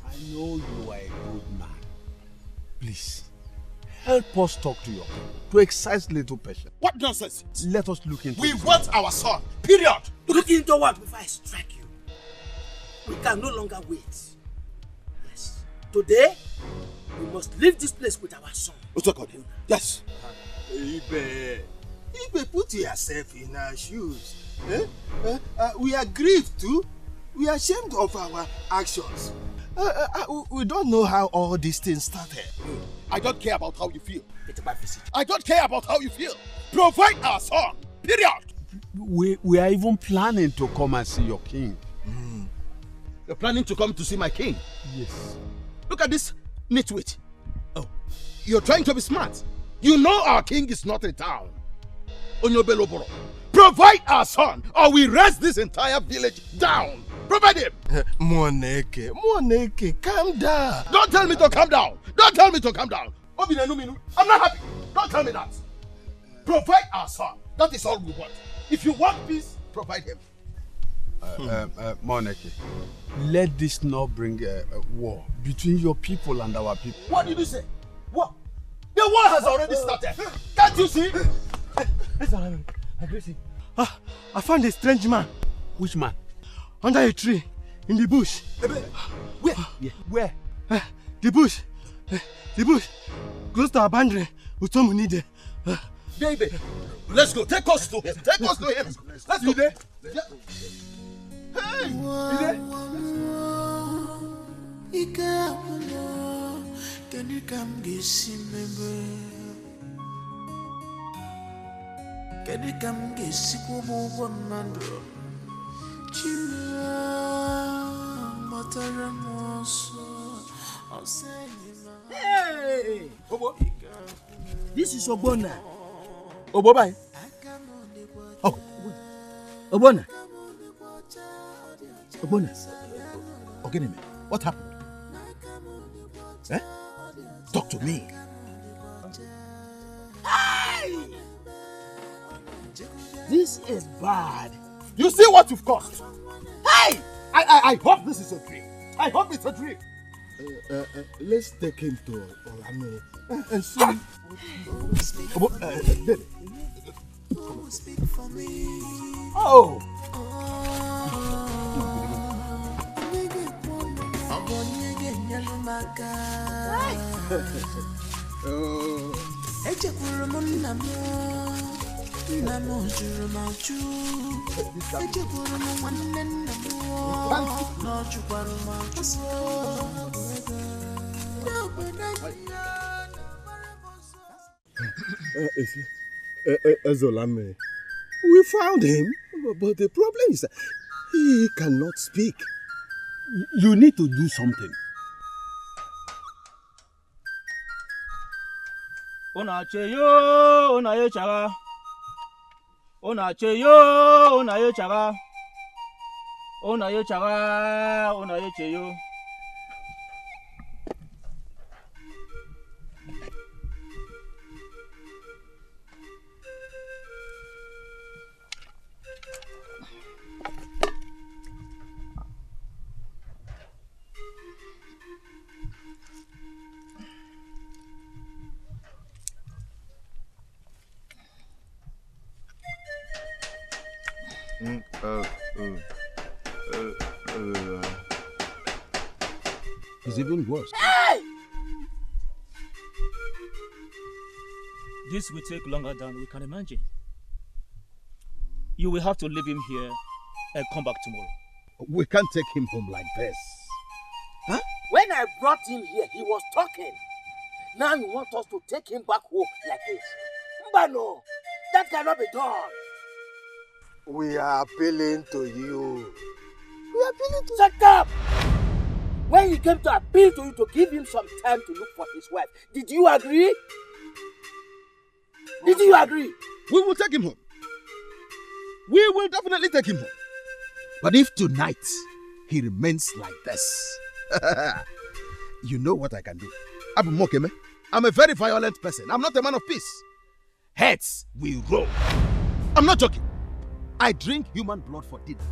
I know you are a good man. Please, help us talk to your people to exercise little patience. What nonsense? Let us look into it. We want our son. Period. Look into what before I strike you? We can no longer wait. Yes. Today, we must leave this place with our son. Yes. Ibe, put yourself in our shoes. We are grieved too. We are ashamed of our actions. We don't know how all these things started. I don't care about how you feel. I don't care about how you feel. Provide our son. Period. We are even planning to come and see your king. You're planning to come to see my king? Yes. Look at this nitwit. Oh, you're trying to be smart. You know our king is not in town. Onyobeloboro, provide our son or we raise this entire village down. Provide him. Moneke, calm down. Don't tell me to calm down. Don't tell me to calm down. I'm not happy. Don't tell me that. Provide our son. That is all we want. If you want peace, provide him. Moneke, let this not bring a war between your people and our people. What did you say? What? The war has already started. Can't you see? I found a strange man. Which man? Under a tree, in the bush. Where? Where? The bush. The bush. Close to our boundary. With someone needed. Baby, let's go. Take us to him. Take us to him. Let's go. Yeah. Hey! Can you come get see me? Can you come get see one man? Hey! This is Ogbonna. Obobai. Oh, Ogbonna. Ogbonna. Okay, what happened? Eh? Talk to me. Hey! This is bad. You see what you've caused? Hey! I hope this is a dream. I hope it's a dream. Let's take him to Orame and see. Baby. Oh! Ezolame, we found him, but the problem is that he cannot speak. You need to do something. Ona cheyo, ona ye chaga. Ona cheyo, ona ye chaga. Ona ye chaga, ona ye cheyo. It's even worse. Hey! This will take longer than we can imagine. You will have to leave him here and come back tomorrow. We can't take him home like this. Huh? When I brought him here, he was talking. Now you want us to take him back home like this? But no, that cannot be done. We are appealing to you. We are appealing to you. Shut up! When he came to appeal to you to give him some time to look for his wife, did you agree? Did you agree? We will take him home. We will definitely take him home. But if tonight he remains like this, you know what I can do. Abu Mokeme, I'm a very violent person. I'm not a man of peace. Heads will roll. I'm not joking. I drink human blood for dinner.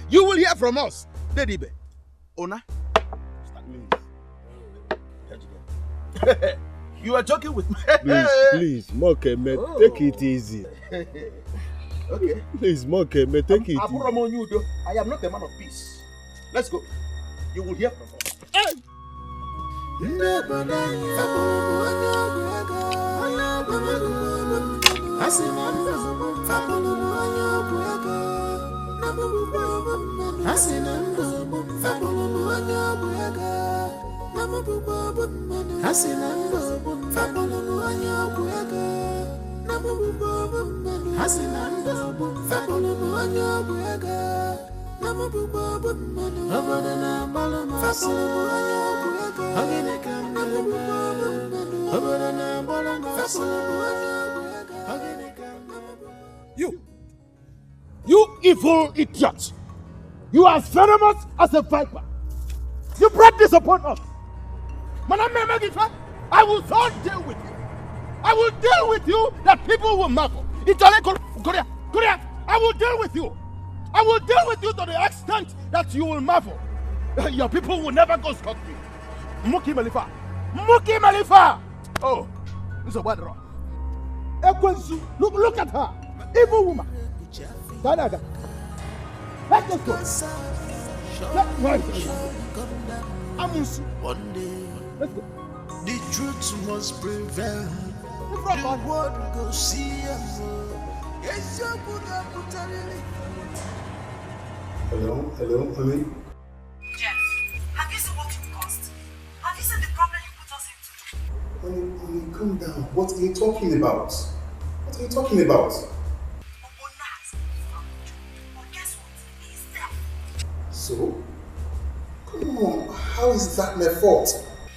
You will hear from us. Dedibe. Ona? You are joking with me. Please, Mokeme, take it easy. Okay. Please, Mokeme, take it easy. I am not a man of peace. Let's go. You will hear from us. Hey! You evil idiot! You are as venomous as a viper. You brought this upon us. I will so deal with you. I will deal with you that people will marvel. Korea, I will deal with you. I will deal with you to the extent that you will marvel. Your people will never go scot-free. Muki Malifa! Oh, this is a bad rock. Ekwensu, look at her. Evil woman. Dadaga. Let's just go. One day, the truth must prevail. The world will go see us. Hello, honey. Jeff, have you seen what it cost? Have you seen the problem you put us into? Honey, calm down. What are you talking about? What are you talking about? So? Come on, how is that my fault?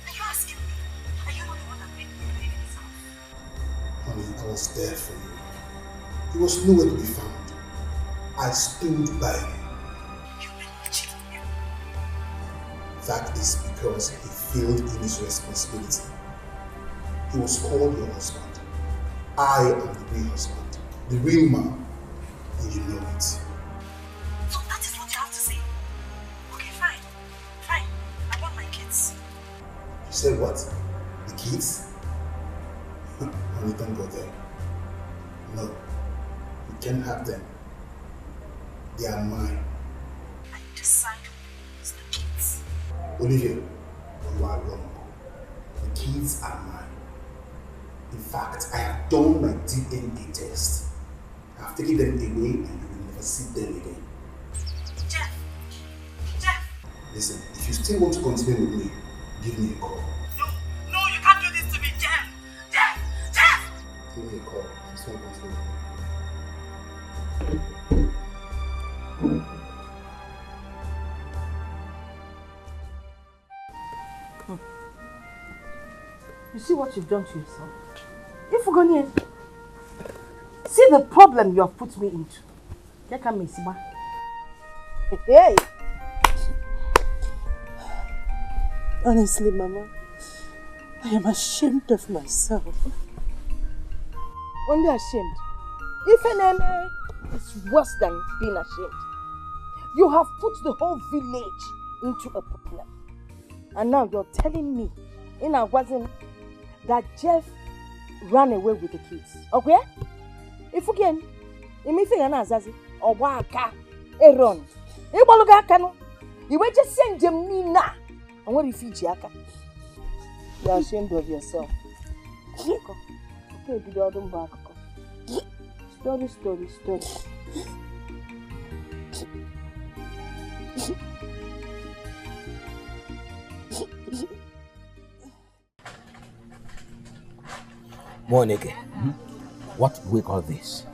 Are you asking me? Are you not the one that made me live in this house? Honey, I was there for you. He was nowhere to be found. I stood by you. You made me cheat on you. That is because he failed in his responsibility. He was called your husband. I am the real husband, the real man, and you know it. So that is what you have to say? Okay, fine. I want my kids. You said what? The kids? Honey, don't go there. No, you can't have them. They are mine. I decide who owns the kids. Olivia, you are wrong. The kids are mine. In fact, I have done my DNA test. I have taken them away and you will never see them again. Jeff! Listen, if you still want to continue with me, give me a call. No, you can't do this to me, Jeff! Jeff! Give me a call. I still want to continue with me. You see what you've done to yourself? Ifugoni, see the problem you have put me into. Hey! Honestly, Mama, I am ashamed of myself. Only ashamed. If an enemy is worse than being ashamed. You have put the whole village into a problem. And now you're telling me, in Agwazin, that Jeff ran away with the kids. Okay? If again, if you Azazi, or Waka, Aaron, Ebalugakano, you were just send them now. And what if you Jaka? You're ashamed of yourself. Okay, the other back. Story. Moneke, what do we call this?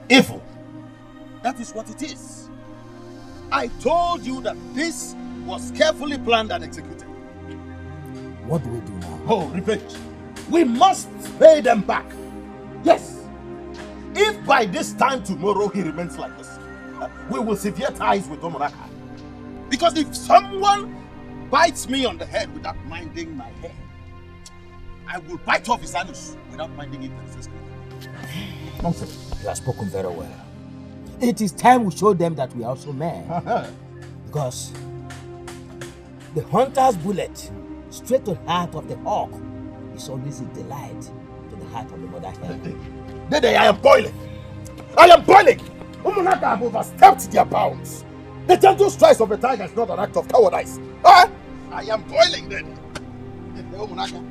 Evil. That is what it is. I told you that this was carefully planned and executed. What do we do now? Oh, revenge. We must pay them back. Yes. If by this time tomorrow he remains like this, we will sever ties with Omonaka. Because if someone bites me on the head without minding my head, I will bite off his anus without minding it. Nonsense. You have spoken very well. It is time we show them that we are also men. Because the hunter's bullet straight to the heart of the hawk is always a delight to the heart of the mother hen. Dede, I am boiling. I am boiling. Umunaka have overstepped their bounds. The gentle strikes of a tiger is not an act of cowardice. Huh? I am boiling, Dede. Umunaka.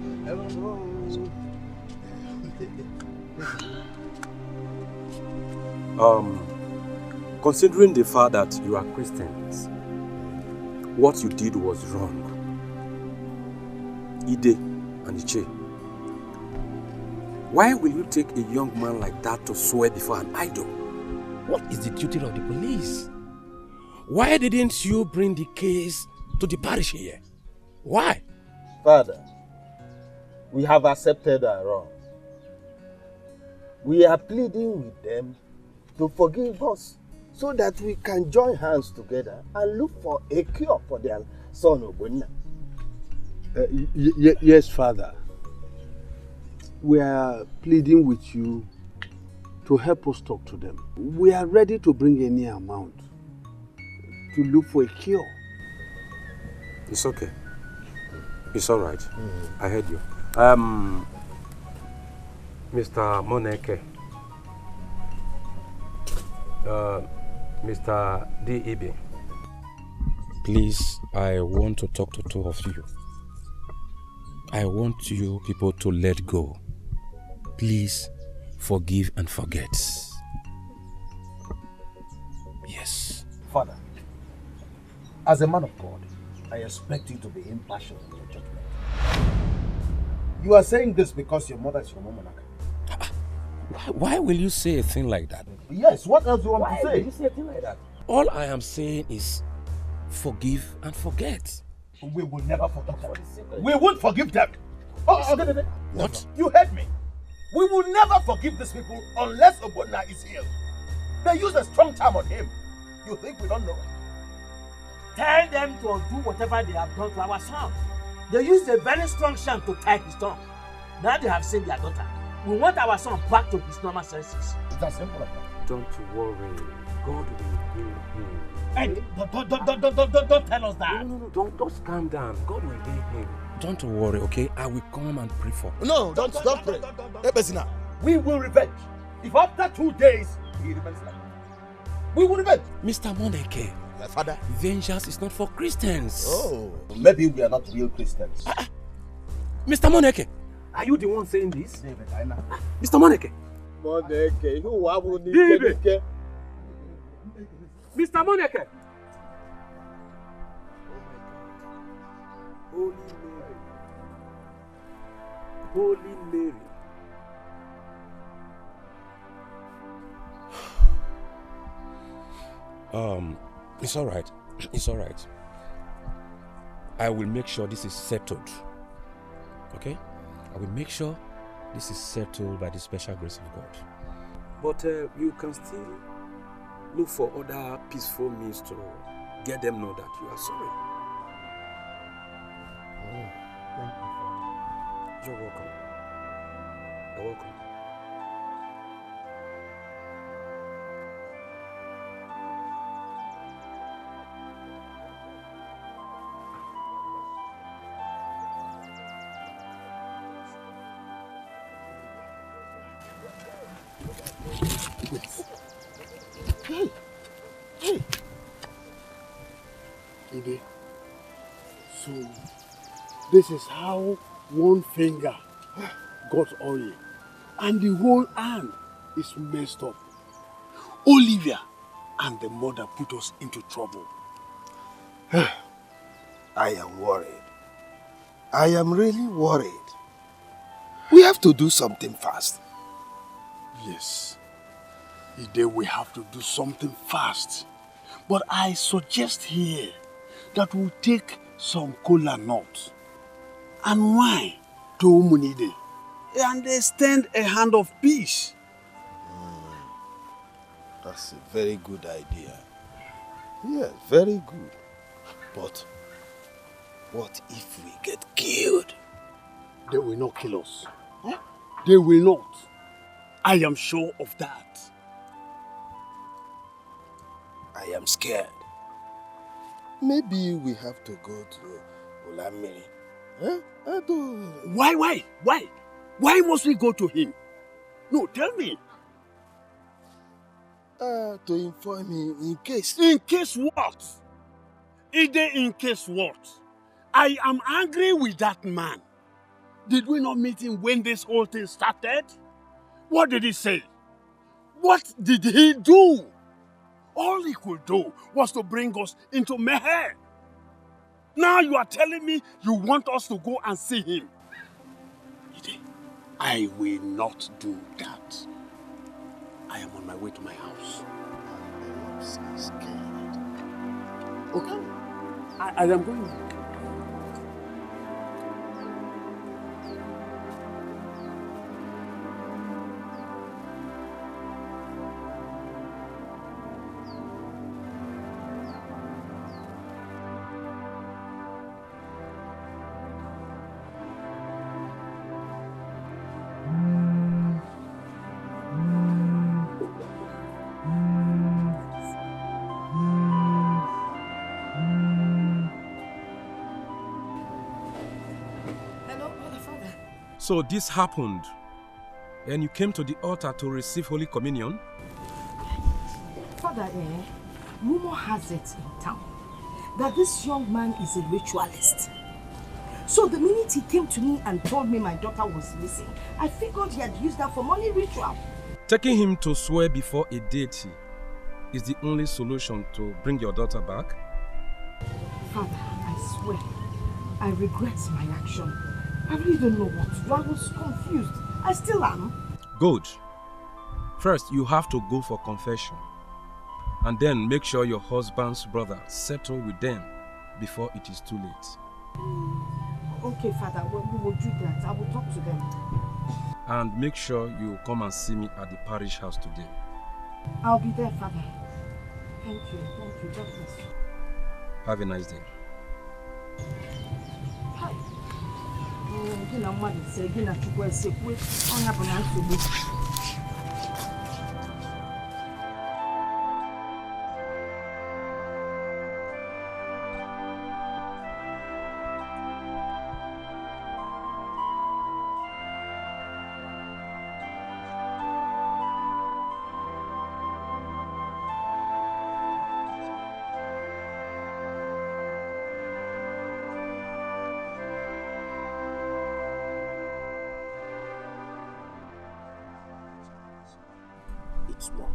Considering the fact that you are Christians, what you did was wrong. Ide and Iche, why will you take a young man like that to swear before an idol? What is the duty of the police? Why didn't you bring the case to the parish here? Why? Father, we have accepted our wrong. We are pleading with them to forgive us so that we can join hands together and look for a cure for their son Ogbonna. Yes, Father. We are pleading with you to help us talk to them. We are ready to bring any amount to look for a cure. It's okay. It's all right. I heard you. Mr. Moneke, Mr. D.E.B., please, I want to talk to two of you. I want you people to let go. Please forgive and forget. Yes. Father, as a man of God, I expect you to be impartial in your judgment. You are saying this because your mother is your Omonaka. Why will you say a thing like that? Yes, what else do you want to say? Why will you say a thing like that? All I am saying is forgive and forget. We will never forgive them. We won't forgive them. What? You heard me. We will never forgive these people unless Ogbonna is healed. They use a strong charm on him. You think we don't know? Tell them to undo whatever they have done to our son. They used a very strong charm to tie his tongue. Now they have seen their daughter. We want our son back to his normal senses. It's that simple as that. Don't worry. God will heal him. Hey, don't tell us that. No, don't calm down. God will heal him. Don't worry, okay? I will come and pray for him. No, don't pray. We will revenge. If after 2 days he remains like that, we will revenge. Mr. Moneke, my father, vengeance is not for Christians. Oh, maybe we are not real Christians. Mr. Moneke, are you the one saying this? David, I know. Mr. Moneke. Moneke, who are we? David. Mr. Moneke. Holy Mary. It's all right. It's all right. I will make sure this is settled Okay? I will make sure this is settled by the special grace of God. But you can still look for other peaceful means to get them know that you are sorry. Oh, thank you, Father. You're welcome. You're welcome. Hey! Hey! Ide, so this is how one finger got oil and the whole hand is messed up. Olivia and the mother put us into trouble. I am worried. I am really worried. We have to do something fast. Yes. Ide, we have to do something fast. But I suggest here that we take some cola nuts and wine to Umunide and extend a hand of peace. That's a very good idea. Yeah, very good. But what if we get killed? They will not kill us. Huh? They will not. I am sure of that. I am scared. Maybe we have to go to Olamiri. Huh? Why? Why must we go to him? No, tell me. To inform him in case. In case what? Ide, in case what? I am angry with that man. Did we not meet him when this whole thing started? What did he say? What did he do? All he could do was to bring us into Meher. Now you are telling me you want us to go and see him. Ide, I will not do that. I am on my way to my house. I am so scared. Okay. I am going. So this happened, and you came to the altar to receive Holy Communion? Father, rumor has it in town that this young man is a ritualist. So the minute he came to me and told me my daughter was missing, I figured he had used her for money ritual. Taking him to swear before a deity is the only solution to bring your daughter back? Father, I swear, I regret my action. I really don't know what to do. I was confused. I still am. Good. First, you have to go for confession. And then make sure your husband's brother settle with them before it is too late. Okay, Father, we will do that. I will talk to them. And make sure you come and see me at the parish house today. I'll be there, Father. Thank you. God bless you. Have a nice day. Gị na mmadụ sị gị na Chukwu esekwe ọnya bụ na nsogbu. It's more.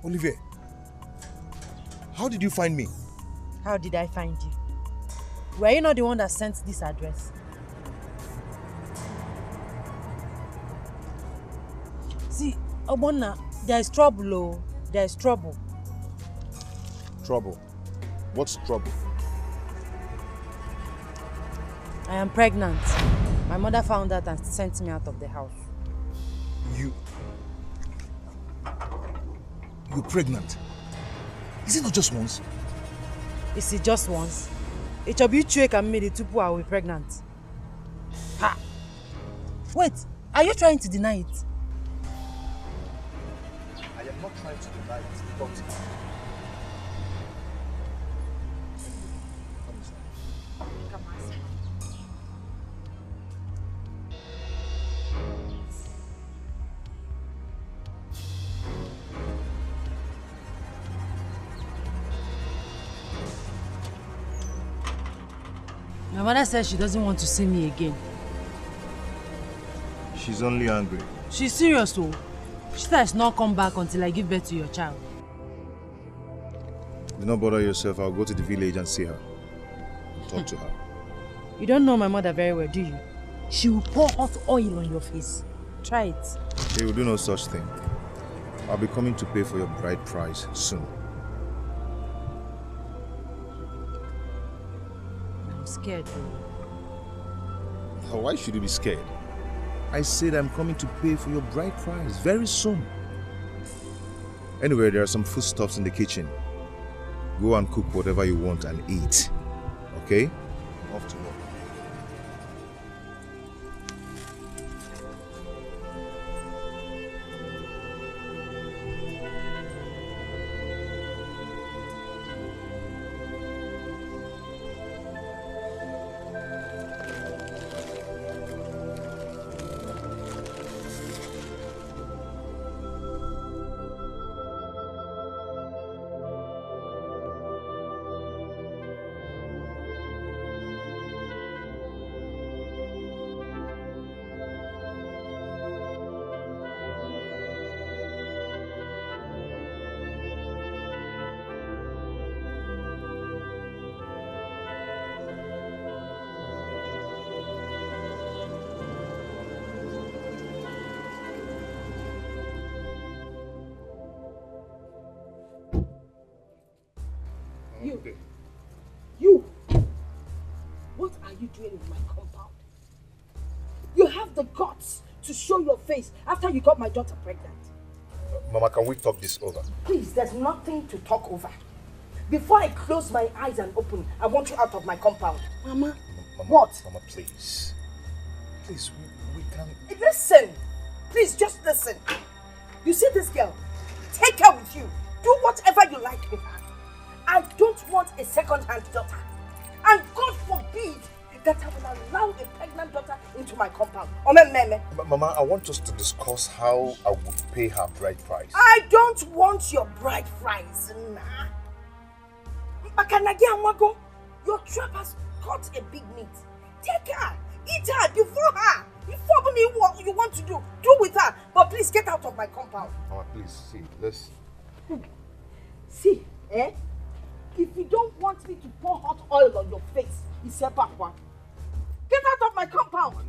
Olivier, how did you find me? How did I find you? Were you not the one that sent this address? See, Obonna, there is trouble, oh. There is trouble. Trouble? What's trouble? I am pregnant. My mother found out and sent me out of the house. You're pregnant? Is it not just once? Is it just once? It shall be trick and made it to I will be pregnant. Ha! Wait, are you trying to deny it? I am not trying to deny it, but... My mother says she doesn't want to see me again. She's only angry. She's serious though. She said I should not come back until I give birth to your child. Do not bother yourself. I'll go to the village and see her. Talk to her. You don't know my mother very well, do you? She will pour hot oil on your face. Try it. She will do no such thing. I'll be coming to pay for your bride price soon. I'm scared though. Why should you be scared? I said I'm coming to pay for your bride price very soon. Anyway, there are some foodstuffs in the kitchen. Go and cook whatever you want and eat. Okay? Off to work. You! What are you doing in my compound? You have the guts to show your face after you got my daughter pregnant. Mama, can we talk this over? Please, there's nothing to talk over. Before I close my eyes and open, I want you out of my compound. Mama, what? Mama, please. Please, we can... Listen! Please, just listen. You see this girl? Take her with you. Do whatever you like with her. I don't want a second-hand daughter. And God forbid that I will allow a pregnant daughter into my compound. Mama, I want us to discuss how I would pay her bride price. I don't want your bride price. Your trap has caught a big meat. Take her. Eat her before her. Before you want to do with her. But please get out of my compound. Mama, please, see, let's... See, eh? If you don't want me to pour hot oil on your face, it's a back one. Get out of my compound! Why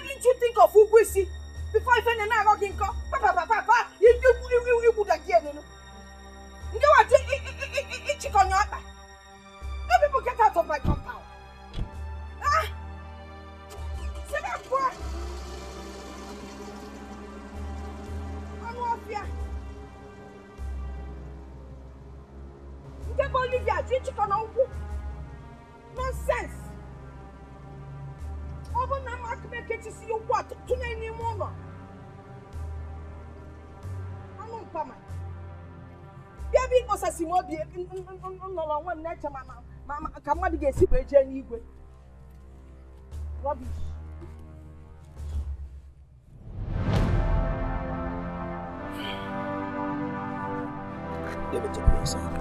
didn't you think of Ugwisi before I found an arrogant call? Papa, you would again. You are doing chicken on your back. No people get out of my compound. Ah! Sit down, boy. I'm off here. You can't believe you are doing chicken on your back. Nonsense. Open my mouth, make it to see you what? To any moment. I'm not coming. Baby, was a small beer. No one nature, Mama, come on to get super Jenny. Rubbish. Let me take you inside.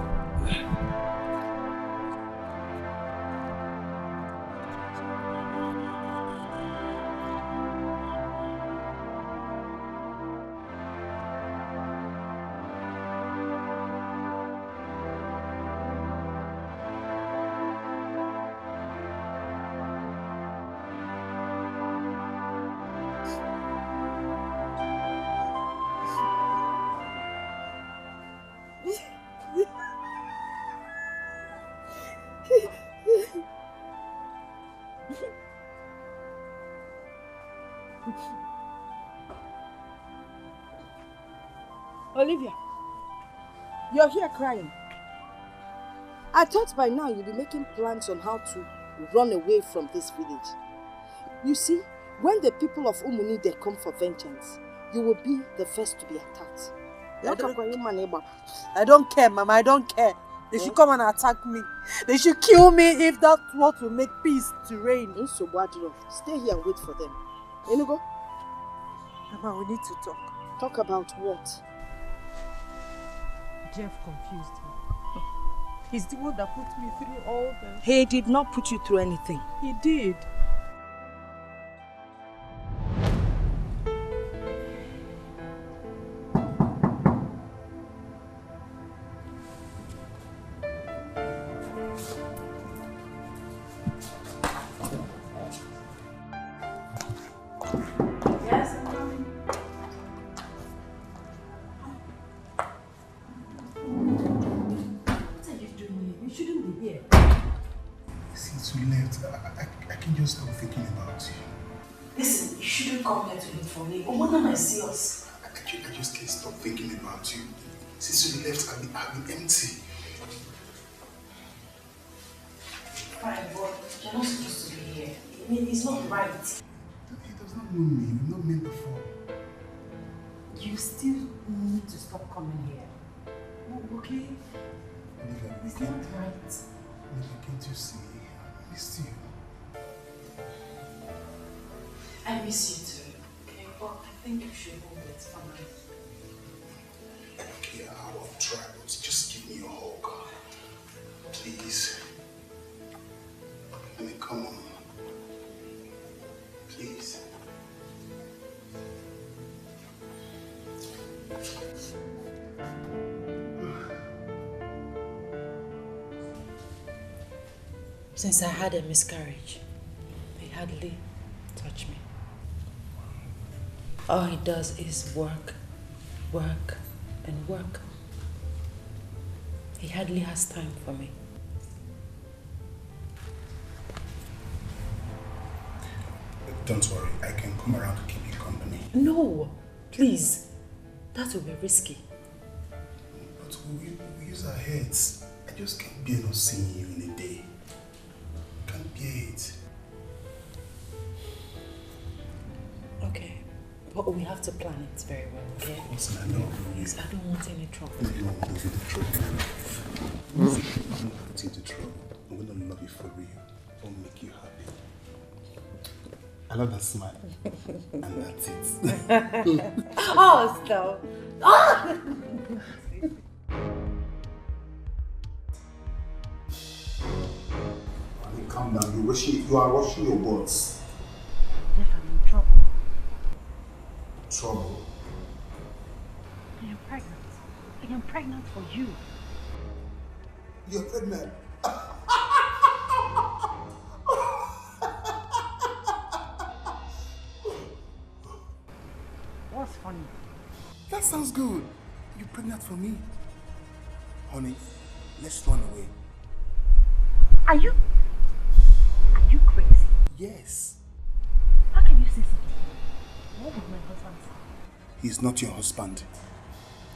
Olivia, you're here crying. I thought by now you'd be making plans on how to run away from this village. You see, when the people of Umuni they come for vengeance, you will be the first to be attacked. I don't care, Mama. I don't care. They should come and attack me. They should kill me if that's what will make peace to reign. Stay here and wait for them. Enugo? Mama, we need to talk. Talk about what? Jeff confused me. He's the one that put me through all this. He did not put you through anything. He did. Since you left, I can just stop thinking about you. Listen, you shouldn't come here to look for me. Omona might see us. I just can't stop thinking about you. Since you left, I've been empty. Fine, but you're not supposed to be here. I mean, it's not right. He does not know me. We've not met before. You still need to stop coming here. Oh, okay? It's not right. Olivia, can't you see? I missed you. I miss you too. Okay, but I think you should hold it for me. Okay, I will try, but just give me a hug. Please. I mean, come on. Please. Since I had a miscarriage, he hardly touched me. All he does is work, work, and work. He hardly has time for me. Don't worry, I can come around to keep you company. No, please. That will be risky. But we use our heads. I just can't bear not seeing you in a day. Can't bear it. Okay, but we have to plan it very well, okay? Of course, I know. Please, I don't want any trouble. No, you won't put you into trouble. I'm not put you into trouble. I'm going to love you for real. I'll make you happy. I love that smile. And that's it. Oh, stop. Oh! Calm down. You are rushing your words. Jeff, I'm in trouble. Trouble? I am pregnant. I am pregnant for you. You're pregnant? What's funny? That sounds good. You're pregnant for me. Honey, let's run away. Are you crazy? Yes. How can you say something? What would my husband say? He's not your husband.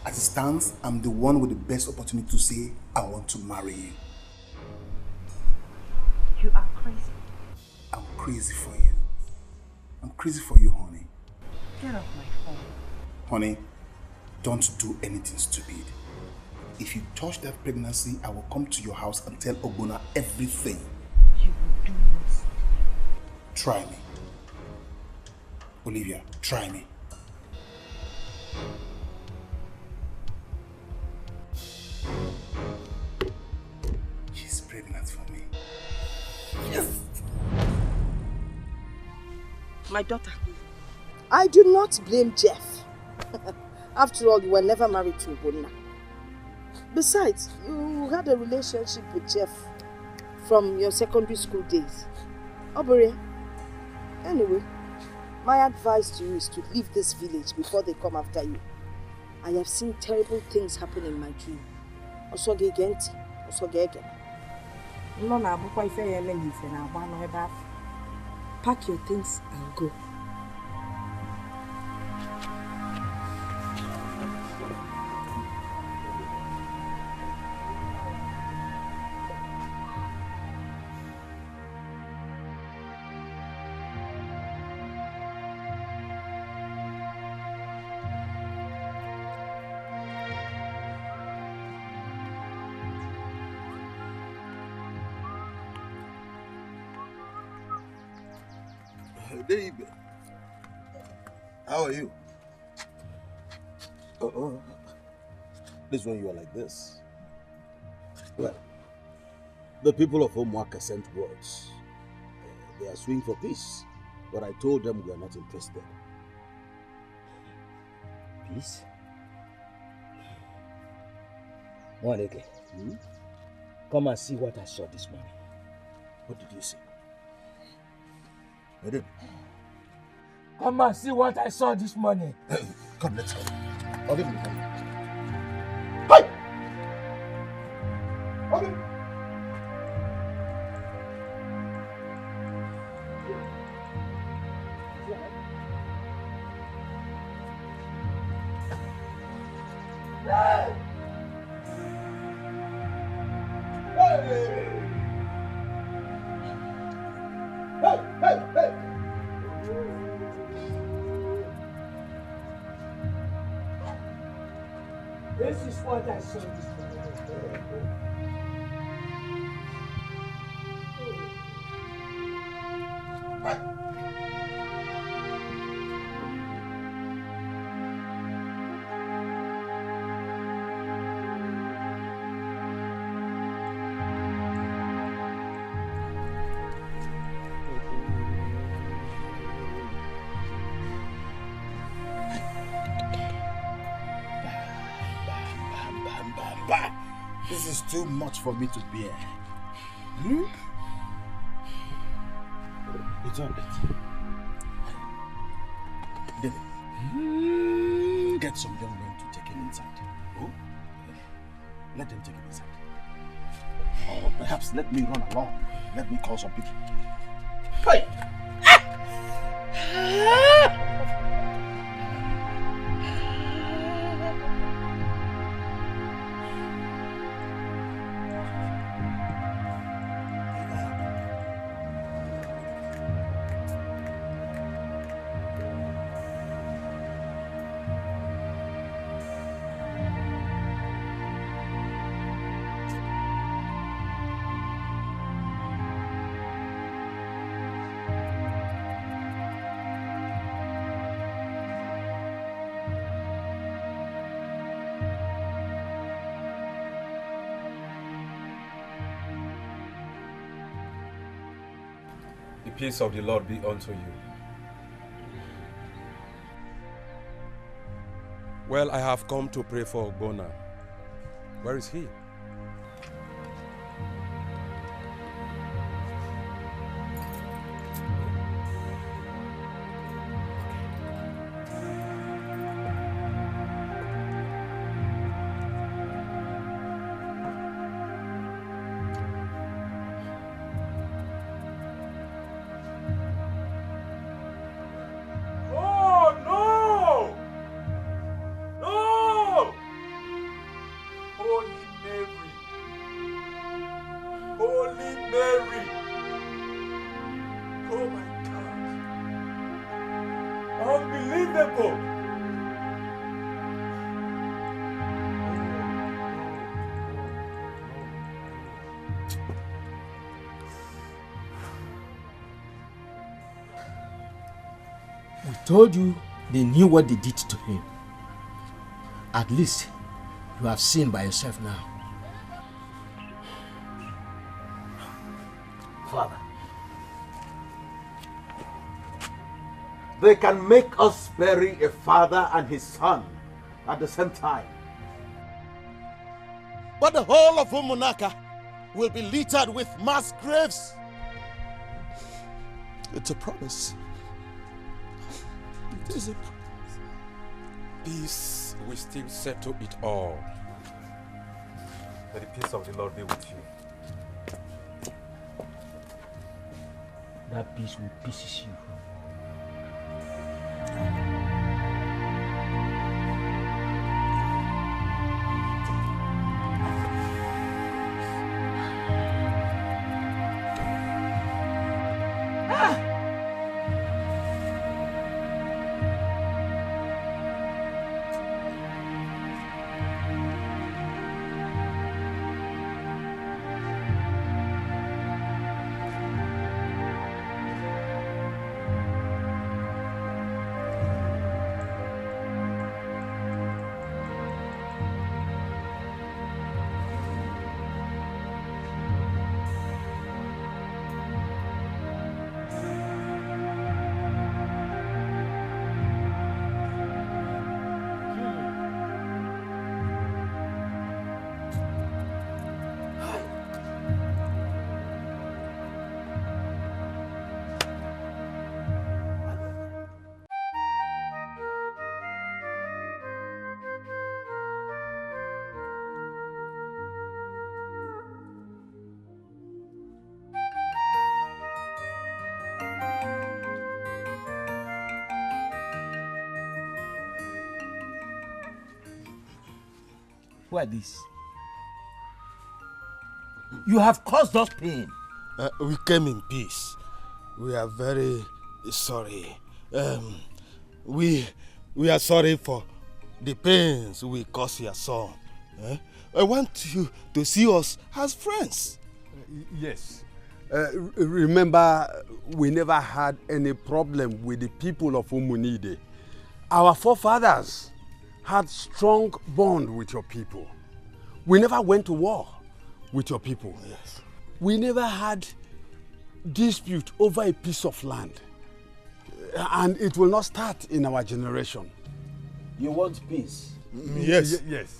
As it stands, I'm the one with the best opportunity to say, I want to marry you. You are crazy. I'm crazy for you. I'm crazy for you, honey. Get off my phone. Honey, don't do anything stupid. If you touch that pregnancy, I will come to your house and tell Ogbonna everything. You will do this. Try me. Olivia, try me. She's pregnant for me. Yes! My daughter, I do not blame Jeff. After all, you were never married to Ogbonna. Besides, you had a relationship with Jeff from your secondary school days. Obere, anyway, my advice to you is to leave this village before they come after you. I have seen terrible things happen in my dream. Pack your things and go. David, how are you? This when you are like this. Well, the people of Umuaka sent words. They are suing for peace, but I told them we are not interested. Peace? Mwaneke, come and see what I saw this morning. What did you see? I did. Come and see what I saw this morning. Come, let's go. I'll give you the Hey! Okay. This is what I saw this morning. This is too much for me to bear. It's all right. David, get some young men to take him inside. Oh? Let them take him inside. Or perhaps let me run along. Let me call some people. Hey! The peace of the Lord be unto you. Well, I have come to pray for Ogbonna. Where is he? Told you they knew what they did to him. At least you have seen by yourself now. Father, they can make us bury a father and his son at the same time. But the whole of Umunaka will be littered with mass graves. It's a promise. It is a promise. Peace will still settle it all. May the peace of the Lord be with you. That peace will pieces you. Who are these? You have caused us pain. We came in peace. We are very sorry. We are sorry for the pains we caused your son. I want you to see us as friends. Yes. Remember, we never had any problem with the people of Umunide. Our forefathers had strong bond with your people. We never went to war with your people. Yes. We never had dispute over a piece of land. And it will not start in our generation. You want peace? Yes. Yes.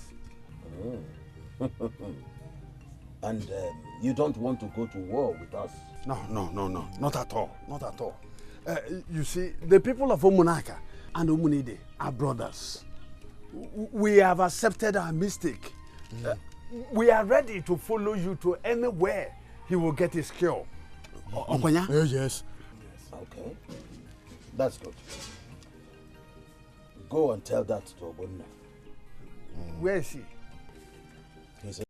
And you don't want to go to war with us? No, not at all, not at all. You see, the people of Omunaka and Umunide are brothers. We have accepted our mistake. We are ready to follow you to anywhere he will get his cure. Okonya? Yes. Okay, that's good. Go and tell that to Obonna. Where is he? He's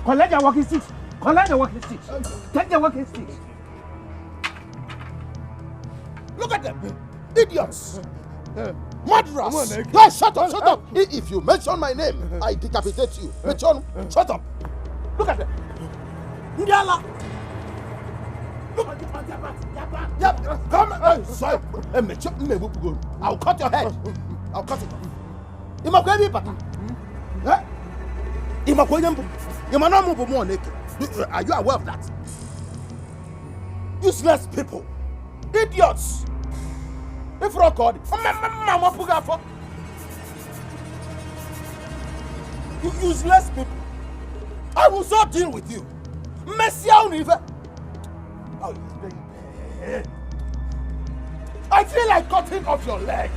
Collect your walking sticks. Collect the walking sticks. Take the walking sticks. Look at them, idiots. Murderers. Hey, shut up. If you mention my name, I decapitate you. Mention, shut up. Look at them. Ndiala. Look at them. Yep. Come. Sorry. I'll cut your head. I'll cut it. Imakwebi pata. Imakwebi. Are you aware of that? Useless people. Idiots. If you're called, you useless people. I will so deal with you. I feel like cutting off your legs.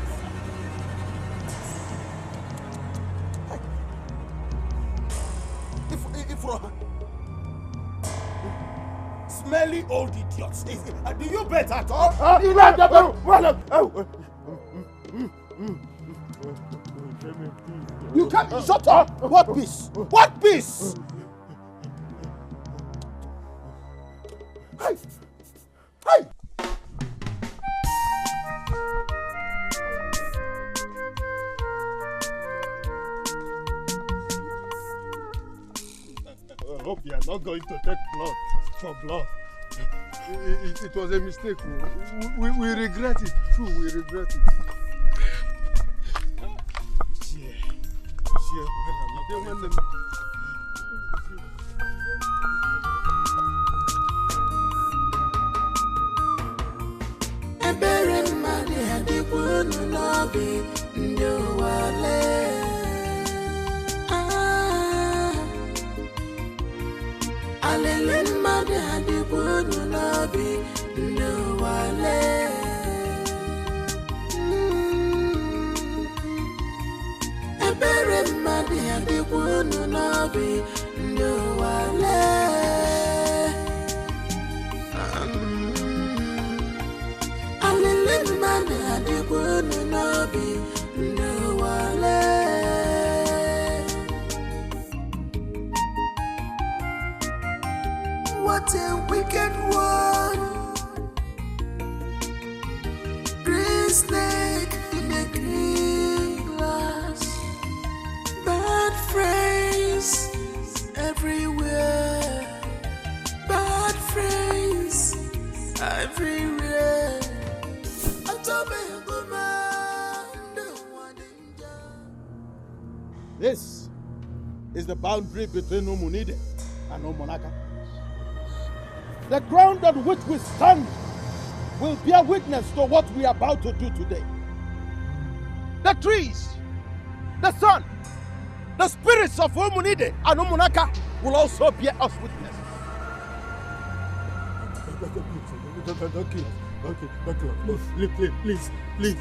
Smelly old idiots. Do you bet at all? You can't shut up. What peace? What peace? Hey! Hey! I hope you are not going to take blood for blood. It was a mistake. We regret it. True, we regret it. Ebere mmadụ adịkwa unu n'obi ndị ụwa lee. Alele mmadụ adịkwa unu n'obi ndị ụwa lee. Ebere mmadụ adịkwa unu n'obi ndị ụwa lee. Alele mmadụ adịkwa unu n'obi ndị ụwa lee. what a wicked one. Green snake in a green grass. Bad friends everywhere. Bad friends everywhere. This is the boundary between Umunide and Umunaka. The ground on which we stand will bear witness to what we are about to do today. The trees, the sun, the spirits of Umunide and Umunaka will also bear us witness. Please.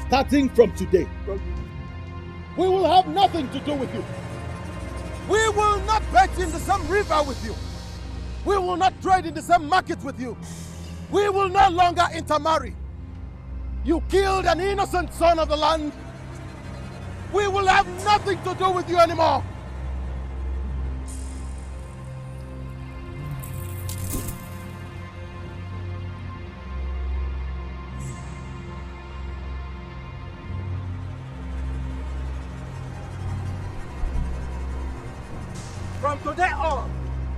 Starting from today, we will have nothing to do with you. We will not bathe in the same river with you. We will not trade in the same market with you. We will no longer intermarry. You killed an innocent son of the land. We will have nothing to do with you anymore. From today on,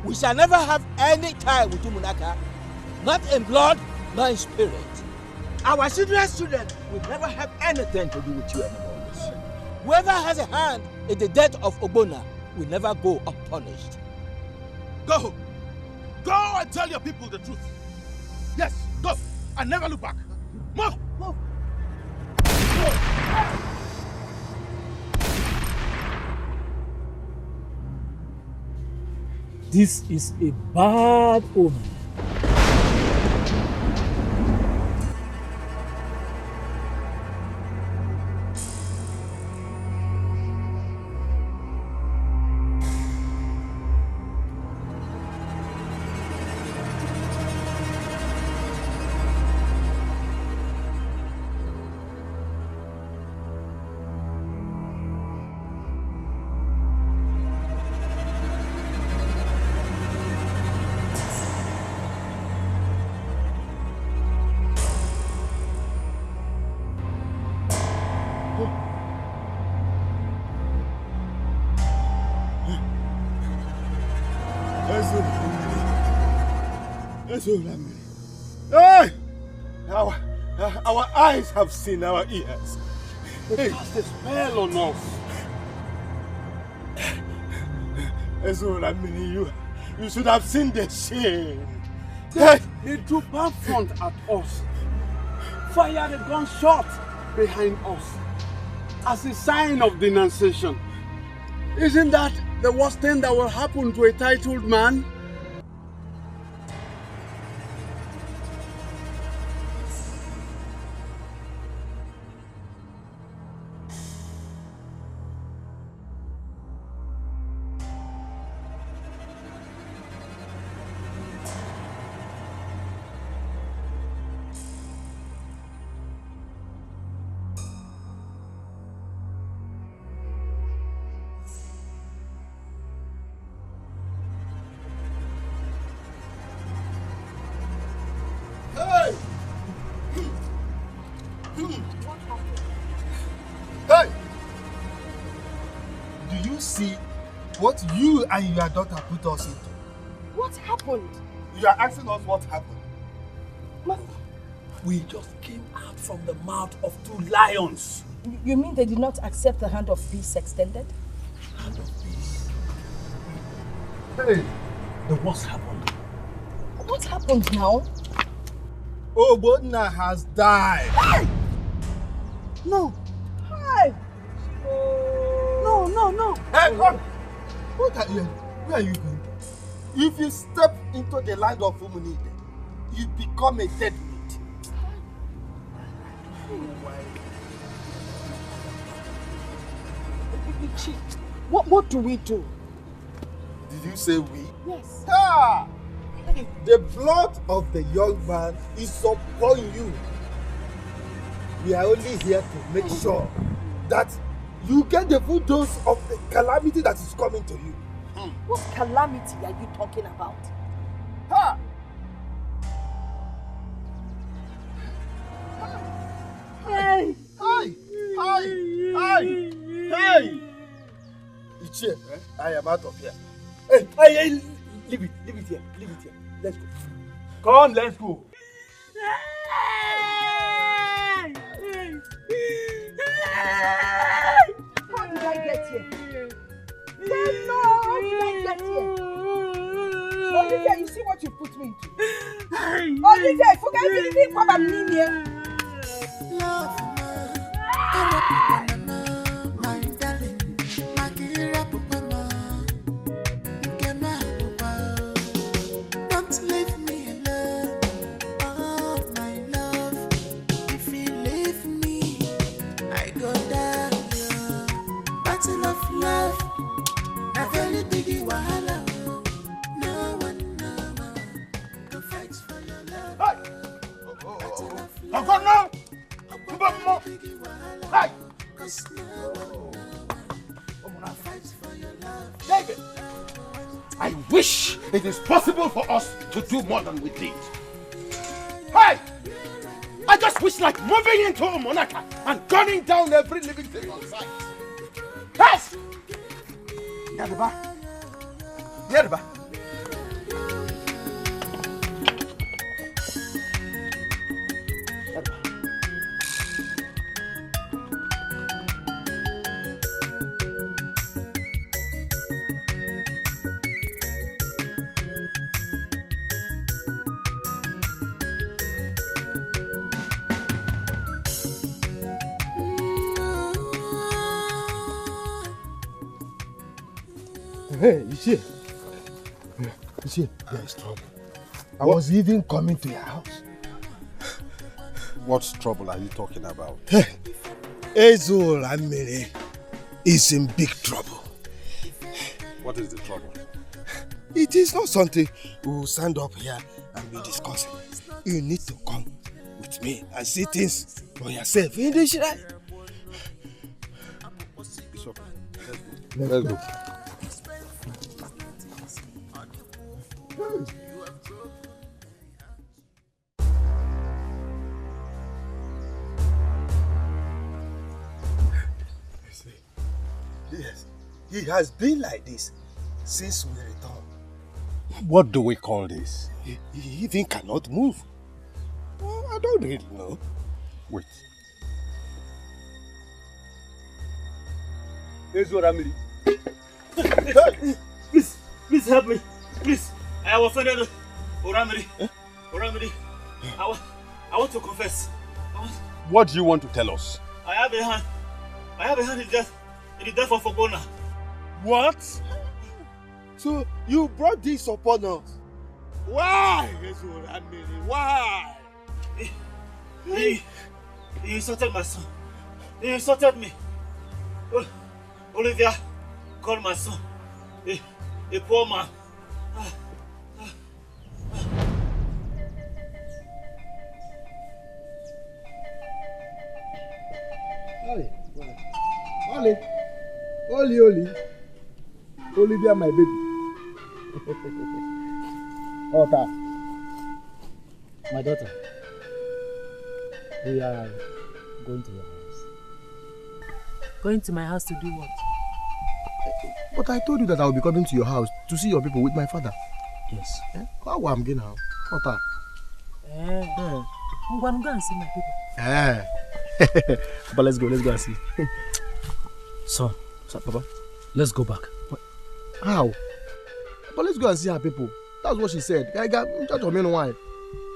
we shall never have any tie with Umunaka, not in blood, nor in spirit. Our children's children will never have anything to do with you anymore. Whoever has a hand in the death of Ogbonna will never go unpunished. Go! Go and tell your people the truth. Yes, go and never look back. Move! Move! This is a bad omen. Hey! Our eyes have seen, our ears. They cast a spell on us. You should have seen the shame. They drew back front at us, fired a gunshot behind us as a sign of denunciation. Isn't that the worst thing that will happen to a titled man? Hey! Do you see what you and your daughter put us into? What happened? You are asking us what happened. We just came out from the mouth of two lions. You mean they did not accept the hand of peace extended? Hand of peace? Hey! The worst happened. What happened now? Ogbonna has died. Hey! No. Hey! No. Hey, come! What are you? Where are you going? If you step into the land of Umunide, you become a dead meat. What do we do? Did you say we? Yes. Ah! The blood of the young man is upon you. We are only here to make sure that you get the full dose of the calamity that is coming to you. What calamity are you talking about? Ha! Ichie, I am out of here. Hey, leave it here. Let's go. Come, let's go. How did I get here? No, how did I get here? Olivia, you see what you put me into? Olivia, forget me, come and leave here. Love, my darling, my dear Papa, don't leave me alone. Oh, my love, if you leave me, I go down. Battle of love, a very big wahala. No one can fight for your love. Battle of love. Hey! David, I wish it is possible for us to do more than we did. Hey! I just wish like moving into a monarch and gunning down every living thing on sight. Yes! Yadaba. Hey, Ichie. There's trouble. I was even coming to your house. What trouble are you talking about? Ezul Amiri is in big trouble. What is the trouble? It is not something we will stand up here and be discussing. You need to come with me and see things for yourself in the shrine. Bishop, let's go. Yes, he has been like this since we returned. What do we call this? He even cannot move. Well, I don't really know. Wait. Ramiri. Please help me. Please. I was offended. Ramiri. I want to confess. What do you want to tell us? I have a hand in death. In the death of Ogbonna. What? So you brought this upon us? Why? Why? He insulted my son. He insulted me. Olivia called my son a poor man. Oli. Olivia, my baby. Ota. My daughter, we are going to your house. Going to my house to do what? But I told you that I will be coming to your house to see your people with my father. Yes. How am I going now? Ota. I'm going to go and see my people. But let's go and see. Son, Papa. Let's go back. How? But let's go and see her people. That's what she said. Why?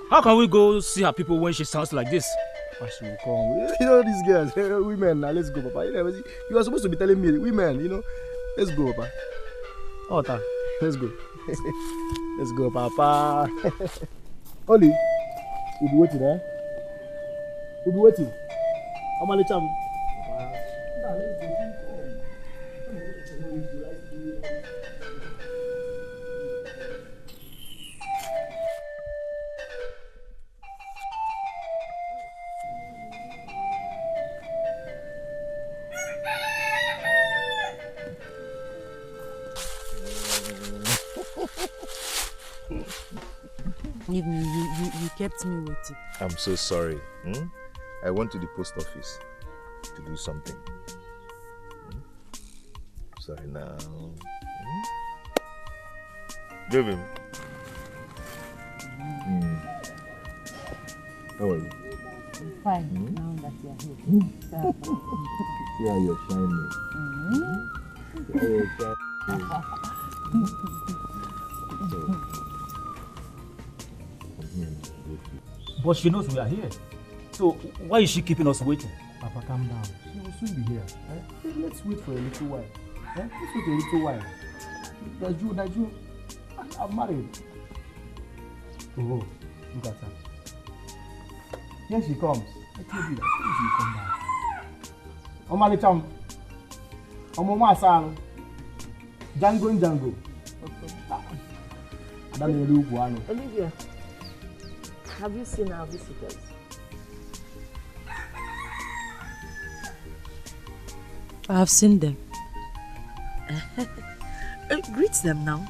How can we go see her people when she sounds like this? She will come. You know these girls, women. Now let's go, Papa. You are supposed to be telling me, women. Let's go, Papa. Ota, let's go. Let's go, Papa. Oli, we'll be waiting, eh? We'll be waiting. I'm gonna cham. You kept me waiting. I'm so sorry. I went to the post office to do something. sorry now. Give him. How are you? Fine, now that you are here. Yeah, you're shining. Yeah, you're shining. But she knows we are here. So why is she keeping us waiting? Papa, calm down. She will soon be here. Let's wait for a little while. Let's wait a little while. Naju, I'm married. Oh, look at her. Here she comes. I told you that she will come back. Omalicham. Omoma Asano. Django. Olivia, have you seen our visitors? I have seen them. Greet them now.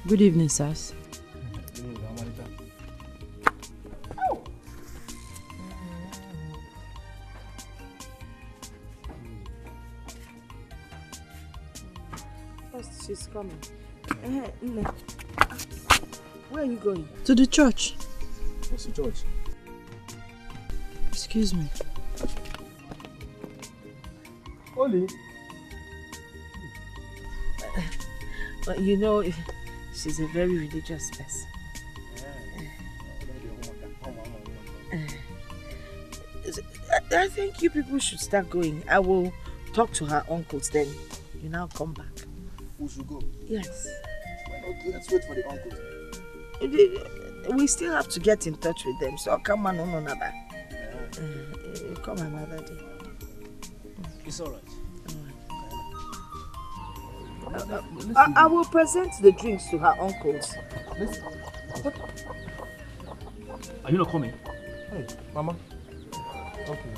Good evening, sirs. First, she's coming. Where are you going? To the church. What's the church? Excuse me. Oli. But you know, she's a very religious person. I think you people should start going. I will talk to her uncles, then you now come back. We should go? Yes. Okay, let's wait for the uncles. We still have to get in touch with them, so come on, no. Come another day. It's alright. I will present the drinks to her uncles. Are you not coming? Hey, Mama. Okay.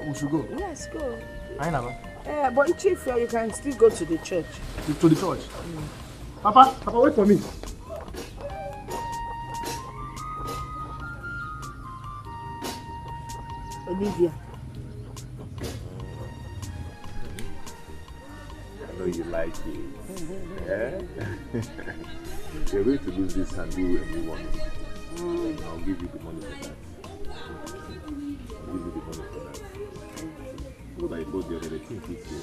We should go. Yes, go. I never. But Chief, you can still go to the church. To the church? Papa, wait for me. Olivia. I know you like it. Yeah? You're going to lose this and do a new one. I'll give you the money for that. I'll give you the money for that. What I told you, the thing fits you.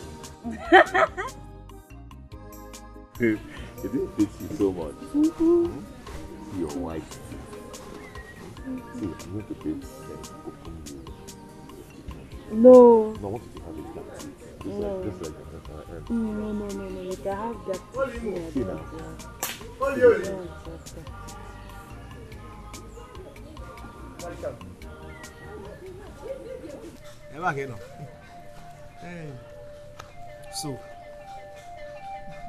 It didn't fit you so much. See your wife. See, I'm going to pay them to open you. No. No, I want you to have it like this. Just like that. No. You can have that. See now. So,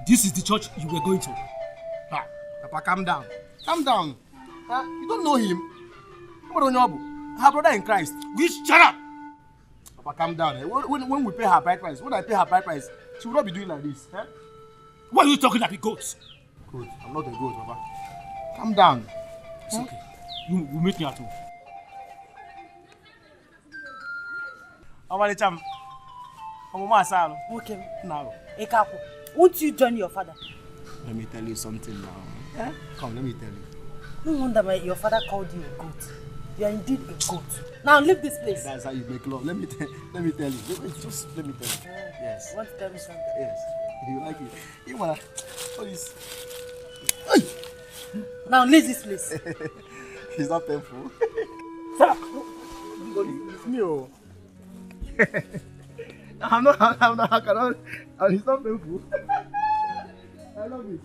this is the church you were going to? Papa, calm down. Calm down. You don't know him. Her brother in Christ. Shut up! Papa, calm down. When we pay her bride price, when I pay her bride price, she will not be doing like this. Why are you talking like a goat? Good. I'm not a goat, Papa. Calm down. It's okay. You meet me at home. Okay. Now. Ekaku, won't you join your father? Let me tell you something now. Come, let me tell you. No wonder your father called you a goat. You are indeed a goat. Now leave this place. That's how you make love. Let me tell you. Let me tell you. Yes. You want to tell me something? Yes. You like it? You wanna? What is? Now leave this place. It's not painful. Sir. It's me. I'm not. I cannot. It's not painful. I love it.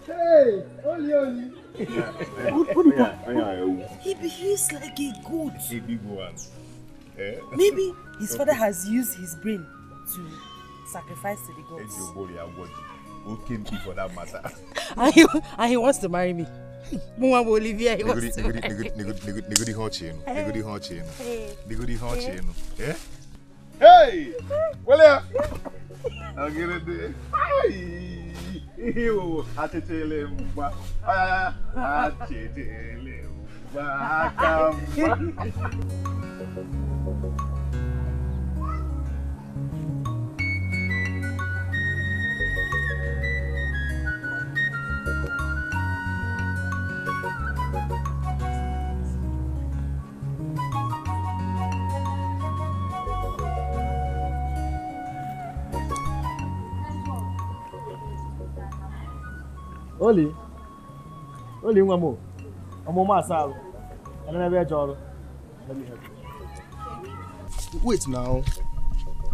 Hey, Oli. He behaves like a goat. A big one. Maybe his father has used his brain to sacrifice to the gods. Okay, for that matter. And he wants to marry me. Olivia, he wants to marry me. Hey! Well, yeah. I'll get it there. Oli Nwamo. Omoma Asal. I don't have a job. Let me help you. Wait now.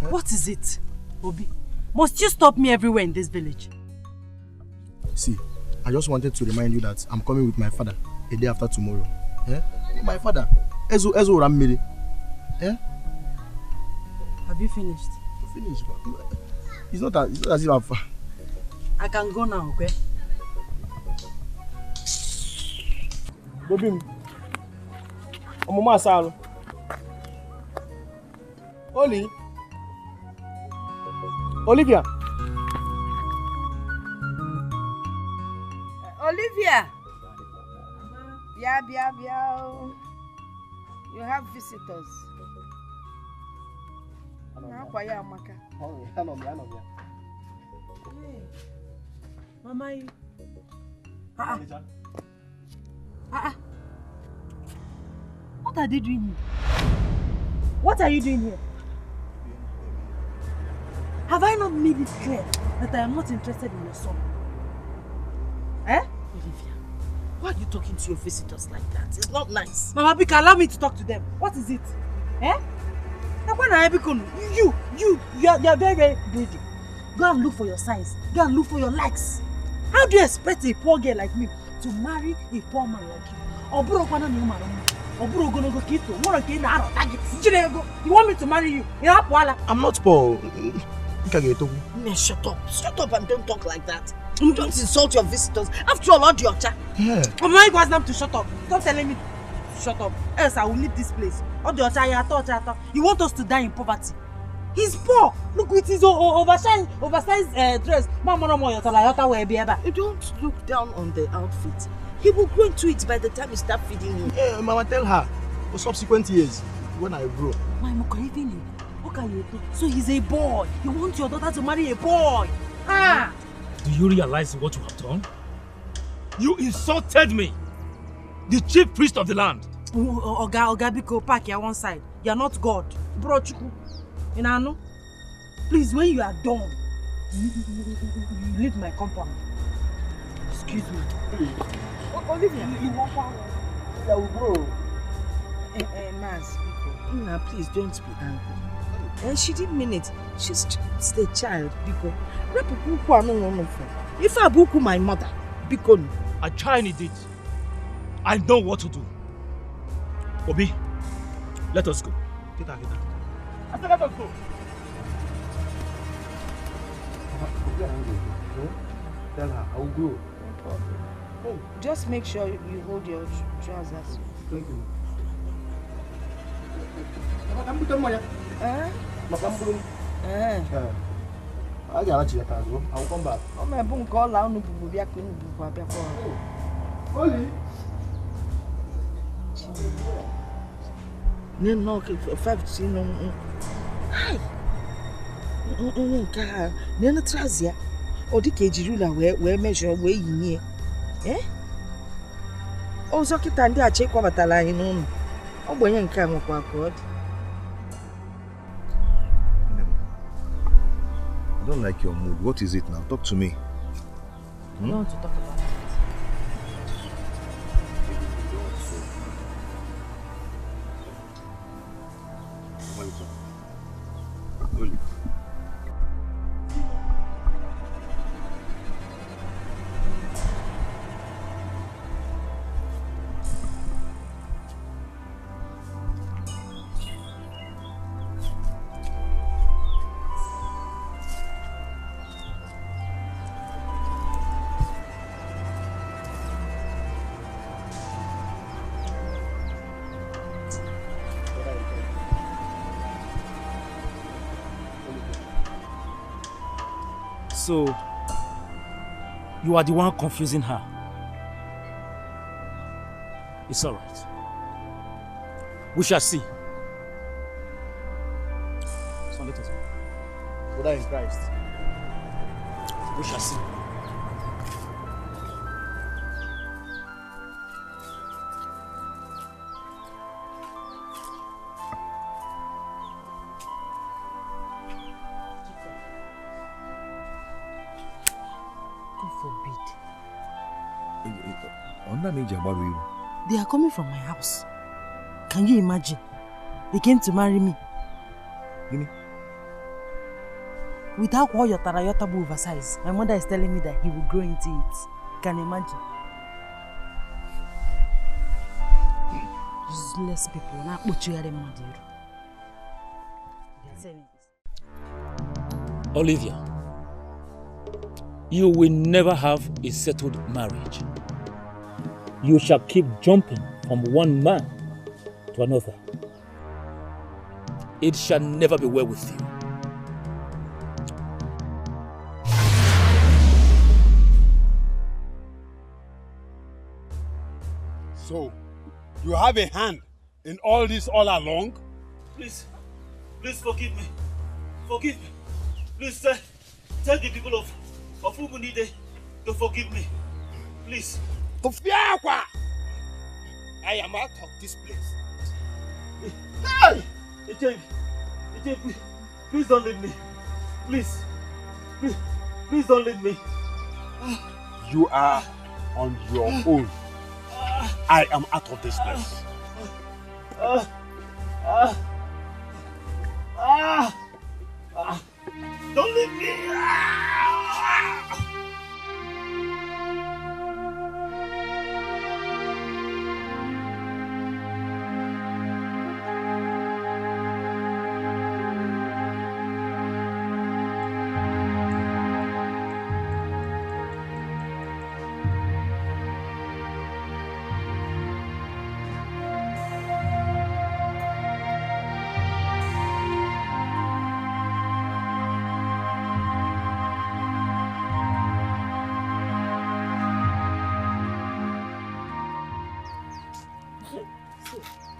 What is it, Obi? Must you stop me everywhere in this village? See, I just wanted to remind you that I'm coming with my father a day after tomorrow. Eh? My father, Ezo Ramiri. Eh? Have you finished? Finished. It's not as if I'm far. I can go now, okay? Bobim. Omoma Asal. Oli. Olivia. Olivia. Bia. You have visitors. Mama, what are they doing here? What are you doing here? Have I not made it clear that I am not interested in your son? Eh? Olivia, why are you talking to your visitors like that? It's not nice. Mama Bika, allow me to talk to them. What is it? Eh? You are very, very greedy. Go and look for your size. Go and look for your likes. How do you expect a poor girl like me to marry a poor man like you? You want me to marry you? I'm not poor. Shut up. Shut up and don't talk like that. Don't insult your visitors. After all, Odiocha. Yeah. Mama, you ask them to shut up. Stop telling me to shut up. Else I will leave this place. Odiocha, you want us to die in poverty? He's poor. Look with his oversized dress. You don't look down on the outfit. He will grow into it by the time you start feeding him. Yeah, Mama, tell her. For subsequent years, when I grow. So he's a boy. You want your daughter to marry a boy? Ah! Do you realize what you have done? You insulted me, the chief priest of the land. Oga Biko, park here one side. You are not God. Bro Chuku. You know? Please, when you are done, you leave my compound. Excuse me. Olivia, you want one? Yeah, we grow. Mas, Now, please don't be angry. And she didn't mean it. She's just a child, Biko. If I book my mother, Biko. I tried it. I know what to do. Obi, let us go. Get her. I said let us go. Tell her, I will go. Oh, just make sure you hold your trousers. Thank you. I will come back. Oh, my boom call out. Oli. No, 5. Hi. Nena trazia. Odi kejirula we measure we yinye. Eh? Ozo kita ndi ache kwa batala hin unu. Ogbenye nke a nwekwa akọd. I don't like your mood. What is it now? Talk to me. I don't want to talk about it. So, you are the one confusing her. It's all right. We shall see. So let us go. Brother in Christ. We shall see. They are coming from my house. Can you imagine? They came to marry me. Without all your tarayota be oversized. My mother is telling me that he will grow into it. Can you imagine? Useless people. Not much you are Olivia, you will never have a settled marriage. You shall keep jumping from one man to another. It shall never be well with you. So, you have a hand in all this all along? Please forgive me. Forgive me. Please tell the people of Umunide to forgive me. Please. I am out of this place. Hey! Ejim, please don't leave me. Please don't leave me. You are on your own. I am out of this place. Don't leave me.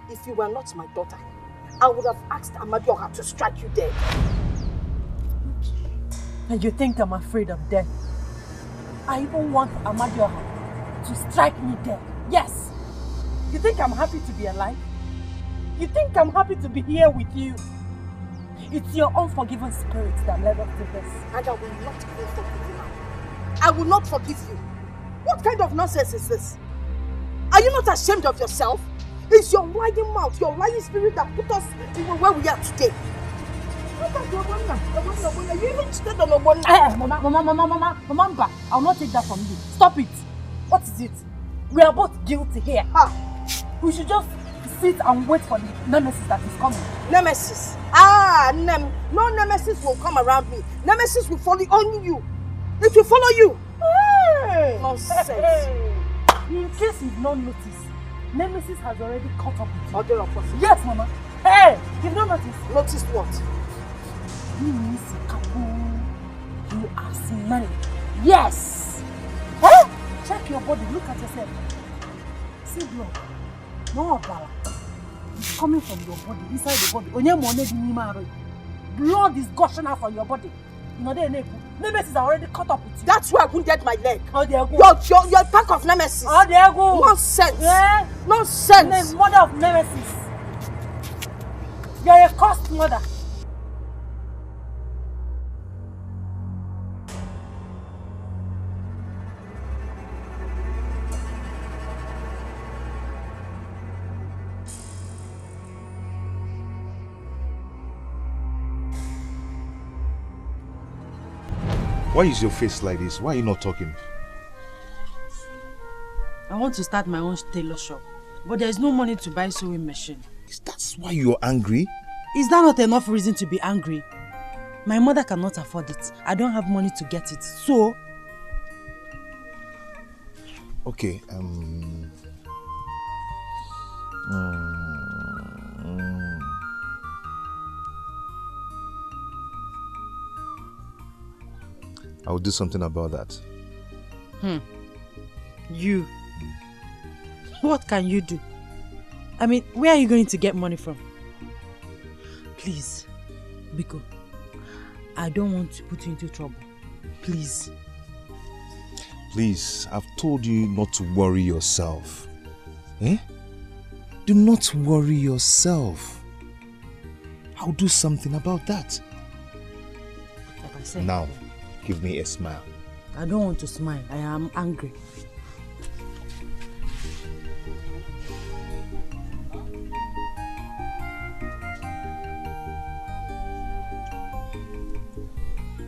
If you were not my daughter, I would have asked Amadioha to strike you dead. And you think I'm afraid of death? I even want Amadioha to strike me dead. Yes! You think I'm happy to be alive? You think I'm happy to be here with you? It's your unforgiving spirit that led up to this. And I will not even forgive you now. I will not forgive you. What kind of nonsense is this? Are you not ashamed of yourself? It's your lying mouth, your lying spirit that put us even where we are today. You even stayed on Mama, I'll not take that from you. Stop it. What is it? We are both guilty here. We should just sit and wait for the nemesis that is coming. Nemesis? No nemesis will come around me. Nemesis will follow only you. It will follow you. Hey. Nonsense. In case you've not noticed, Nemesis has already caught up with you. Other opposite. Yes, Mama. Hey, you've not noticed. Noticed what? You are smelling. Yes. Huh? Check your body. Look at yourself. See blood. No bala. It's coming from your body, inside the body. Blood is gushing out from your body. Nemesis are already caught up with you. That's why I wounded my leg. Oh, there go. You're a pack of nemesis. Oh, there go. Nonsense. Yeah? Nonsense. The mother of nemesis. You're a cursed mother. Why is your face like this? Why are you not talking? I want to start my own tailor shop, but there is no money to buy sewing machine. That's why you're angry? Is that not enough reason to be angry? My mother cannot afford it. I don't have money to get it, so... Okay, I'll do something about that. You? What can you do? I mean, where are you going to get money from? Please, Biko, I don't want to put you into trouble. Please. Please, I've told you not to worry yourself. Eh? Do not worry yourself. I'll do something about that. Like I said, now, give me a smile. I don't want to smile. I am angry.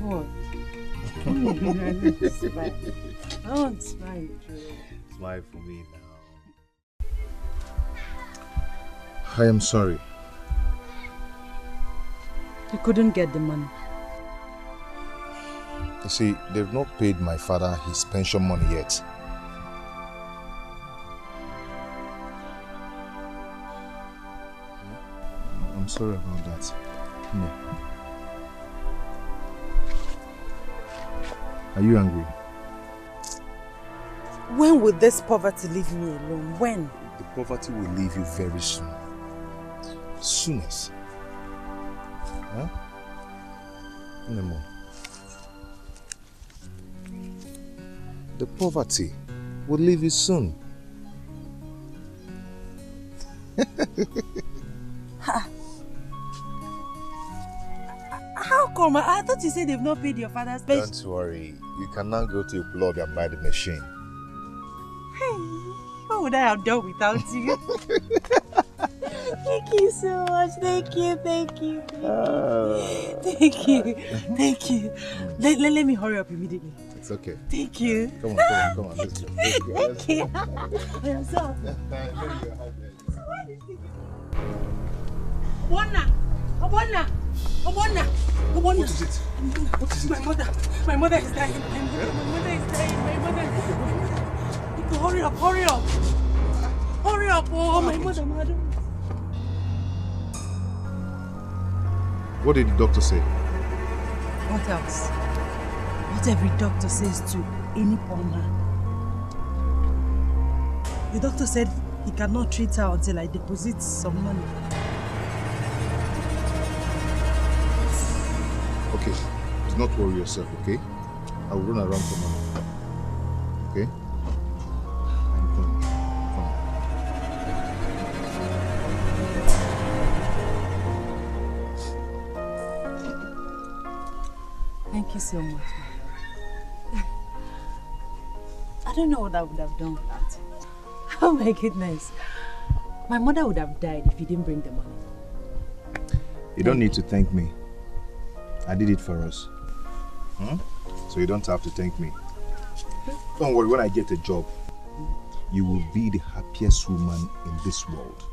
What? Smile. I want to smile. Smile for me now. I am sorry. You couldn't get the money. You see, they've not paid my father his pension money yet. I'm sorry about that. No. Are you angry? When will this poverty leave me alone? When? The poverty will leave you very soon. Soonest. Huh? No more. The poverty will leave you soon. How come? I thought you said they've not paid your father's pension. Don't worry. You can now go to your plug and buy the machine. Hey, what would I have done without you? Thank you so much. Thank you. Thank you. Thank you. Thank you. Let me hurry up immediately. It's okay. Thank you. Come on. Let's go. Thank you. I am so. Obonna! What is it? What is it? My mother is dying. My mother. Hurry up. Oh, my mother, madam. What did the doctor say? What else? What every doctor says to any poor man. The doctor said he cannot treat her until I deposit some money. Okay, do not worry yourself, okay? I will run around for money. Okay? I'm coming. Thank you so much. I don't know what I would have done without it. Oh my goodness. My mother would have died if you didn't bring the money. You don't need to thank me. I did it for us. So you don't have to thank me. Don't worry, when I get a job, you will be the happiest woman in this world.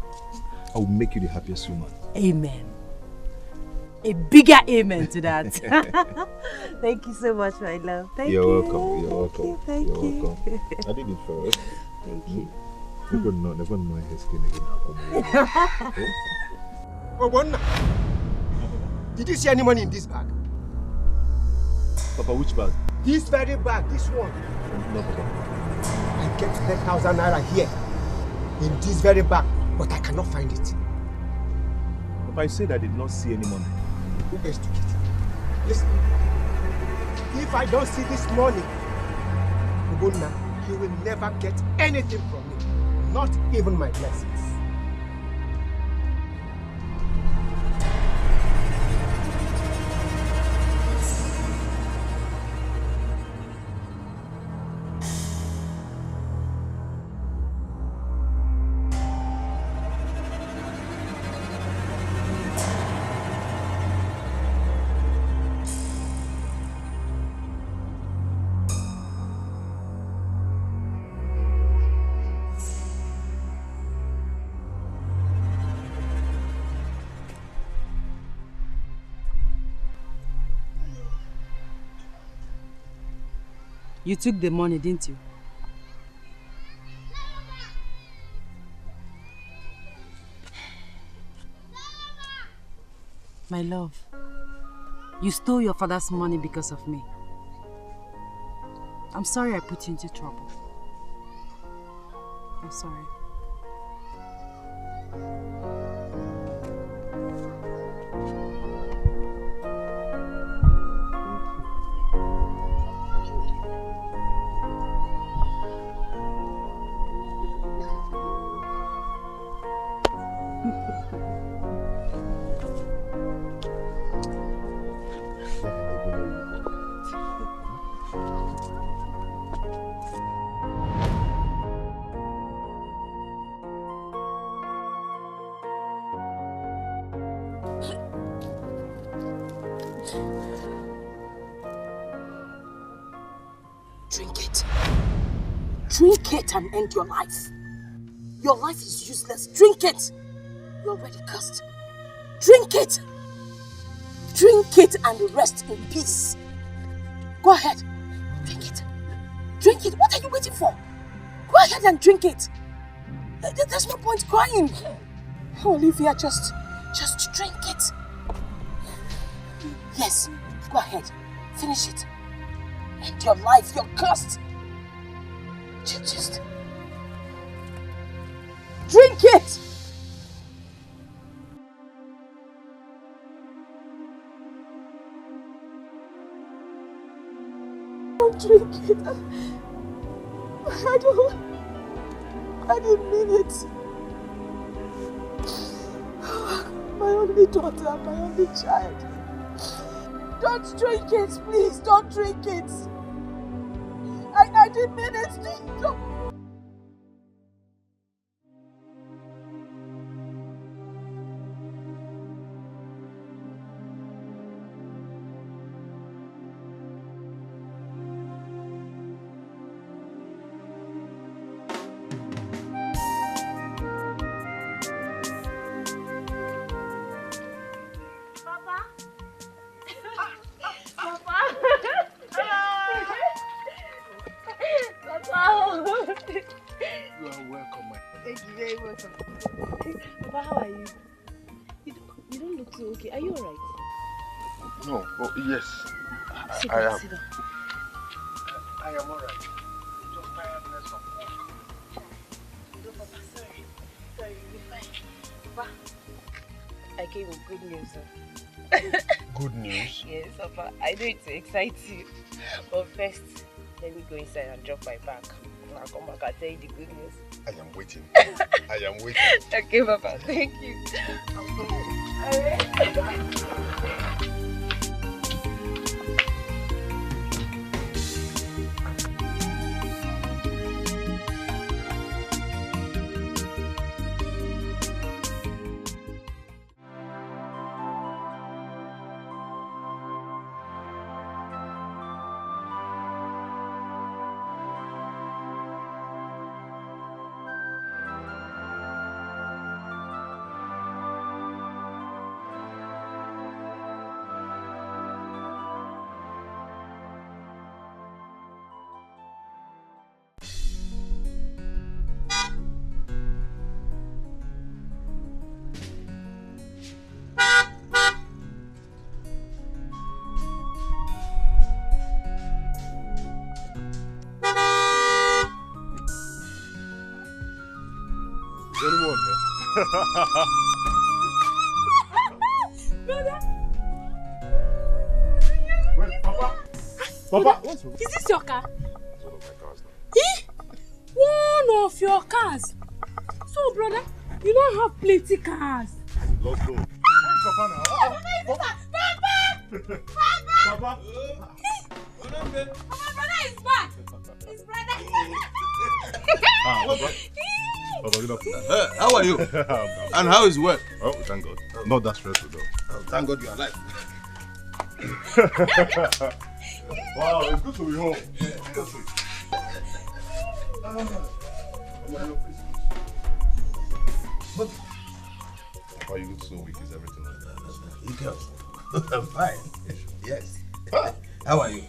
I will make you the happiest woman. Amen. A bigger amen to that. Thank you so much, my love. You're welcome. Thank you. I did it for us. Thank you. Never know her skin again. Obonna, did you see any money in this bag? Papa, which bag? This very bag, this one. No, Papa. I get 10,000 naira here in this very bag, but I cannot find it. Papa, I said I did not see any money. Who else took it? Listen, if I don't see this money, Obonna, you will never get anything from me, not even my blessings. You took the money, didn't you? My love, you stole your father's money because of me. I'm sorry I put you into trouble. I'm sorry. Drink it. Drink it and end your life. Your life is useless. Drink it. You're already cursed. Drink it. Drink it and rest in peace. Go ahead. Drink it. Drink it. What are you waiting for? Go ahead and drink it. There's no point crying. Olivia, just drink it. Yes, go ahead. Finish it. End your life. You're cursed. Just drink it. Don't drink it. I didn't mean it. My only daughter, my only child. Don't drink it, please. Don't drink it. I didn't mean it. Don't. I am. Sit down. I am alright. Just tiredness of work. No, Papa, sorry. Sorry, you'll be fine. Papa, I came with good news, sir. Good news? Yes, Papa. I know it to excite you. But first, let me go inside and drop my bag. I'll come back and tell you the good news. I am waiting. I am waiting. Okay, Papa. Thank you. I'm coming. Alright. Brother! Wait, Papa! Papa! Is this your car? It's one of my cars now. One of your cars? So, brother, you don't have plenty cars. Let's go. Where's Papa now? Papa! Papa! My brother is back! His brother! Papa, good afternoon. How are you? And how is work? Oh, thank God. Not that stressful though. Oh, thank God you are alive. Wow, it's good to be home. Papa, you look so weak. Is everything like that? You can. I'm fine. Yes. How are you?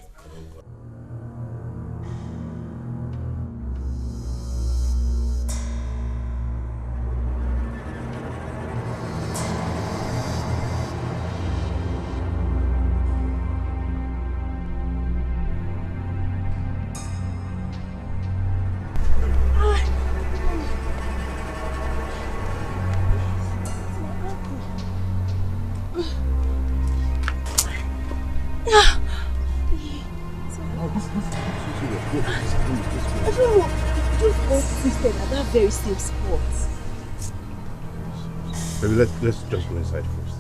Very safe spot. Maybe let's just go inside first.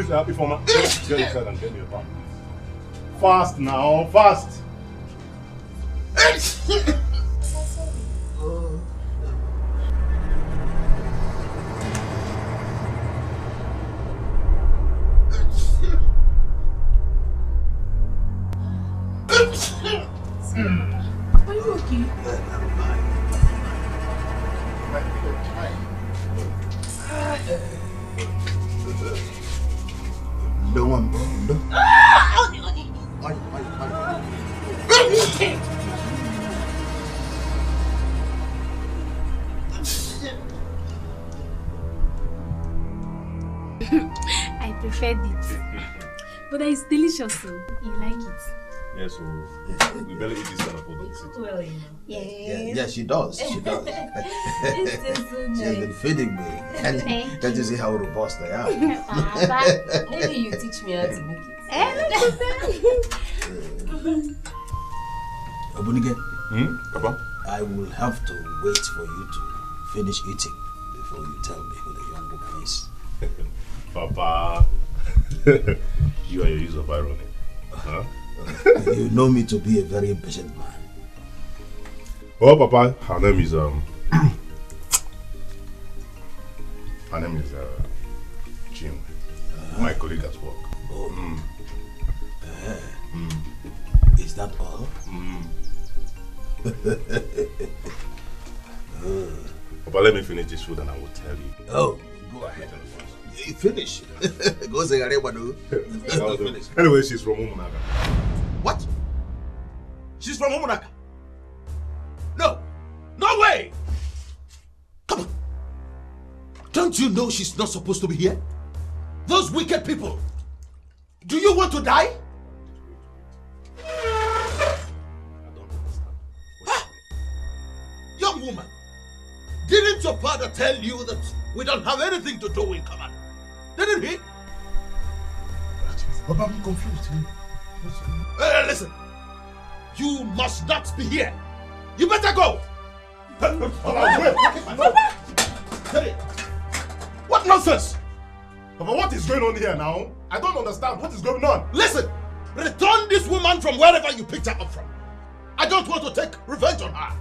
Please, Ifeoma, get inside and get me a bath. Fast now, fast. Are you okay? No one. I preferred it. But it's delicious, so you like it. Yeah, so we better eat this kind of food. Well, you know. Yeah, she does. She does. It's so She has been feeding me. Can't you see how robust I am? Papa, maybe you teach me how to make it. Obunige, Papa? I will have to wait for you to finish eating before you tell me who the young woman is. Papa, you are your use of irony. Huh? You know me to be a very impatient man. Oh, Papa, her name is Jim, my colleague at work. Oh. Is that all? Papa, let me finish this food and I will tell you. Oh, go ahead. You finish. Go say finish. Anyway, she's from Umunaka. What? She's from Umunaka? No! No way! Come on! Don't you know she's not supposed to be here? Those wicked people! Do you want to die? I don't understand. Young woman, didn't your father tell you that we don't have anything to do in common? Didn't he? Papa, I'm confused. Listen, you must not be here. You better go. Wait. What nonsense? Papa, what is going on here now? I don't understand. What is going on? Listen, return this woman from wherever you picked her up from. I don't want to take revenge on her.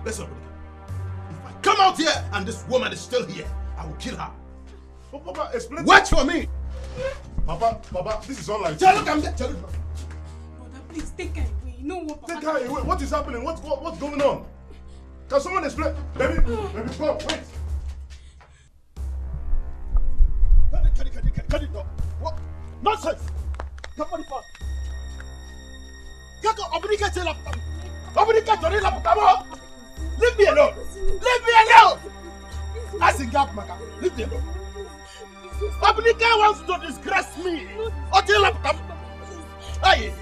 Listen, if I come out here and this woman is still here, I will kill her. Oh, Papa, explain. Wait for me. Papa, this is all like. Brother, please take her away. You know what, Papa? Take her away. What is happening? What's going on? Can someone explain? Baby, come, wait. Cut it, no. What? Nonsense! Somebody fast. Leave me alone! Leave me alone! I think leave me alone. Obrika wants to disgrace me. Hey!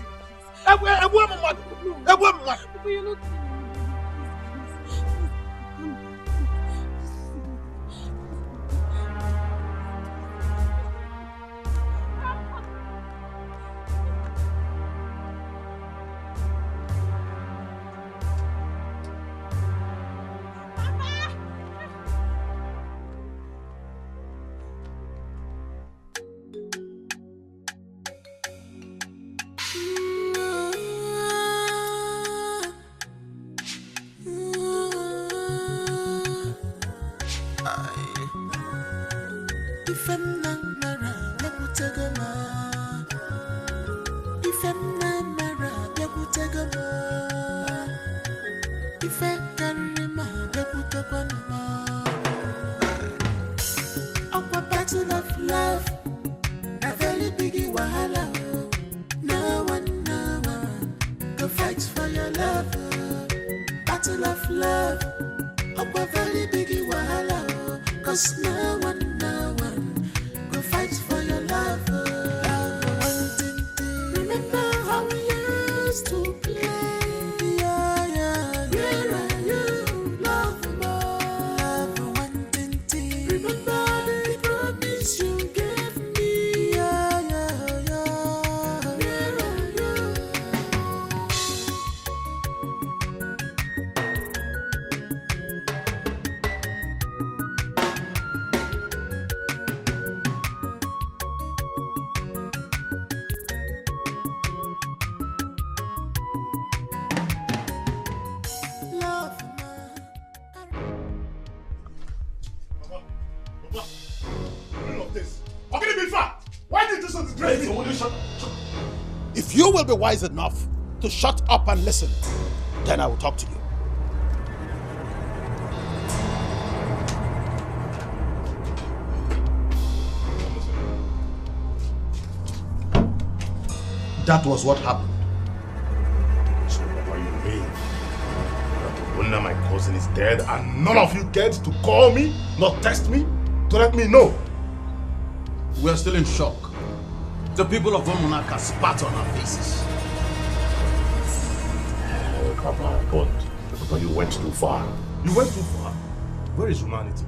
you shut up? If you will be wise enough to shut up and listen, then I will talk to you. That was what happened. So, Papa, you mean that Ogbonna, my cousin, is dead and none of you cared to call me, not text me, to let me know? We are still in shock. The people of Omunaka spat on our faces. Papa, but you went too far. You went too far. Where is humanity?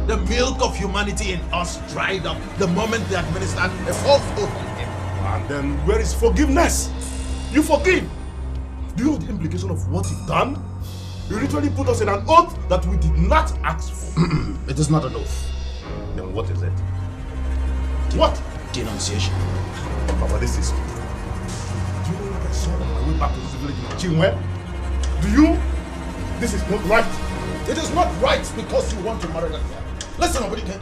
The milk of humanity in us dried up the moment they administered a false oath on him. And then where is forgiveness? You forgive. Do you know the implication of what you've done? You literally put us in an oath that we did not ask for. It is not an oath. Then what is it? What? Denunciation. Papa, this is... Do you know what I saw on my way back to this village in Chinwe? Do you? This is not right. It is not right because you want to marry that girl. Listen, Obodike.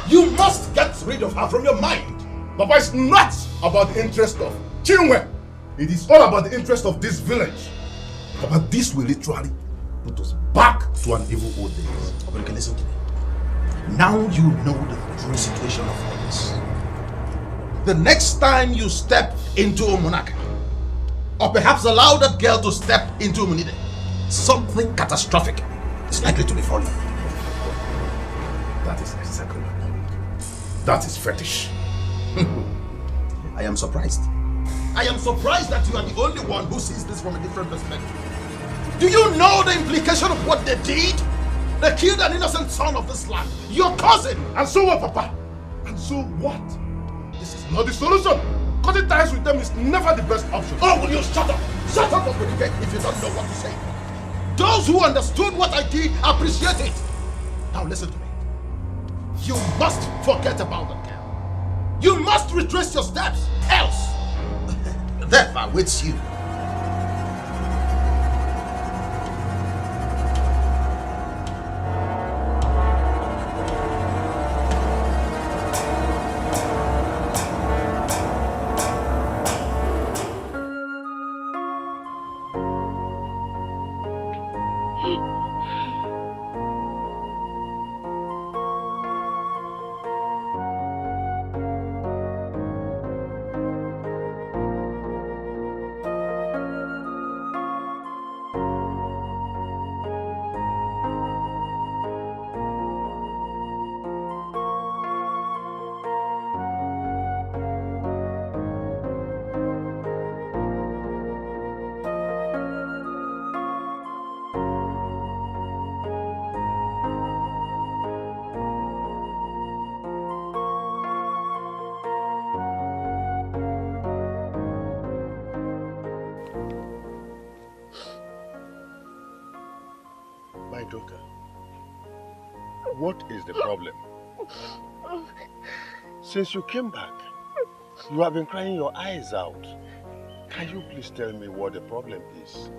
You must get rid of her from your mind. Papa, it's not about the interest of Chinwe. It is all about the interest of this village. Papa, this will literally put us back to an evil old days. Obodike, listen to me. Now you know the true situation of all this. The next time you step into Omunaka, or perhaps allow that girl to step into Umunide, something catastrophic is likely to befall you. That is exactly my point. That is fetish. I am surprised. I am surprised that you are the only one who sees this from a different perspective. Do you know the implication of what they did? They killed an innocent son of this land, your cousin. And so what, Papa? And so what? This is not the solution. Cutting ties with them is never the best option. Oh, will you shut up? Shut up, Obodike, if you don't know what to say. Those who understood what I did appreciate it. Now listen to me. You must forget about that girl. You must retrace your steps, else death awaits you. My daughter, what is the problem? Since you came back, you have been crying your eyes out. Can you please tell me what the problem is?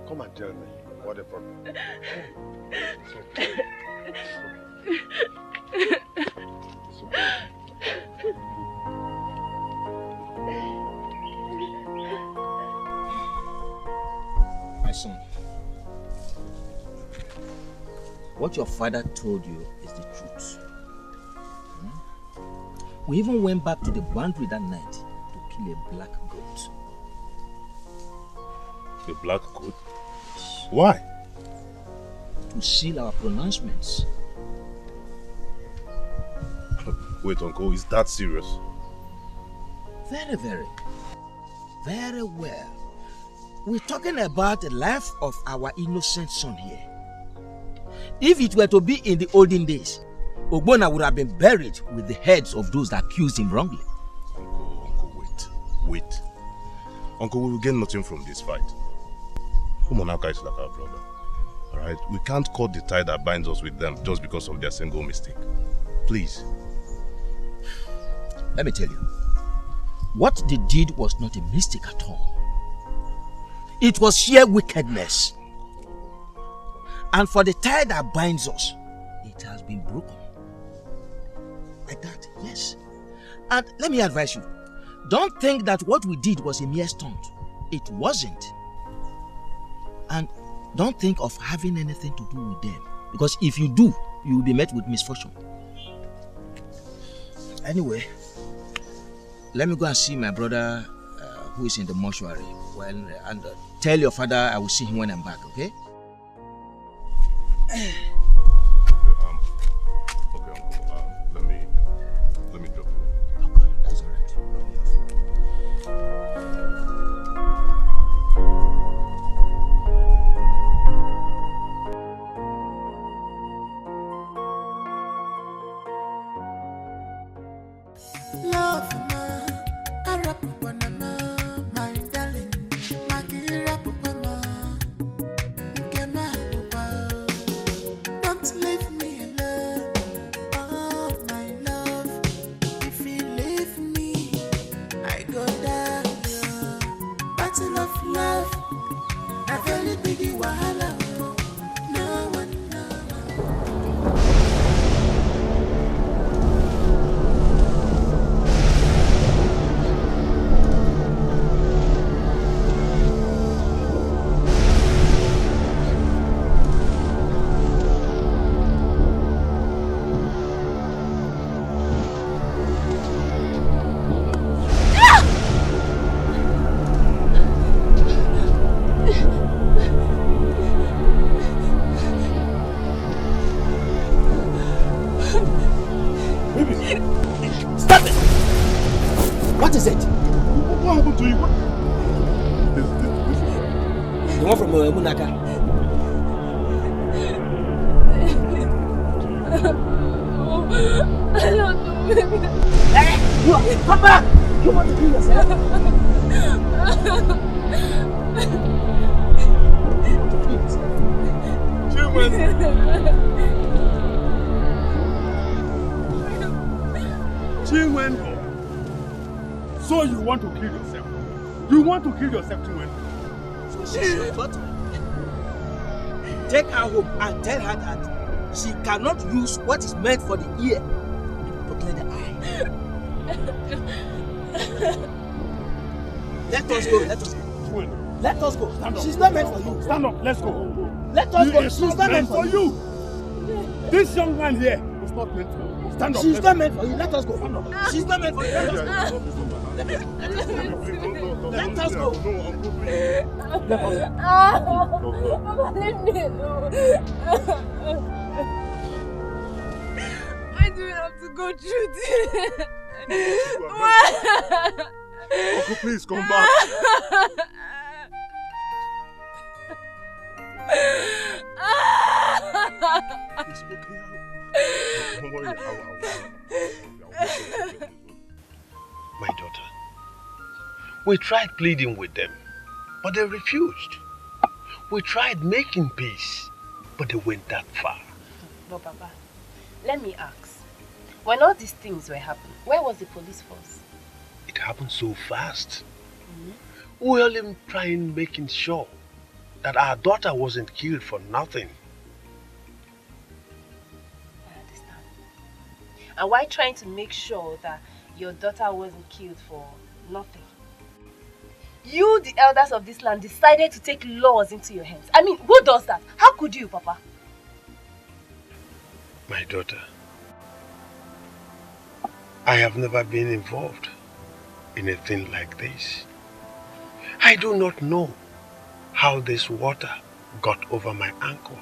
Come and tell me what the problem is. It's okay. It's okay. My son, what your father told you is the truth. We even went back to the boundary that night to kill a black goat. A black goat? Why? To seal our pronouncements. Wait, Uncle, is that serious? Very, very. Very well. We're talking about the life of our innocent son here. If it were to be in the olden days, Ogbonna would have been buried with the heads of those that accused him wrongly. Uncle, wait. Uncle, we will gain nothing from this fight. Omunaka is like our brother. Alright? We can't cut the tie that binds us with them just because of their single mistake. Please. Let me tell you. what they did was not a mistake at all. It was sheer wickedness. And for the tie that binds us, it has been broken. Like that, yes. And let me advise you, don't think that what we did was a mere stunt. It wasn't. And don't think of having anything to do with them. Because if you do, you will be met with misfortune. Anyway, let me go and see my brother who is in the mortuary. And tell your father I will see him when I'm back, okay? Okay, Uncle. Let me drop you. Okay, that's all right. Love, my darling, don't leave me alone. Oh, my love, if you leave me, I go down. Battle of love, a very big wahala. No one knows. What is it? What happened to you? What? The one from Munaka. I don't know. Hey, come back! You want to kill yourself? Chinwendu. So you want to kill yourself? You want to kill yourself, Chinwendu? So she's your daughter. Take her home and tell her that she cannot use what is meant for the ear to clear the eye. Let us go. Let us go. Let us go. Stand up. She's not meant for you. Stand up. Let's go. Let us go. She's not meant for you. This young man here was not meant for you. Stand up. She's not meant for you. Let us go. She's not meant for you. Let us go. Let us go. Papa, leave me alone. Why do we have to go through this? Why? Uncle, please come back. It's okay. Don't worry. My daughter, we tried pleading with them, but they refused. We tried making peace, but they went that far. But Papa, let me ask. When all these things were happening, where was the police force? It happened so fast. We were only trying making sure that our daughter wasn't killed for nothing. I understand. And why trying to make sure that your daughter wasn't killed for nothing? You, the elders of this land, decided to take laws into your hands. I mean, who does that? How could you, Papa? My daughter, I have never been involved in a thing like this. I do not know how this water got over my ankle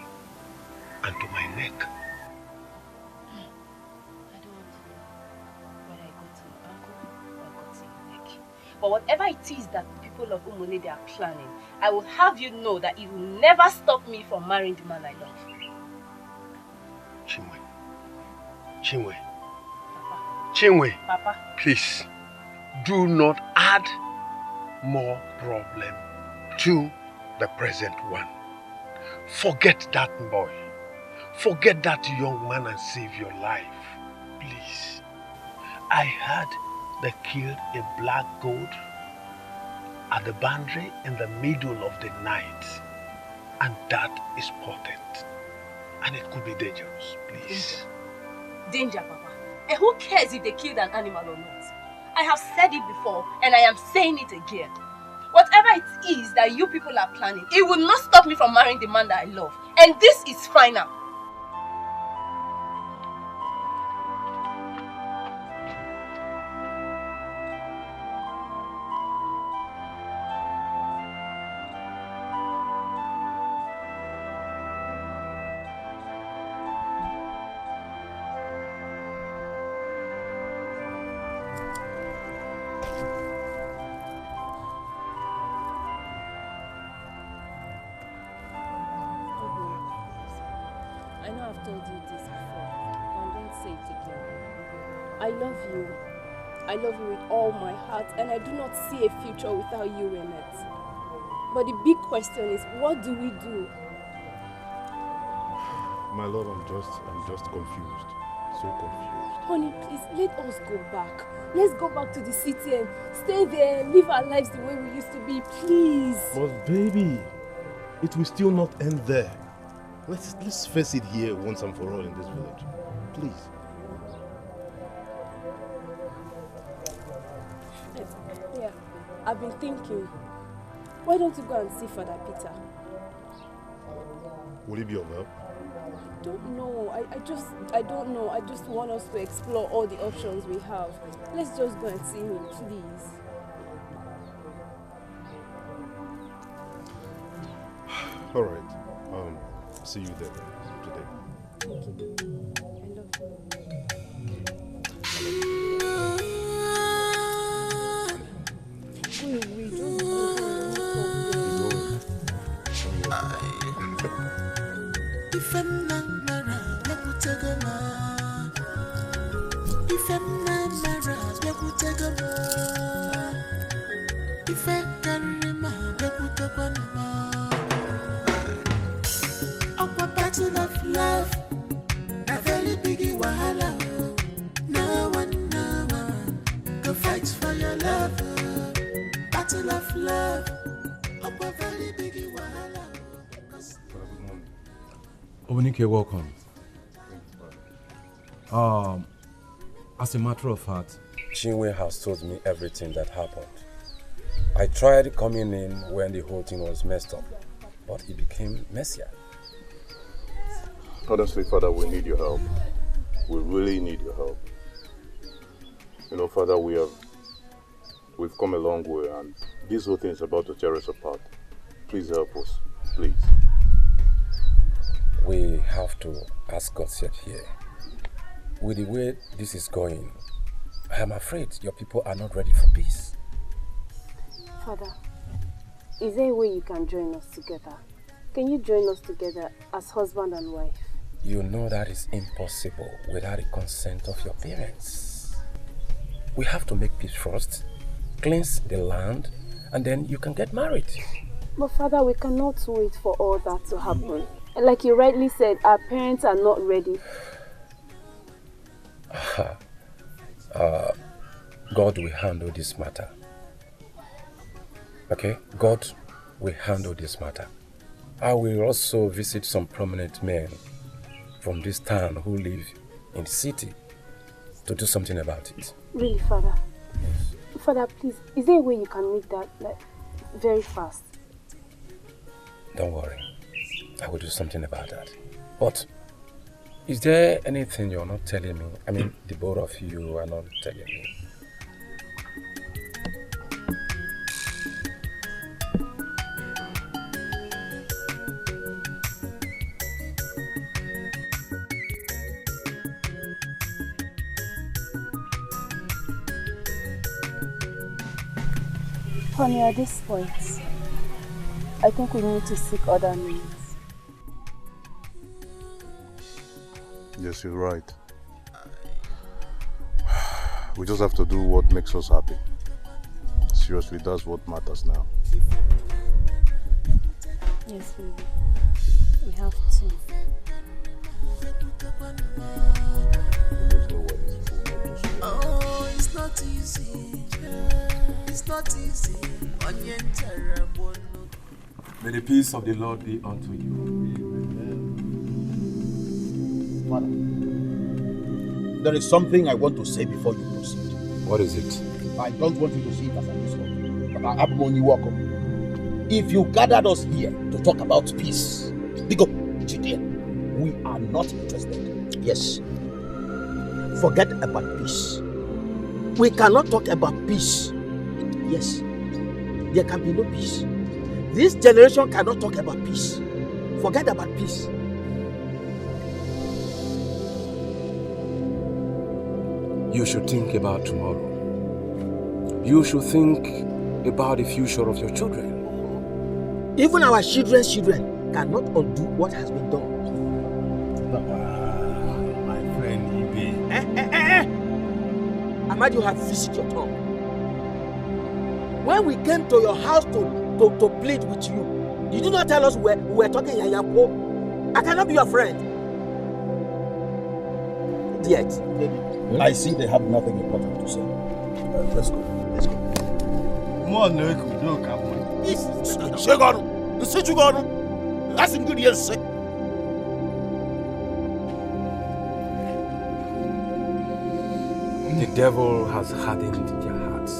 and to my neck. I don't want to know whether I got to your ankle or I got to your neck. But whatever it is that the people of Umone are planning, I will have you know that it will never stop me from marrying the man I love. Chinwe. Chinwe. Papa. Chinwe. Papa. Please, do not add more problem to the present one. Forget that boy. Forget that young man and save your life. Please. I heard they killed a black goat at the boundary in the middle of the night. And that is potent. And it could be dangerous, please. Danger, Papa. And who cares if they killed an animal or not? I have said it before, and I am saying it again. Whatever it is that you people are planning, it will not stop me from marrying the man that I love. And this is final. I love you with all my heart, and I do not see a future without you in it. But the big question is, what do we do? My lord, I'm just confused. So confused. Honey, please, let us go back. Let's go back to the city and stay there and live our lives the way we used to be, please. But baby, it will still not end there. Let's face it here once and for all in this village. Please. Yeah, I've been thinking. Why don't you go and see Father Peter? Will he be of help? I don't know. I don't know. I just want us to explore all the options we have. Let's just go and see him, please. All right. See you there today. Thank you. I love Battle of love, a very big wahala. No one, go fight for your love. Battle of love, a very big wahala. Obinike, welcome. As a matter of fact, Chinwe has told me everything that happened. I tried coming in when the whole thing was messed up, but it became messier. Honestly, Father, we need your help. We really need your help. You know, Father, we've come a long way, and this whole thing is about to tear us apart. Please help us, please. We have to ask God's help here. With the way this is going, I am afraid your people are not ready for peace. Father, is there a way you can join us together? Can you join us together as husband and wife? You know that is impossible without the consent of your parents. We have to make peace first, cleanse the land, and then you can get married. But Father, we cannot wait for all that to happen. Like you rightly said, our parents are not ready. God will handle this matter. Okay? God will handle this matter. I will also visit some prominent men from this town who live in the city to do something about it. Really, Father? Yes. Father, please, is there a way you can make that very fast? Don't worry. I will do something about that. But is there anything you're not telling me? I mean, the both of you are not telling me. Honey, at this point, I think we need to seek other means. Yes, you're right. We just have to do what makes us happy. Seriously, that's what matters now. Yes, baby. We have to. Oh, it's not easy. May the peace of the Lord be unto you. Father, there is something I want to say before you proceed. What is it? I don't want you to see it as an insult, but I am only welcome. If you gathered us here to talk about peace, big up, Judea, we are not interested. Yes. Forget about peace. We cannot talk about peace. Yes. There can be no peace. This generation cannot talk about peace. Forget about peace. You should think about tomorrow. You should think about the future of your children. Even our children's children cannot undo what has been done. My friend Ahmad, you have visited your tongue. When we came to your house to plead with you, did you not tell us we were talking Yayapo? I cannot be your friend. Yet, I see they have nothing important to say. Let's go. Let's go. That's in good years. The devil has hardened their hearts,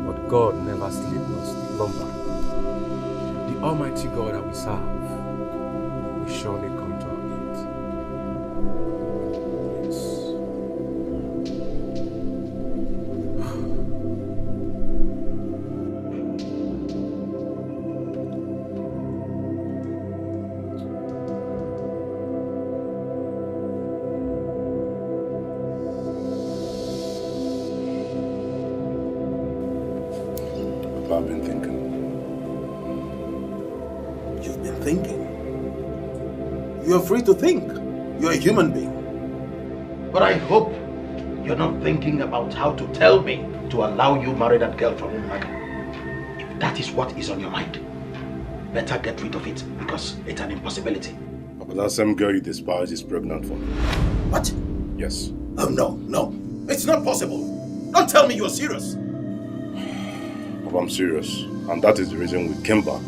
but God never sleeps nor slumber. The Almighty God that we serve will surely come to our aid. Yes. I've been thinking. You've been thinking. You're free to think. You're a human being. But I hope you're not thinking about how to tell me to allow you marry that girl from Umaka. If that is what is on your mind, better get rid of it because it's an impossibility. But that same girl you despise is pregnant for me. What? Yes. Oh, no. It's not possible. Don't tell me you're serious. I'm serious, and that is the reason we came back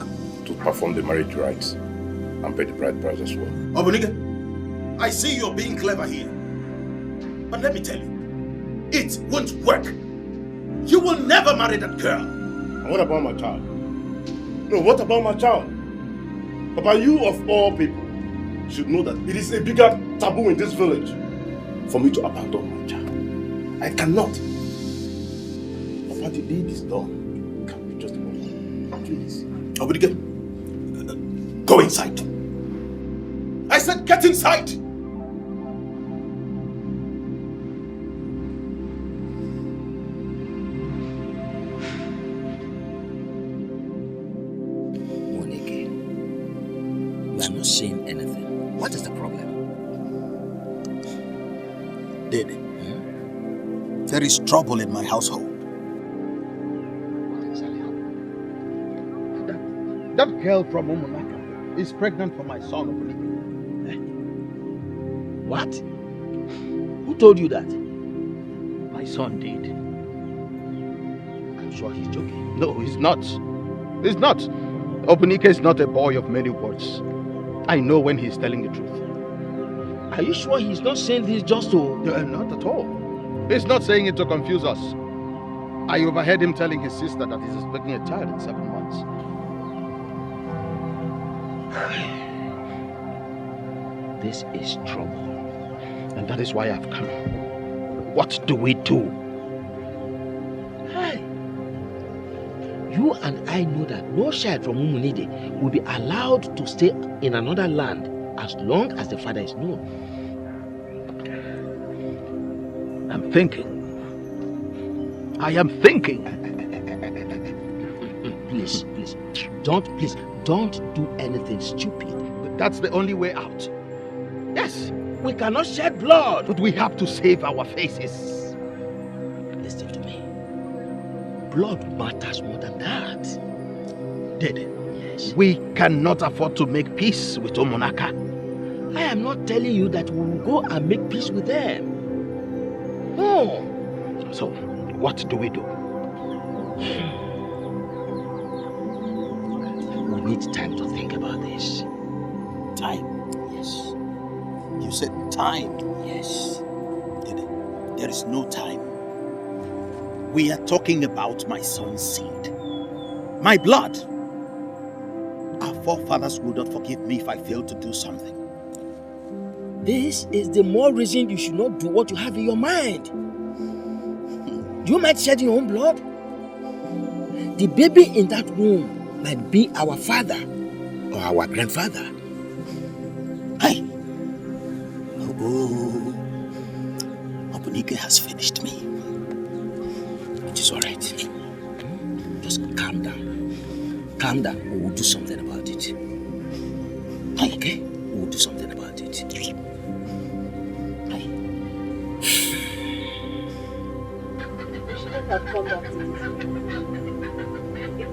to perform the marriage rites and pay the bride price as well. Obunike, I see you're being clever here. But let me tell you, it won't work. You will never marry that girl. And what about my child? No, what about my child? Papa, you of all people should know that it is a bigger taboo in this village for me to abandon my child. I cannot. Papa, the deed is done. Please. Obunike, go inside. I said get inside. Monike, you are not saying anything. What is the problem? Dede, there is trouble in my household. That girl from Umunaka is pregnant for my son, Obunike. What? Who told you that? My son did. I'm sure he's joking. No, he's not. He's not. Obunike is not a boy of many words. I know when he's telling the truth. Are you sure he's not saying this just to... Not at all. He's not saying it to confuse us. I overheard him telling his sister that he's expecting a child in 7 months. This is trouble. And that is why I've come. What do we do? Hey, you and I know that no child from Umunide will be allowed to stay in another land as long as the father is known. I'm thinking. I am thinking. Please, don't do anything stupid. But that's the only way out. Yes, we cannot shed blood. But we have to save our faces. Listen to me. Blood matters more than that. Dede, yes. We cannot afford to make peace with Umunaka. I am not telling you that we will go and make peace with them. No. So, what do we do? We need time to think about this. Time? Yes. You said time? Yes. There is no time. We are talking about my son's seed. My blood. Our forefathers would not forgive me if I failed to do something. This is the more reason you should not do what you have in your mind. Do you mind shedding your own blood? The baby in that womb might be our father or our grandfather. Hey! Oh, Obunike has finished me. It is alright. Just calm down. Calm down. We will do something about it. Okay? We will do something about it. Have come back to this.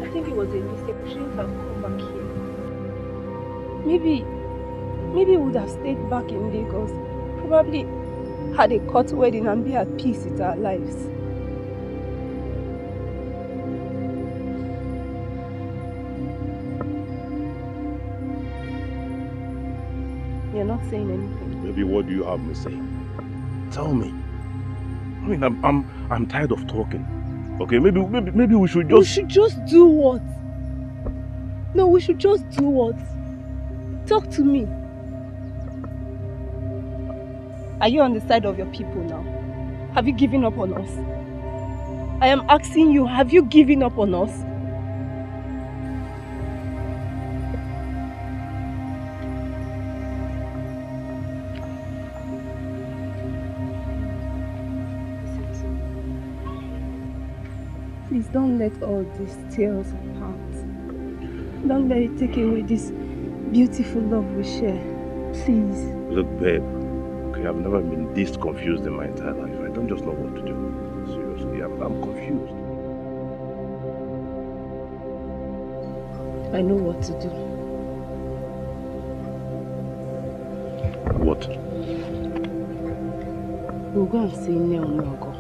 I think it was a mistake. We shouldn't have come back here. Maybe we would have stayed back in Lagos. Probably had a court wedding and be at peace with our lives. You're not saying anything. Maybe what do you have me say? Tell me. I mean, I'm tired of talking. Okay, maybe we should just... We should just do what? No, we should just do what? Talk to me. Are you on the side of your people now? Have you given up on us? I am asking you, have you given up on us? Please don't let all this tear us apart. Don't let it take away this beautiful love we share. Please. Look, babe. Okay, I've never been this confused in my entire life. I don't just know what to do. Seriously, I'm confused. I know what to do. What? We'll go and see Neo Nyogo.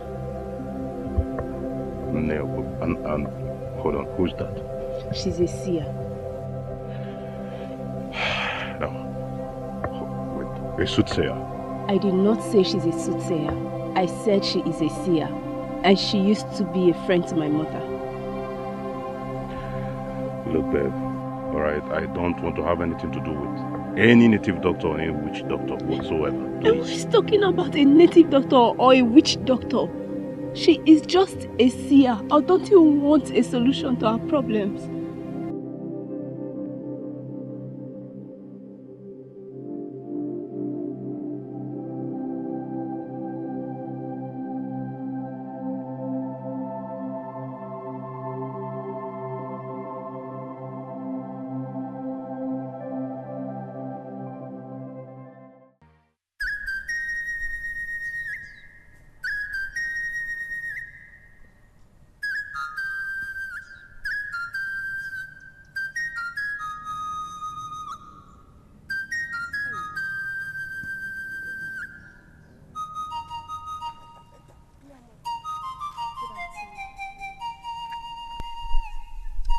Neo, and hold on, who's that? She's a seer. No. Wait, a soothsayer? I did not say she's a soothsayer. I said she is a seer. And she used to be a friend to my mother. Look, babe, alright, I don't want to have anything to do with any native doctor or any witch doctor whatsoever. Nobody's talking about a native doctor or a witch doctor. She is just a seer. Or don't you want a solution to our problems?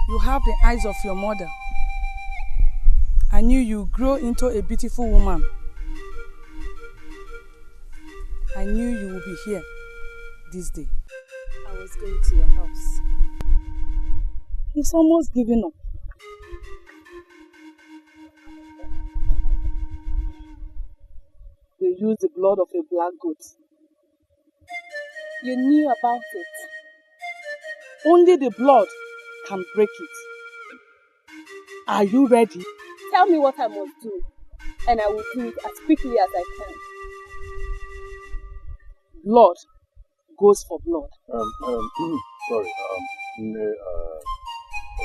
You have the eyes of your mother. I knew you grow into a beautiful woman. I knew you would be here this day. I was going to your house. It's almost giving up. They used the blood of a black goat. You knew about it. Only the blood can break it. Are you ready? Tell me what I must do, and I will do it as quickly as I can. Blood goes for blood. Sorry,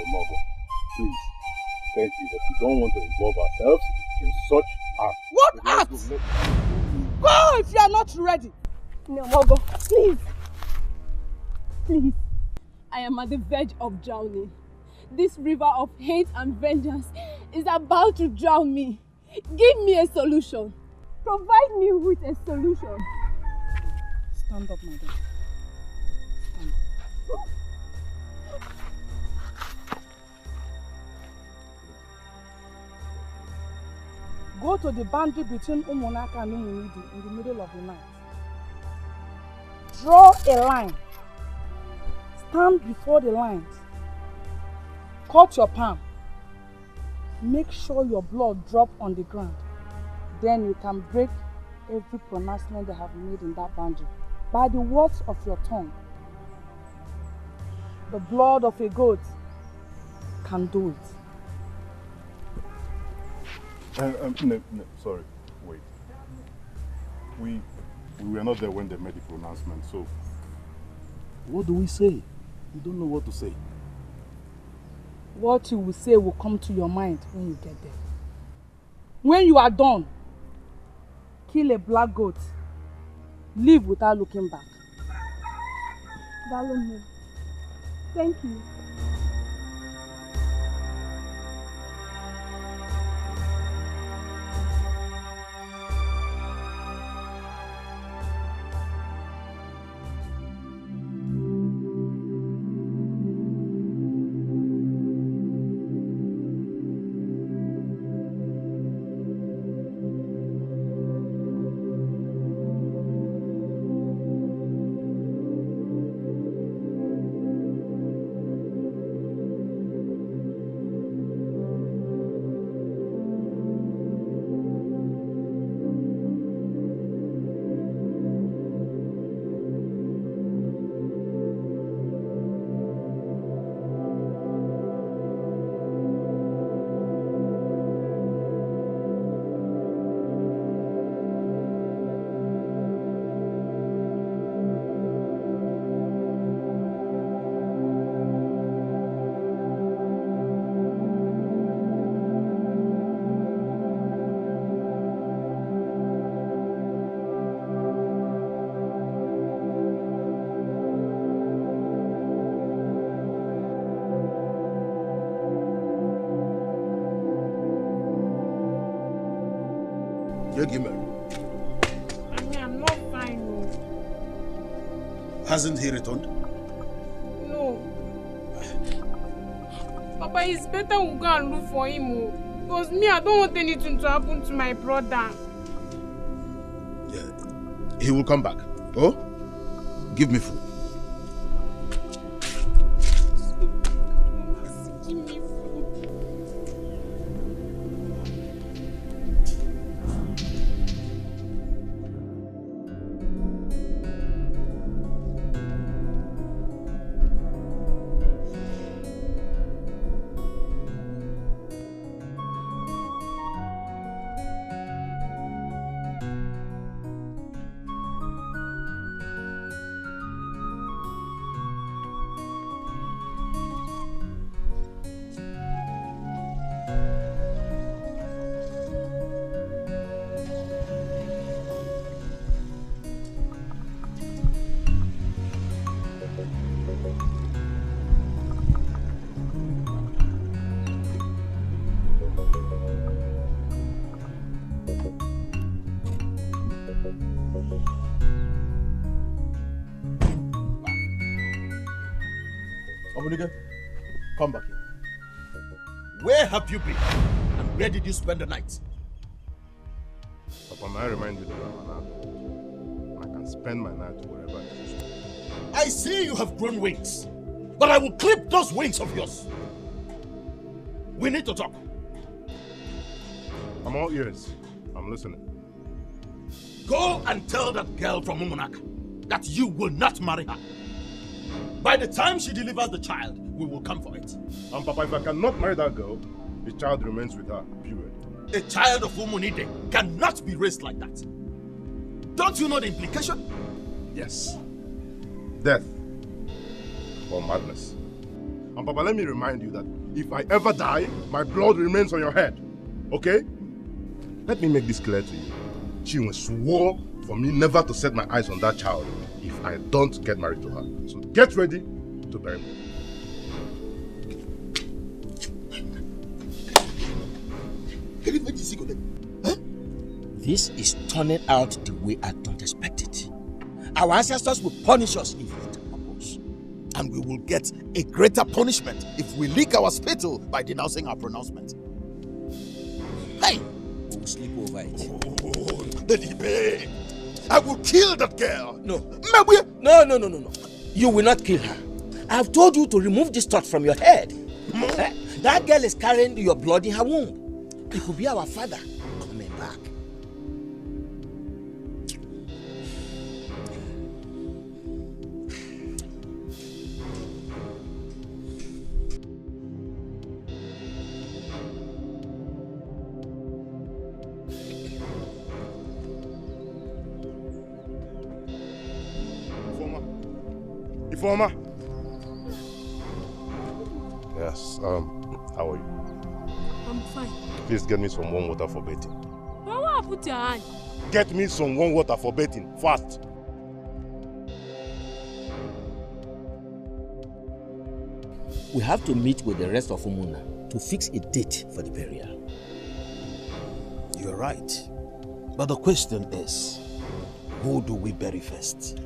Mogo, please, thank you, but we don't want to involve ourselves in such acts. What acts? Go if you are not ready. No, Mogo, please. Please. I am at the verge of drowning. This river of hate and vengeance is about to drown me. Give me a solution. Provide me with a solution. Stand up, my daughter. Stand up. Go to the boundary between Umunaka and Umunidi in the middle of the night. Draw a line. Stand before the lines. Cut your palm. Make sure your blood drops on the ground. Then you can break every pronouncement they have made in that boundary by the words of your tongue. The blood of a goat can do it. No, sorry, wait. We were not there when they made the pronouncement, so what do we say? We don't know what to say. What you will say will come to your mind when you get there. When you are done, kill a black goat. Leave without looking back. Dalomo. Thank you. I'm not fine. Hasn't he returned? No. Papa, it's better we go and look for him. Because me, I don't want anything to happen to my brother. Yeah. He will come back. Oh? Give me food. Come back here. Where have you been? And where did you spend the night? Papa, may I remind you that I'm an adult. I can spend my night wherever I choose. I see you have grown wings, but I will clip those wings of yours. We need to talk. I'm all ears. I'm listening. Go and tell that girl from Umunak that you will not marry her. By the time she delivers the child, we will come for it. And Papa, if I cannot marry that girl, the child remains with her, period. A child of Umunide cannot be raised like that. Don't you know the implication? Yes. Death or madness. And Papa, let me remind you that if I ever die, my blood remains on your head. Okay? Let me make this clear to you. Chinwe swore for me never to set my eyes on that child if I don't get married to her. So get ready to bury me. This is turning out the way I don't expect it. Our ancestors will punish us if it happens. And we will get a greater punishment if we leak our spittle by denouncing our pronouncement. Hey! sleep over it. Delibe, I will kill that girl. No. No. You will not kill her. I have told you to remove this thought from your head. That girl is carrying your blood in her womb. It could be our father coming back. Informer. Yes, how are you? I'm fine. Please get me some warm water for bathing. Why won't I put your hand? Get me some warm water for bathing, fast. We have to meet with the rest of Umuna to fix a date for the burial. You're right. But the question is, who do we bury first?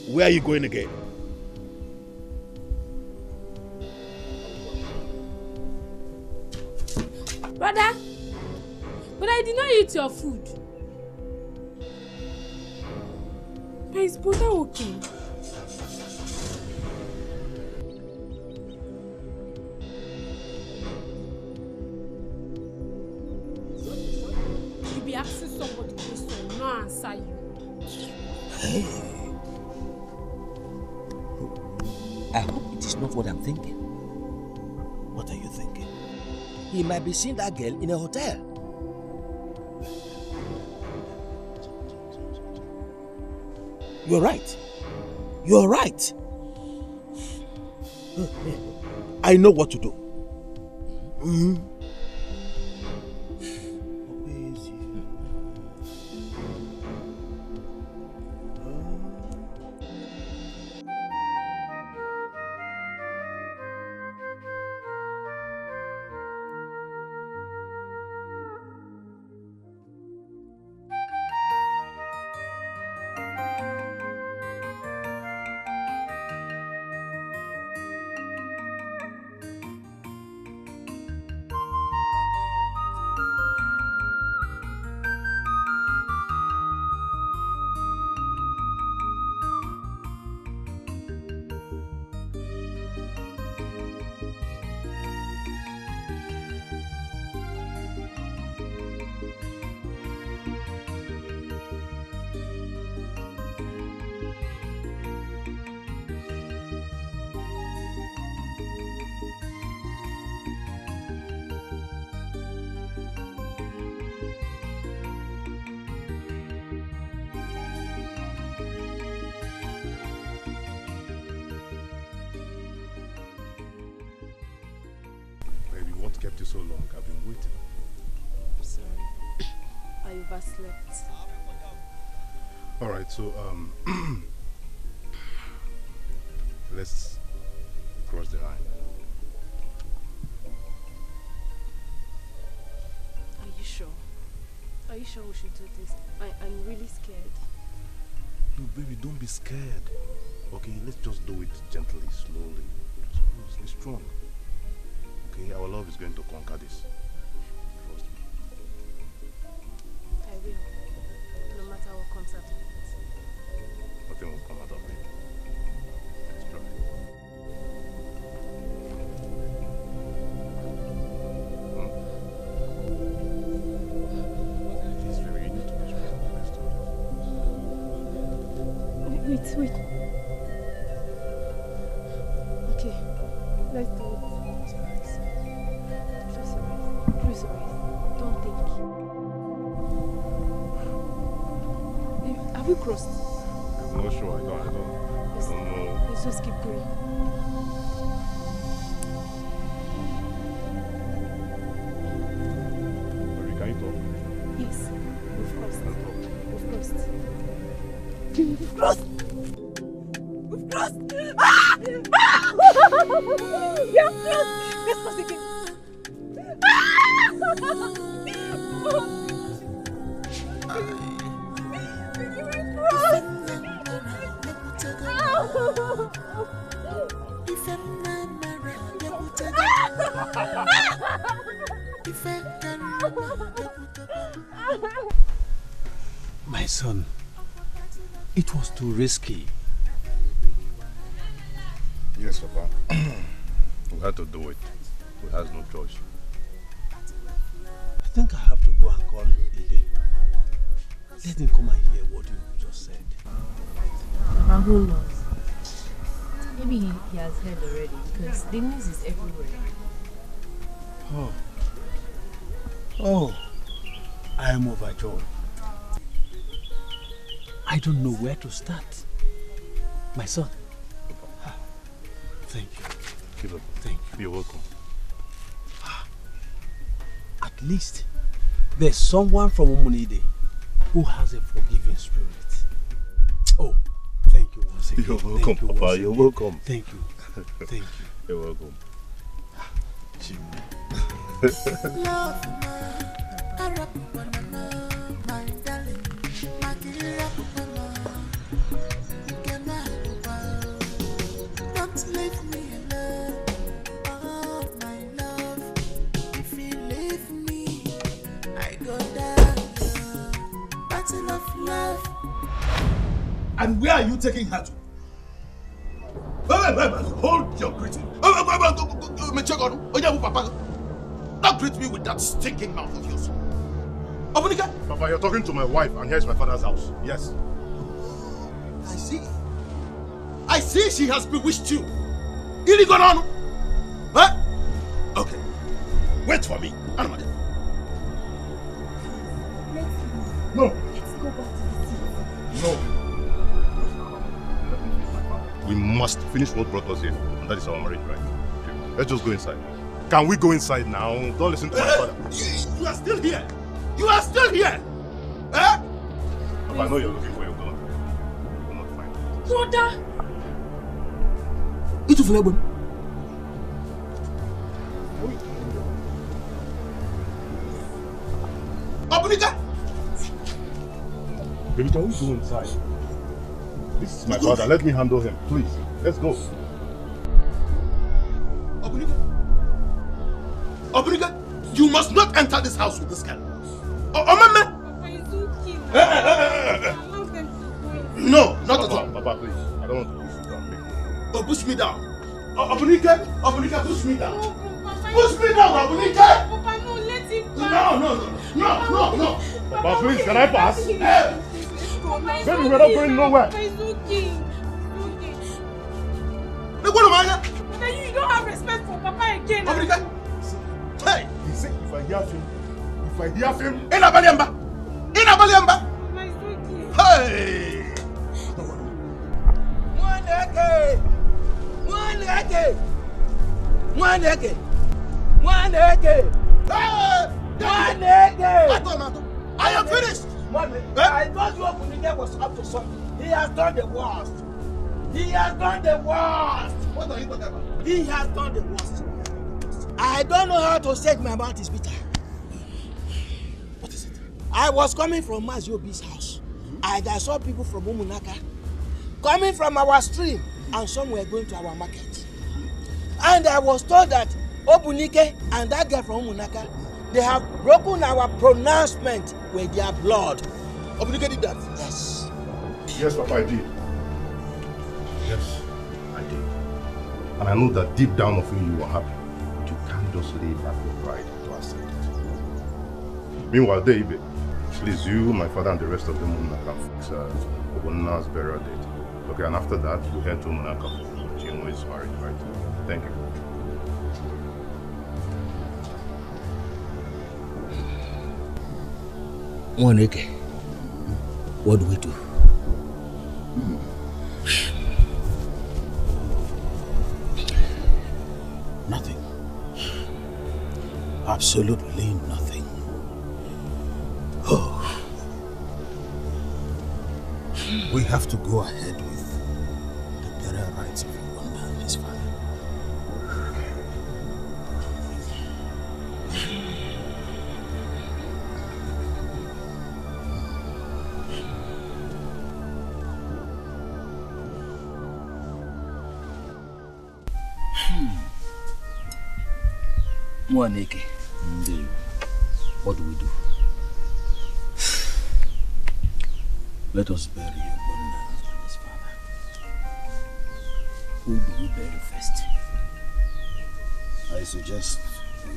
Where are you going again? Brother, but I did not eat your food. Is Buddha okay? You be asking somebody question, no answer you. Hey. I hope it is not what I'm thinking. What are you thinking? He might be seeing that girl in a hotel. You're right. You're right. I know what to do. Kept you so long. I've been waiting. I'm sorry. I overslept. All right, so let's cross the line. Are you sure? Are you sure we should do this? I'm really scared. No, baby, don't be scared. Okay, let's just do it gently, slowly. Just be strong. Okay, our love is going to conquer this. Trust me. I will. No matter what comes out of it. Nothing will come out of it. Let's try. Please, baby, you need to be strong. Let's do this. Wait. Okay, let's do it. Please, don't think. Have we crossed? I'm not sure. I don't know. Let's just keep going. Baby, can you talk? Yes, we've crossed. We've crossed. We've crossed! We've crossed! Ah! Ah! We have crossed! Let's cross again. My son, it was too risky. Yes, Papa. We had to do it. We had no choice. I think I have to go and call Ide. Let him come and hear what you just said. Papa, who knows? Maybe he has heard already because the news is everywhere. Oh, I am overjoyed. I don't know where to start. My son. Thank you. Keep up. Thank you. You're welcome. At least there's someone from Umunide who has a forgiving spirit. Oh, thank you once again. You're welcome, Papa. You're welcome. Thank you. Thank you. You're welcome. Don't leave me alone, oh my love. If you leave me, I go down. Battle of love. And where are you taking her to? Wait, hold your greeting. Don't greet me with that stinking mouth of yours. Obunika? Papa, you're talking to my wife, and here's my father's house. Yes. I see she has bewitched you. Iligonano. Huh? Okay. Wait for me. Anamade. No. Let's go back to the city. No. We must finish what brought us here, and that is our marriage, right? Let's just go inside. Can we go inside now? Don't listen to my father. You are still here. You are still here. Eh? Papa, I know you're looking for your gun. You will not find it. Brother! Itu Fulebon. Obunika! Baby, can we go inside? This is my father. Let me handle him, please. Let's go. Obunika, you must not enter this house with this girl. Mama! No, not at all. Papa, please. I don't want to push you down. Oh, push me down. Obunika, push me down. Push me down, Obunika! Papa, no, let him No. Papa, please, can I pass? Baby, we're not going nowhere. Papa, it's okay. Look, what am I? You don't have respect for Papa again. Obunika! Hey! He said if I hear him, Inabaliamba! Hey! I am finished! I thought your Obunika was up to something. He has done the worst. What are you talking about? He has done the worst. I don't know how to say my mouth is bitter. What is it? I was coming from Maziobi's house. I saw people from Umunaka coming from our stream, and some were going to our market. And I was told that Obunike and that girl from Umunaka, they have broken our pronouncement with their blood. Obunike did that? Yes. Yes, Papa, I did. Yes, I did. And I know that deep down of you, you were happy. But you can't just lay back your pride to accept it. Meanwhile, Deibe, please, you, my father, and the rest of them will not fix Obuna's burial date. Okay, and after that, we head to Munaka. Chino is married, right? Thank you. Mwaneke, what do we do? Nothing. Absolutely nothing. Oh. We have to go ahead with the burial rites of Iwanda and his father. Mwaneke. What do we do? Let us bury Ogbonna and his father. Who do we bury first? I suggest we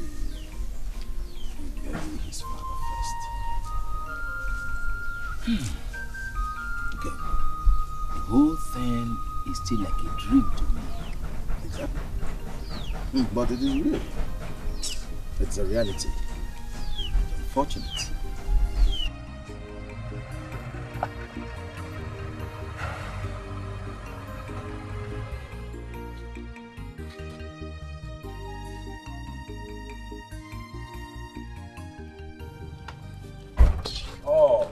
bury his father first. Okay. The whole thing is still like a dream to me. Exactly. But it is real. It's a reality. It's unfortunate. Oh,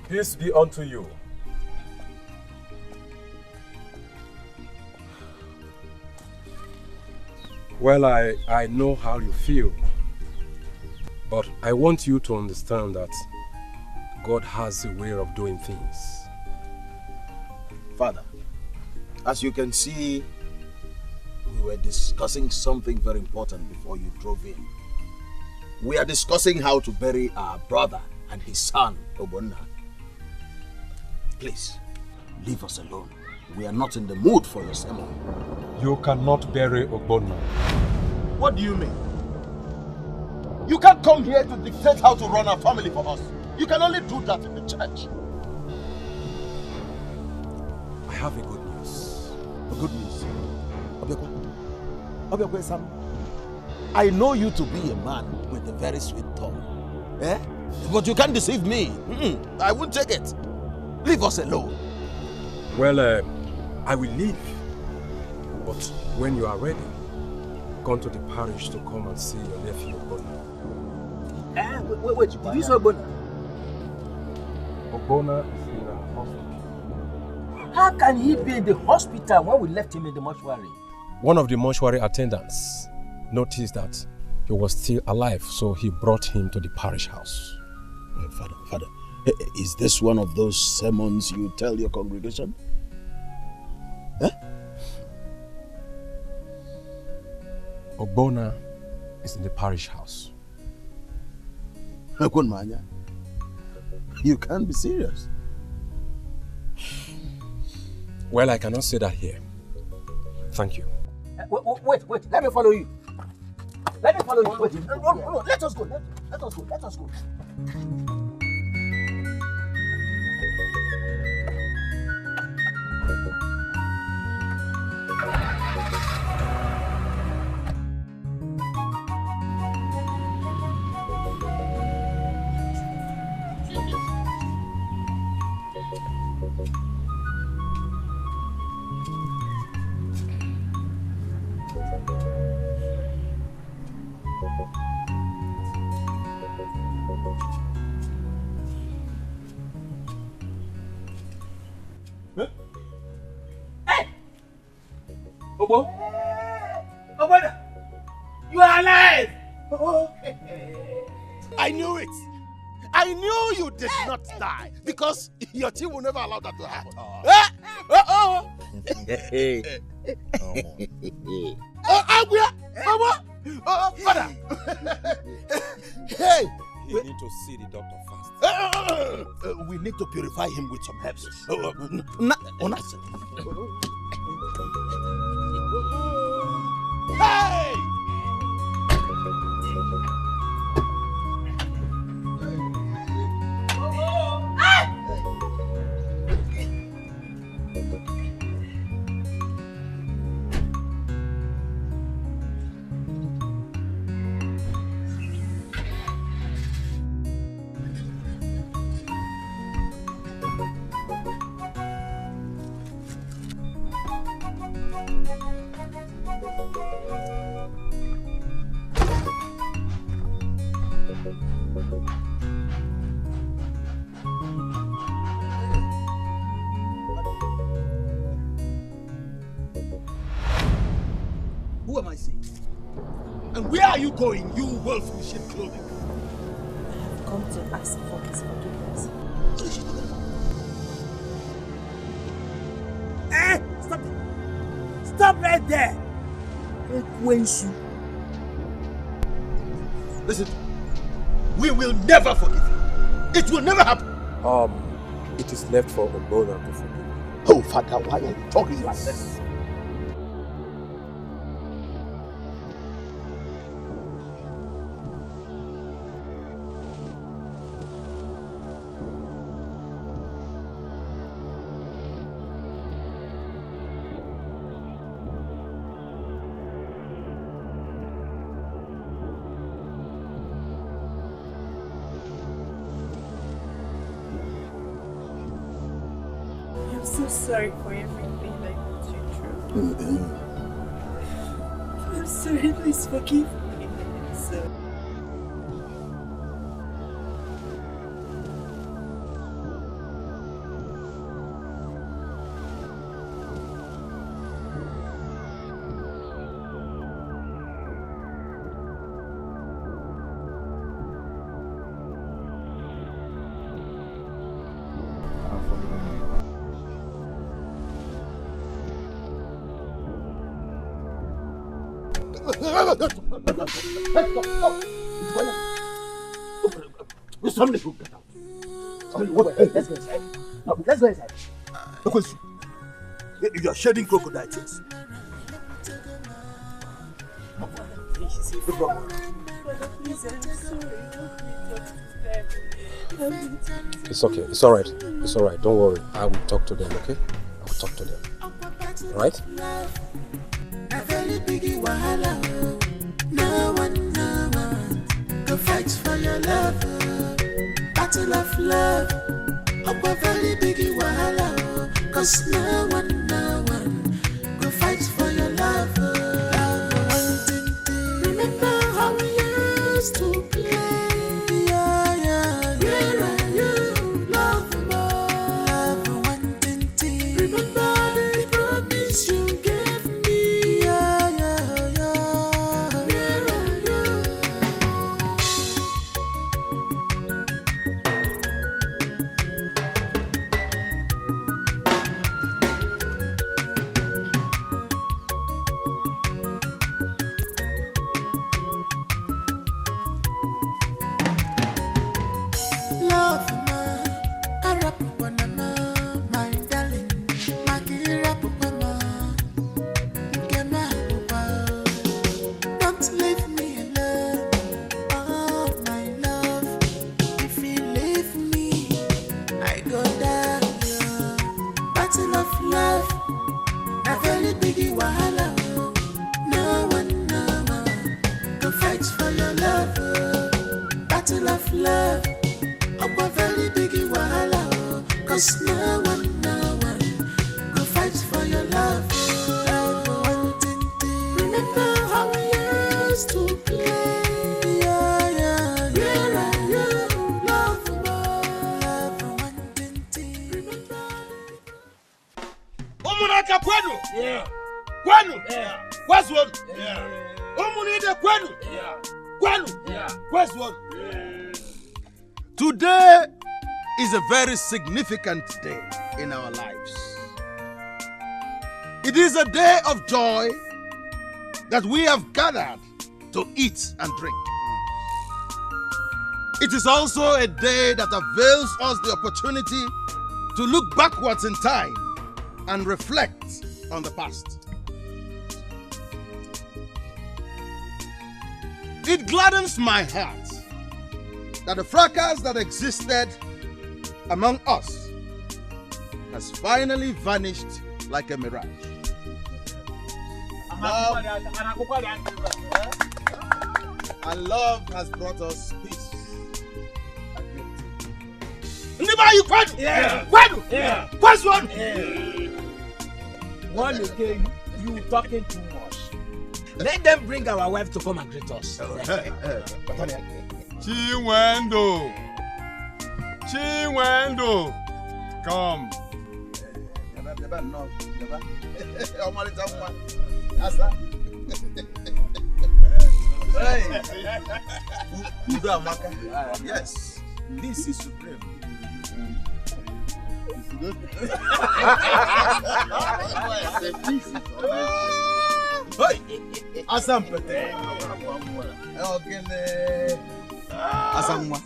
peace be unto you. Well, I know how you feel, but I want you to understand that God has a way of doing things. Father, as you can see, we were discussing something very important before you drove in. We are discussing how to bury our brother and his son, Ogbonna. Please, leave us alone. We are not in the mood for your sermon. You cannot bury Ogbonna. What do you mean? You can't come here to dictate how to run our family for us. You can only do that in the church. I have a good news. A good news? Obiakwe Sam, I know you to be a man with a very sweet tongue. Eh? But you can't deceive me. I won't take it. Leave us alone. Well, I will leave. But when you are ready, come to the parish to come and see your nephew Ogbonna. Wait, did you say Ogbonna? Ogbonna is in a hospital. How can he be in the hospital when we left him in the mortuary? One of the mortuary attendants noticed that he was still alive, so he brought him to the parish house. Father, is this one of those sermons you tell your congregation? Huh? Ogbonna is in the parish house. You can't be serious. Well, I cannot say that here. Thank you. Wait, let me follow you. Let me follow you. Wait, no, let us go. Let us go. Ogbonna, you are alive! I knew it. I knew you did not die because your team will never allow that to happen. Father! Hey! You need to see the doctor fast. We need to purify him with some herbs. Hey! Who am I seeing? And where are you going, you wolf in sheep clothing? I have come to ask for his forgiveness. Stop it! Stop right there! Listen, we will never forgive you. It will never happen. It is left for Ogbonna to forgive. Oh, Father, why are you talking like this? I'm so sorry for everything I put you through. I'm sorry, please forgive me. So. Somebody go get out. Let's go inside. No, let's go inside. Because you are shedding crocodile tears. It's okay. It's all right. It's all right. Don't worry. I will talk to them, okay? I will talk to them. All right? No one go fight for your love. Battle of love. Up a very big wahala. Cause no one go fight for your love. Remember how we used to play. Where are you? Love more. Remember the promise you gave me. Don't leave me alone, oh my love. If you leave me, I go down. Battle of love, a very big wahala. No one go fight for your love. Battle of love, a very big wahala. Cause no one go fight for your love. Remember how we used to play. Where are you? Love more. Umunaka kwenu? Kwenu? Where's one? Umunide kwenu? Kwenu? Where's one? Today is a very significant day in our lives. It is a day of joy that we have gathered to eat and drink. It is also a day that avails us the opportunity to look backwards in time and reflect on the past. It gladdens my heart that the fracas that existed among us has finally vanished like a mirage. And love has brought us peace and unity. You talking too much. Let them bring our wife to come and greet us. Chinwendo, come. Yes, this is supreme. Asampete. Ogene. Asamwa.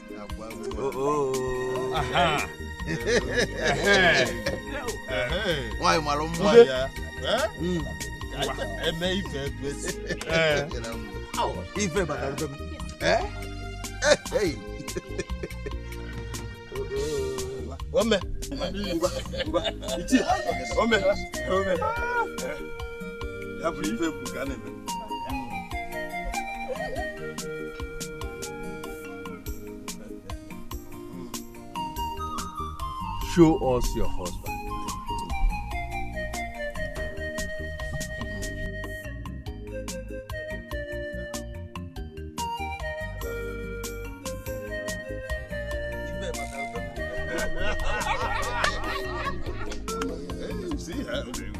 Aha. Why malum ya? Eme ife twesi. Ife bata. Hey. Ome. Ichi. Ome. Ya buri ife bugane. Show us your husband. See how they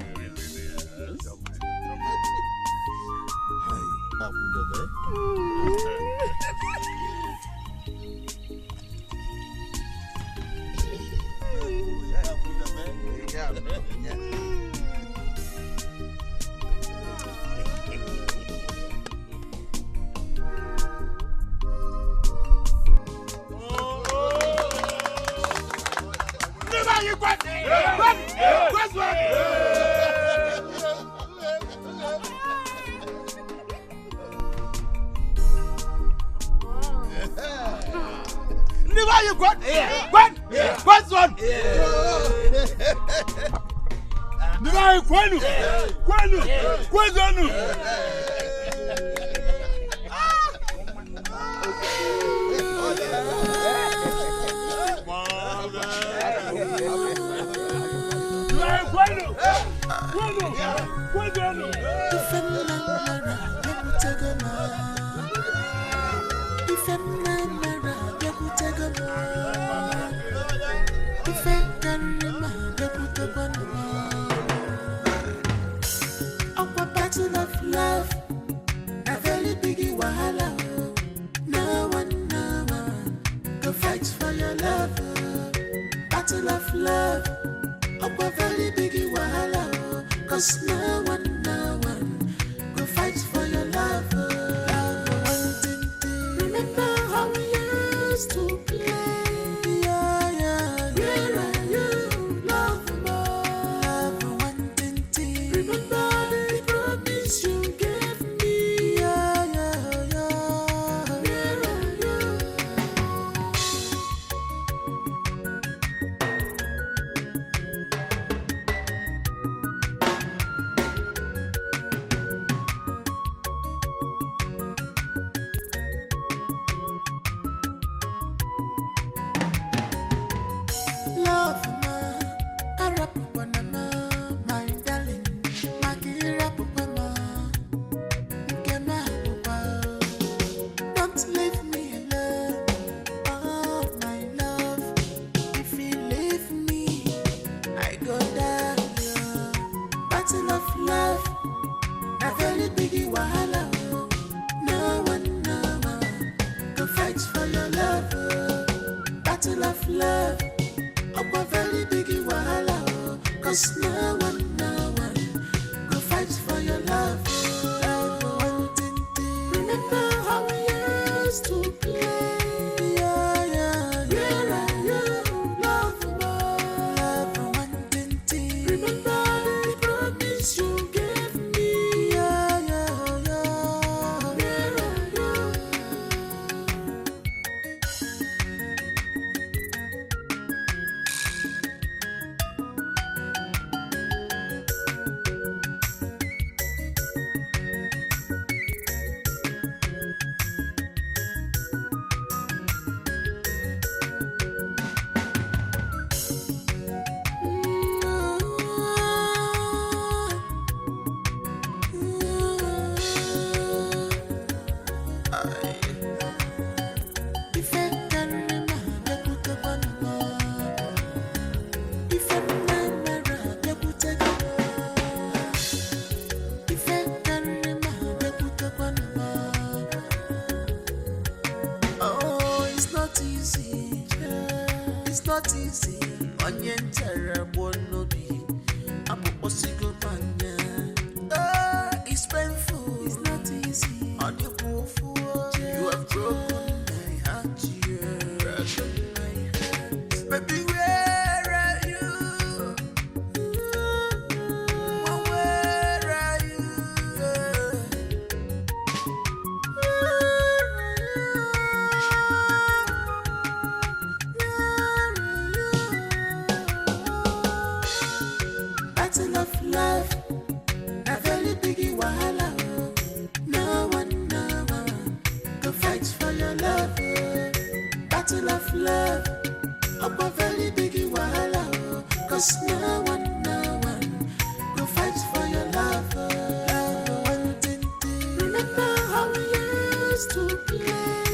not easy. Onion terrible no be. I'm a possible man. It's painful. touch you. Baby, where are you? Where are you? Battle of love, a very big wahala. No one go fight for your love. Battle of love, up a very big wahala. Cause no one go fight for your love. Remember how we used to play.